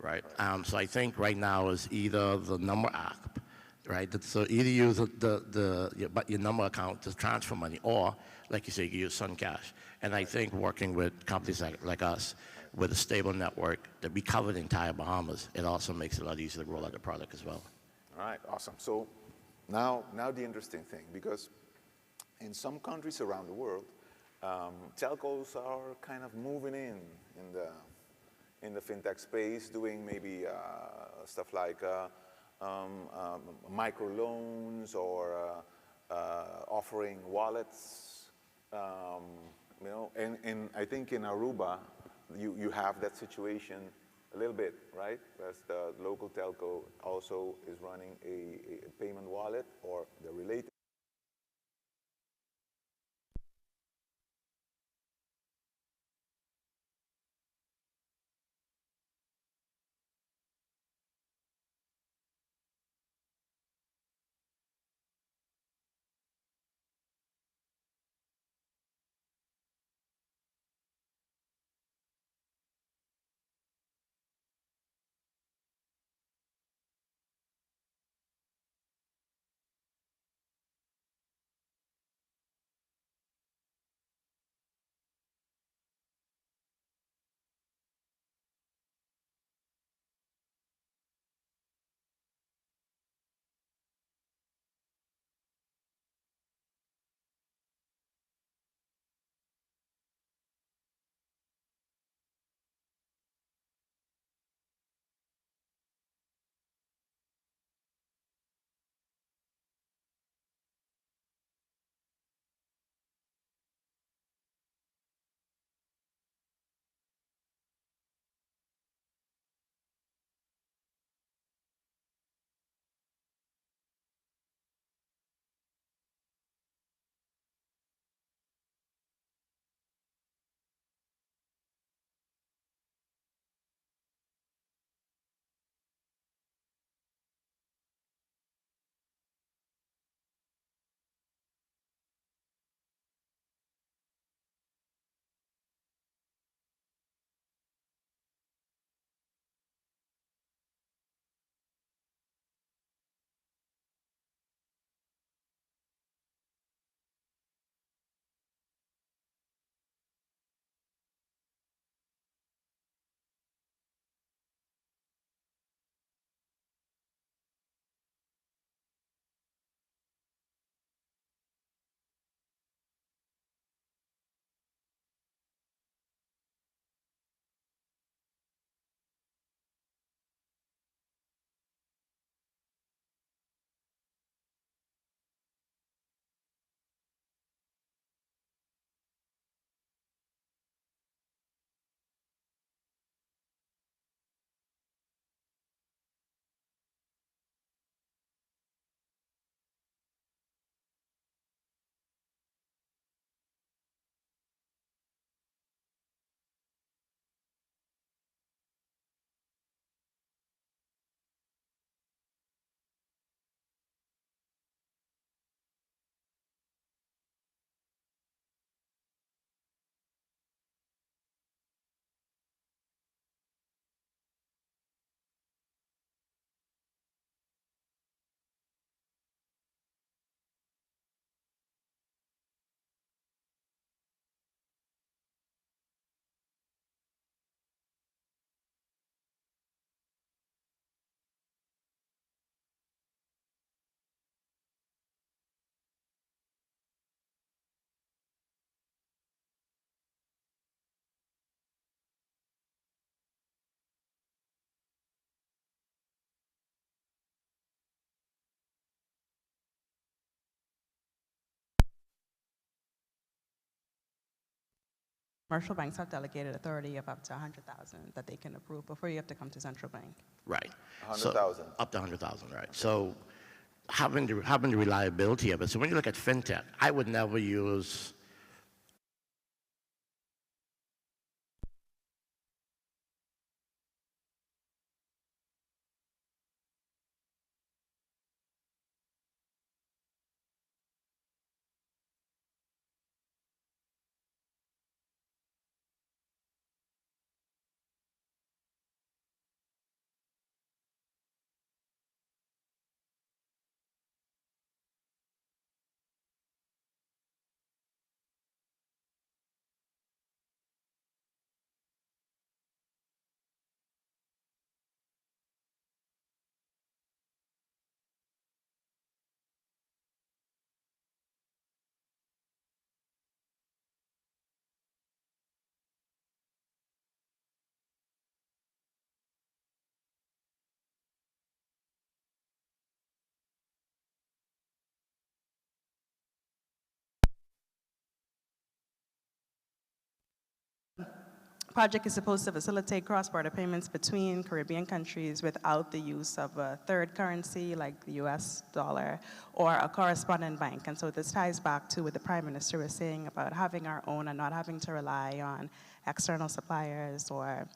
Right. So I think right now is either the number app, right? So either use your number account to transfer money, or like you say, you use Suncash. And I think working with companies like us, with a stable network that we cover the entire Bahamas, it also makes it a lot easier to roll out the product as well. All right, awesome. So now the interesting thing, because in some countries around the world, telcos are kind of moving in the fintech space, doing maybe stuff like microloans or offering wallets. You know, and I think in Aruba, you have that situation a little bit, right? As the local telco also is running a payment wallet or the related Commercial banks have delegated authority of up to 100,000 that they can approve before you have to come to central bank. Right. 100,000. Up to 100,000, right. So having the reliability of it. So when you look at fintech, I would never use Project is supposed to facilitate cross-border payments between Caribbean countries without the use of a third currency like the US dollar or a correspondent bank. And so this ties back to what the Prime Minister was saying about having our own and not having to rely on external suppliers or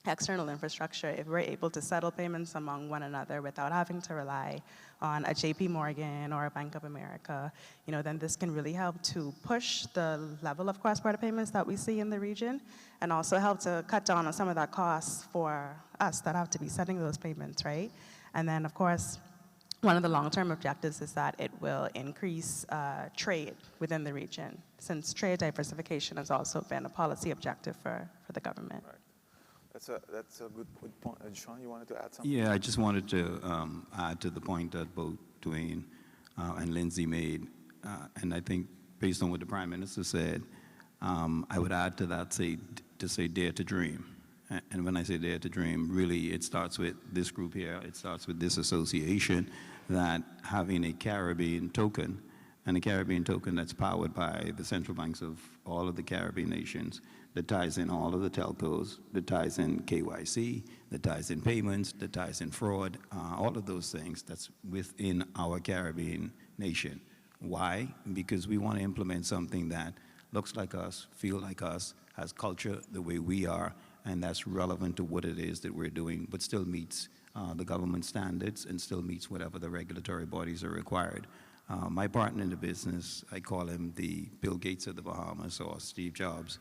external infrastructure. If we're able to settle payments among one another without having to rely on a JP Morgan or a Bank of America, then this can really help to push the level of cross-border payments that we see in the region and also help to cut down on some of that costs for us that have to be sending those payments, right? And then, of course, one of the long-term objectives is that it will increase trade within the region, since trade diversification has also been a policy objective for the government. Right. That's a good point. Sean, you wanted to add something? Yeah, I just wanted to add to the point that both Dwayne and Lindsay made. And I think based on what the Prime Minister said, I would add to that to say dare to dream. And when I say dare to dream, really it starts with this group here, it starts with this association, that having a Caribbean token, and a Caribbean token that's powered by the central banks of all of the Caribbean nations, that ties in all of the telcos, that ties in KYC, that ties in payments, that ties in fraud, all of those things that's within our Caribbean nation. Why? Because we want to implement something that looks like us, feels like us, has culture the way we are, and that's relevant to what it is that we're doing, but still meets the government standards and still meets whatever the regulatory bodies are required. My partner in the business, I call him the Bill Gates of the Bahamas, or Steve Jobs.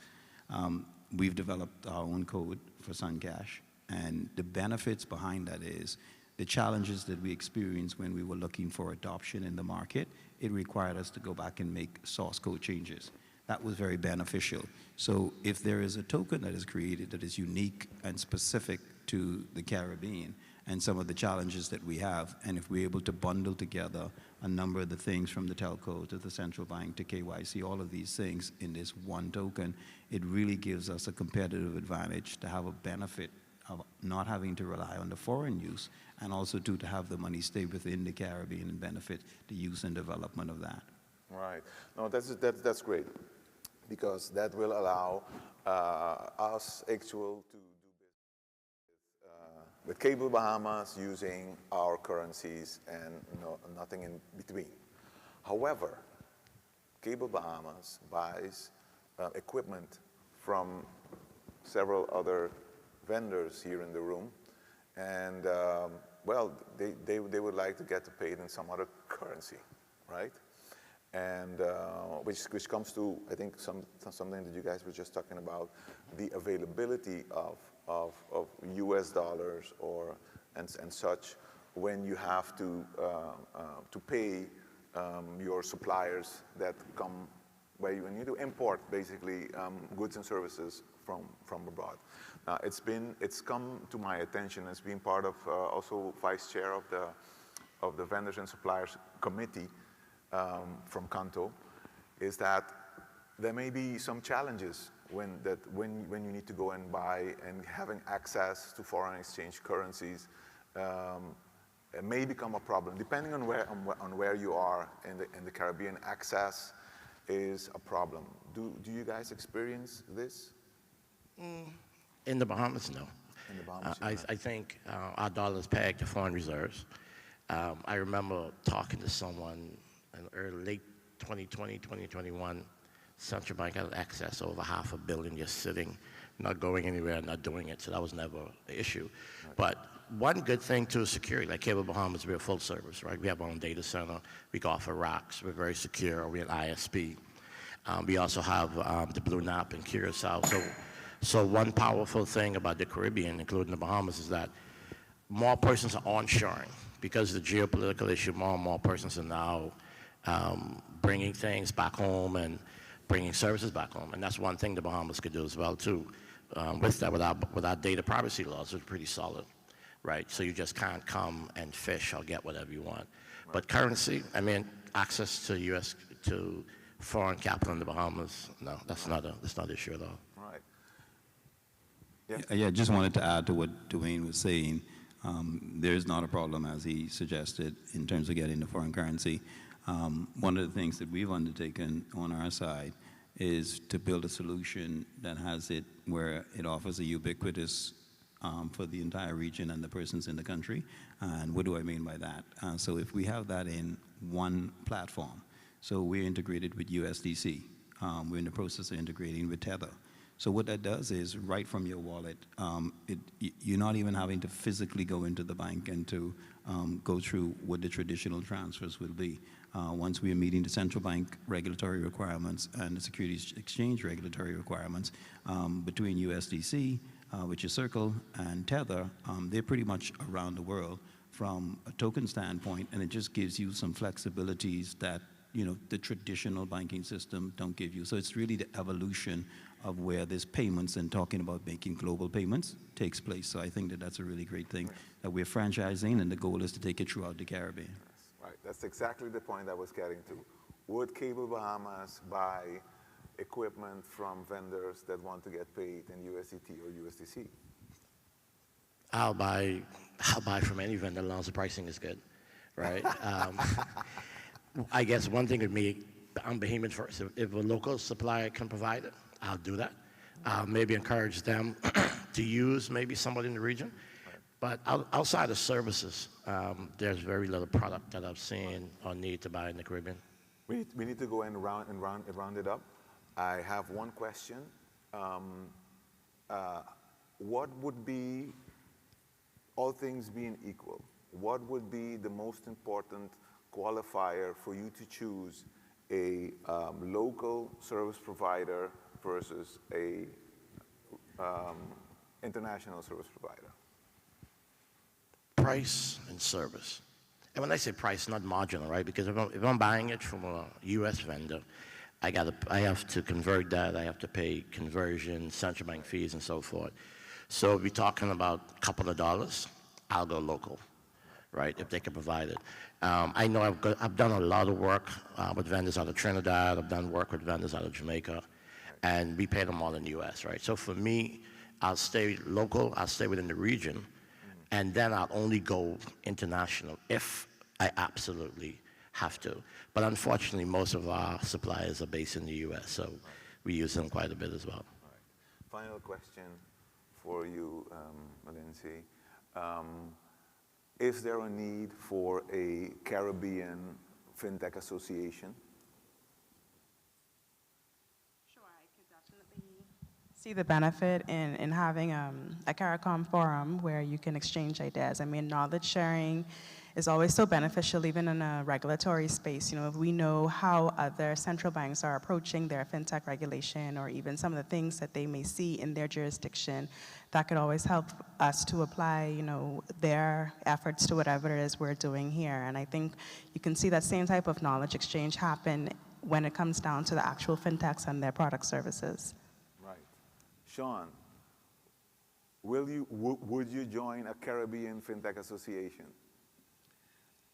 We've developed our own code for Suncash, and the benefits behind that is the challenges that we experienced when we were looking for adoption in the market. It required us to go back and make source code changes. That was very beneficial. So if there is a token that is created that is unique and specific to the Caribbean and some of the challenges that we have, and if we're able to bundle together a number of the things from the telco to the central bank to KYC, all of these things in this one token, it really gives us a competitive advantage to have a benefit of not having to rely on the foreign use, and also to have the money stay within the Caribbean and benefit the use and development of that. Right. No, that's great, because that will allow us actual to do business with Cable Bahamas using our currencies and nothing in between. However, Cable Bahamas buys equipment from several other vendors here in the room, and well, they would like to get paid in some other currency, right? And which comes to, I think, something that you guys were just talking about, the availability of US dollars and such when you have to pay your suppliers that come, where you need to import basically goods and services from abroad. Now it's come to my attention as being part of also vice chair of the Vendors and Suppliers Committee from Kanto, is that there may be some challenges when you need to go and buy, and having access to foreign exchange currencies it may become a problem. Depending on where you are in the Caribbean, access is a problem. Do you guys experience this? In the Bahamas, no. In the Bahamas, I think our dollar is pegged to foreign reserves. I remember talking to someone in late 2020, 2021, central bank had access over $500 million just sitting, not going anywhere, not doing it, so that was never an issue. Right. But one good thing too is security. Like Cable Bahamas, we're full service, right? We have our own data center. We can offer racks. We're very secure. We're an ISP. We also have the Blue Nap in Curacao. So one powerful thing about the Caribbean, including the Bahamas, is that more persons are onshoring. Because of the geopolitical issue, more and more persons are now bringing things back home and bringing services back home. And that's one thing the Bahamas could do as well, too. With our data privacy laws, which are pretty solid, right? So you just can't come and fish or get whatever you want. Right. But currency, I mean, access to foreign capital in the Bahamas, no, that's not an issue at all. Right. Yeah, just wanted to add to what Dwayne was saying. There's not a problem, as he suggested, in terms of getting the foreign currency. One of the things that we've undertaken on our side is to build a solution that has it where it offers a ubiquitous for the entire region and the persons in the country. And what do I mean by that? So if we have that in one platform, so we're integrated with USDC. We're in the process of integrating with Tether. So what that does is, right from your wallet, you're not even having to physically go into the bank and to go through what the traditional transfers will be. Once we are meeting the central bank regulatory requirements and the Securities Exchange regulatory requirements, between USDC, which is Circle, and Tether, they're pretty much around the world from a token standpoint, and it just gives you some flexibilities that the traditional banking system don't give you. So it's really the evolution of where this payments and talking about making global payments takes place. So I think that that's a really great thing that we're franchising, and the goal is to take it throughout the Caribbean. Right, that's exactly the point I was getting to. Would Cable Bahamas buy equipment from vendors that want to get paid in USDT or USDC? I'll buy from any vendor as long as the pricing is good, right? I guess one thing would be, I'm Bahamian first. If a local supplier can provide it, I'll do that. Maybe encourage them to use maybe somebody in the region. But outside of services, there's very little product that I've seen or need to buy in the Caribbean. We need to go and round it up. I have one question. What would be, all things being equal, what would be the most important qualifier for you to choose a local service provider versus a international service provider? Price and service. And when I say price, not marginal, right? Because if I'm buying it from a U.S. vendor, I have to convert that. I have to pay conversion, central bank fees, and so forth. So if we're talking about a couple of dollars, I'll go local, right? If they can provide it. I know I've done a lot of work with vendors out of Trinidad. I've done work with vendors out of Jamaica, and we pay them all in the U.S., right? So for me, I'll stay local. I'll stay within the region, and then I'll only go international if I absolutely have to. But unfortunately, most of our suppliers are based in the U.S., so we use them quite a bit as well. All right. Final question for you, Lindsay. Is there a need for a Caribbean FinTech association? Sure, I could definitely see the benefit in having a CARICOM forum where you can exchange ideas. I mean, knowledge sharing is always so beneficial, even in a regulatory space. If we know how other central banks are approaching their fintech regulation, or even some of the things that they may see in their jurisdiction, that could always help us to apply, their efforts to whatever it is we're doing here. And I think you can see that same type of knowledge exchange happen when it comes down to the actual fintechs and their product services. Right. Sean, would you join a Caribbean FinTech association?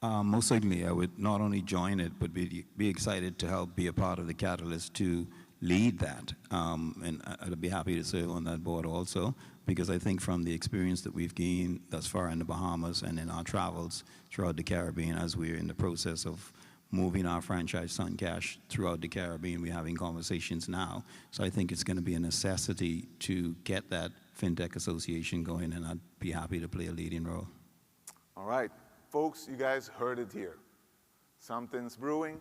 Most certainly, I would not only join it, but be excited to help be a part of the catalyst to lead that. And I'd be happy to serve on that board also, because I think from the experience that we've gained thus far in the Bahamas and in our travels throughout the Caribbean, as we're in the process of moving our franchise Suncash throughout the Caribbean. We're having conversations now. So I think it's going to be a necessity to get that FinTech Association going, and I'd be happy to play a leading role. All right, folks, you guys heard it here. Something's brewing.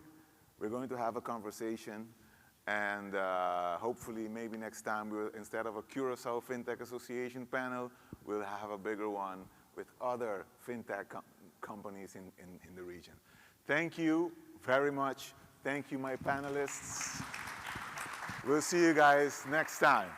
We're going to have a conversation, and hopefully maybe next time, instead of a Curaçao FinTech Association panel, we'll have a bigger one with other FinTech companies in the region. Thank you very much. Thank you, my panelists. We'll see you guys next time.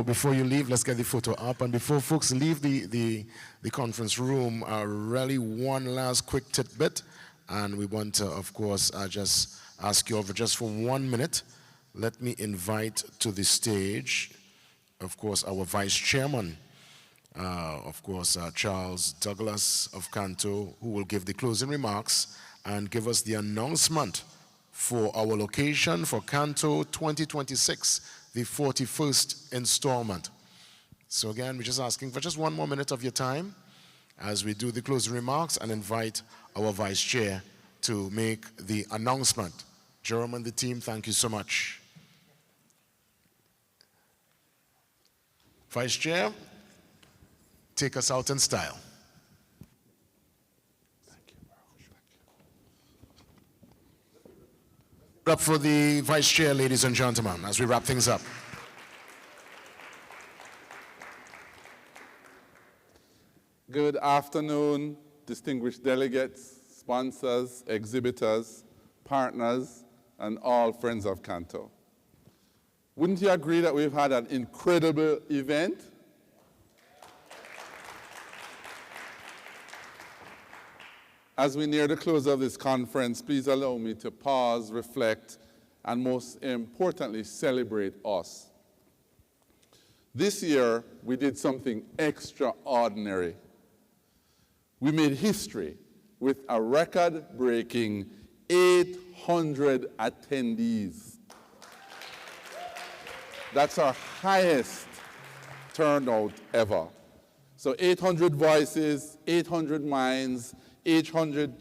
Before you leave, let's get the photo up. And before folks leave the conference room, really one last quick tidbit. And we want to, of course, just ask you over just for 1 minute. Let me invite to the stage, of course, our Vice Chairman, of course, Charles Douglas of Canto, who will give the closing remarks and give us the announcement for our location for Canto 2026, the 41st installment. So again, we're just asking for just 1 more minute of your time as we do the closing remarks and invite our Vice Chair to make the announcement. Jerome and the team, thank you so much. Vice Chair, take us out in style. Up for the Vice Chair, ladies and gentlemen, as we wrap things up. Good afternoon, distinguished delegates, sponsors, exhibitors, partners, and all friends of Canto. Wouldn't you agree that we've had an incredible event? As we near the close of this conference, please allow me to pause, reflect, and most importantly, celebrate us. This year, we did something extraordinary. We made history with a record-breaking 800 attendees. That's our highest turnout ever. So 800 voices, 800 minds, 800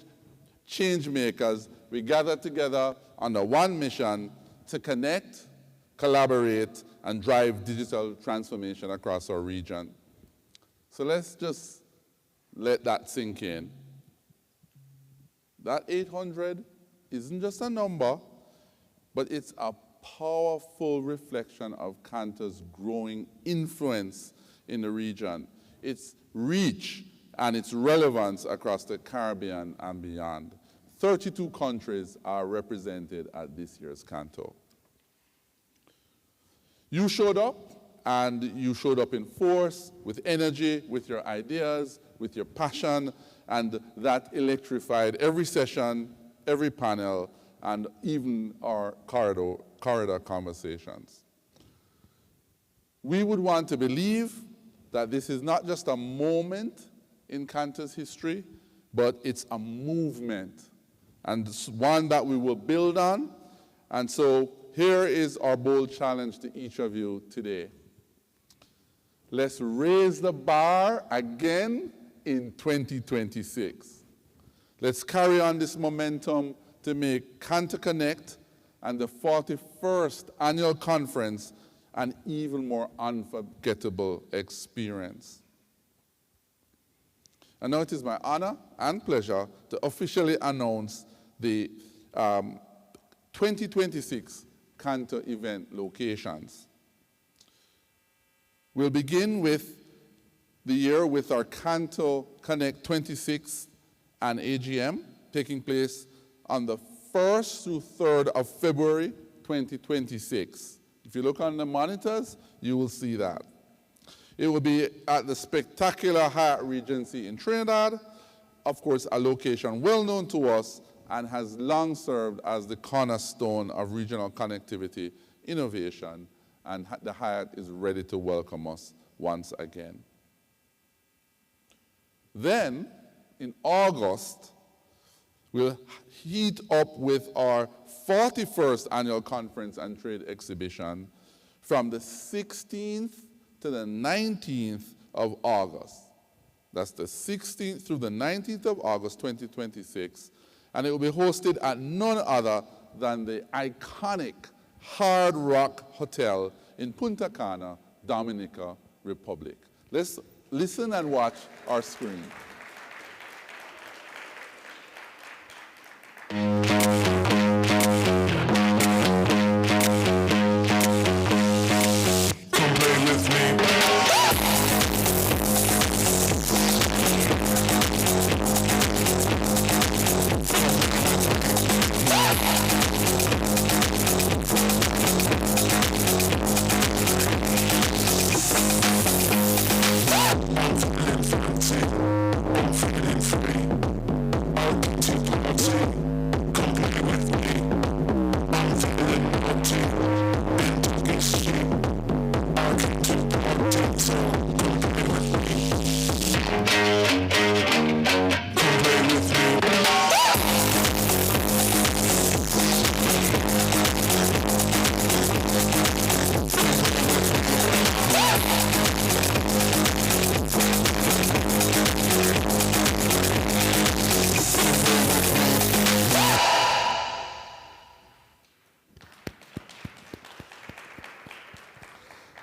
change makers, we gathered together under one mission to connect, collaborate, and drive digital transformation across our region. So let's just let that sink in. That 800 isn't just a number, but it's a powerful reflection of Canto's growing influence in the region, its reach, and its relevance across the Caribbean and beyond. 32 countries are represented at this year's Canto. You showed up, and you showed up in force, with energy, with your ideas, with your passion, and that electrified every session, every panel, and even our corridor conversations. We would want to believe that this is not just a moment in Canto's history, but it's a movement, and it's one that we will build on. And so here is our bold challenge to each of you today. Let's raise the bar again in 2026. Let's carry on this momentum to make Canto Connect and the 41st annual conference an even more unforgettable experience. And now it is my honor and pleasure to officially announce the 2026 Canto event locations. We'll begin with the year with our Canto Connect 26 and AGM taking place on the 1st through 3rd of February 2026. If you look on the monitors, you will see that. It will be at the spectacular Hyatt Regency in Trinidad, of course, a location well known to us and has long served as the cornerstone of regional connectivity, innovation, and the Hyatt is ready to welcome us once again. Then, in August, we'll heat up with our 41st annual conference and trade exhibition from the 16th to the 19th of August. That's the 16th through the 19th of August 2026, and it will be hosted at none other than the iconic Hard Rock Hotel in Punta Cana, Dominica Republic. Let's listen and watch our screen.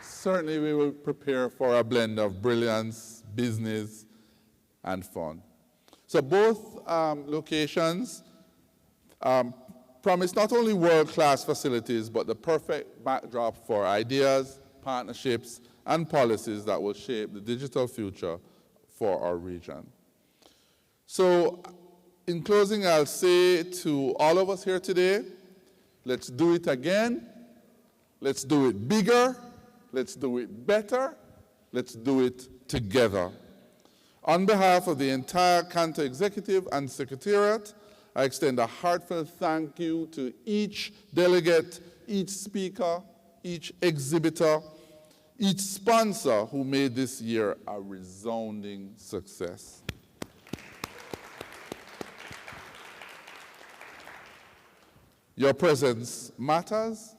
Certainly we will prepare for a blend of brilliance, business, and fun. So both locations promise not only world-class facilities, but the perfect backdrop for ideas, partnerships, and policies that will shape the digital future for our region. So in closing, I'll say to all of us here today, let's do it again, let's do it bigger, let's do it better, let's do it together. On behalf of the entire Cantor Executive and Secretariat, I extend a heartfelt thank you to each delegate, each speaker, each exhibitor, each sponsor who made this year a resounding success. Your presence matters,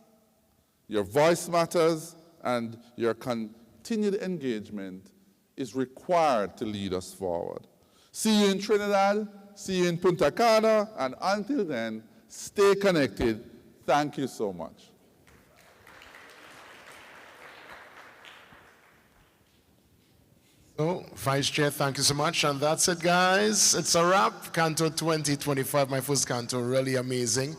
your voice matters, and your continued engagement is required to lead us forward. See you in Trinidad, see you in Punta Cana, and until then, stay connected. Thank you so much. So, Vice Chair, thank you so much. And that's it, guys. It's a wrap. Cantor 2025, my first Cantor, really amazing.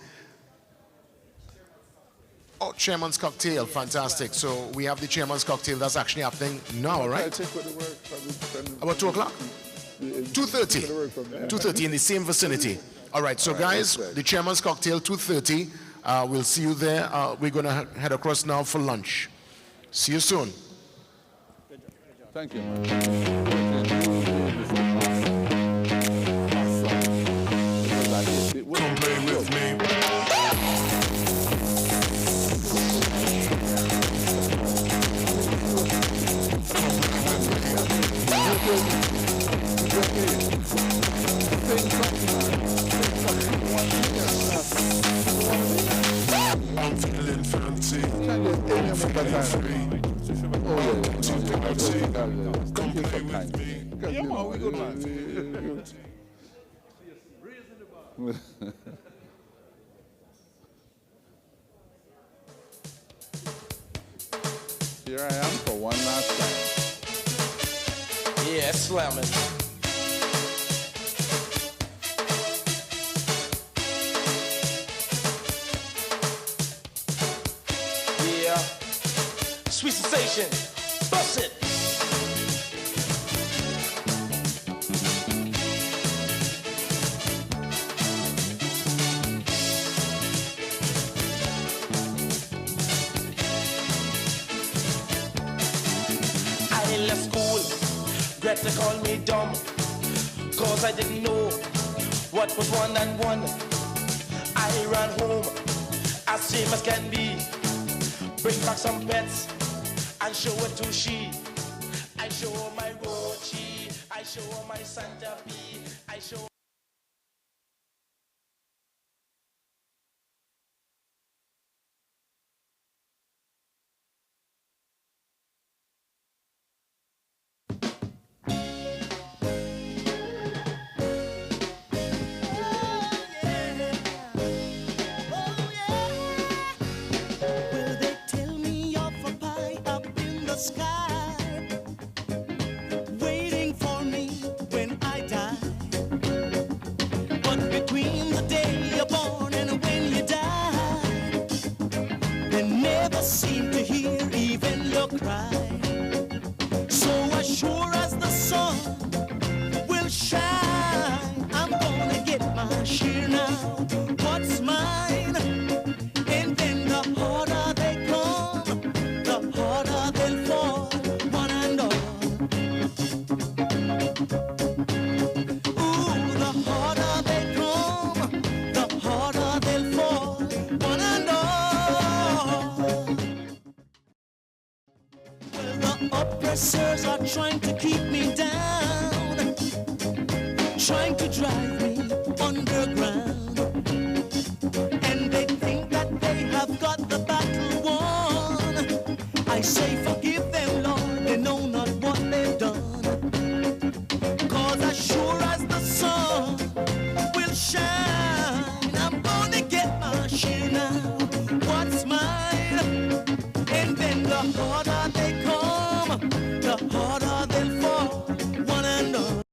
Oh, Chairman's Cocktail, fantastic. So we have the Chairman's Cocktail that's actually happening now, right? About 2 o'clock? 2:30. 2:30 in the same vicinity. All right, so guys, the Chairman's Cocktail, 2:30. We'll see you there. We're going to head across now for lunch. See you soon. Thank you. Come play with me. I'm feeling fancy. I'm feeling free. Come play with me. Yeah, man, we good, man. Here I am for one last time. Yeah, slam it. Yeah. Sweet sensation. Bust it. I left school. Greta called me dumb, cause I didn't know what was 1 and 1. I ran home, as same as can be, bring back some pets, and show it to she. I show her my Rochi, I show her my Santa Fe, I show her never seem to hear even your cry. So as sure as the sun will shine, I'm gonna get my share now. What's mine? And then the harder they come, the harder they'll fall, one and all. Ooh, the harder they come, the harder they'll fall, one and all. Well, the oppressors are trying to keep me down, trying to drive me underground, and they think that they have got the battle won. I say forgive them, Lord, they know not what they've done. 'Cause as sure as the sun will shine, I'm gonna get my share now. What's mine? And then the harder they come, the harder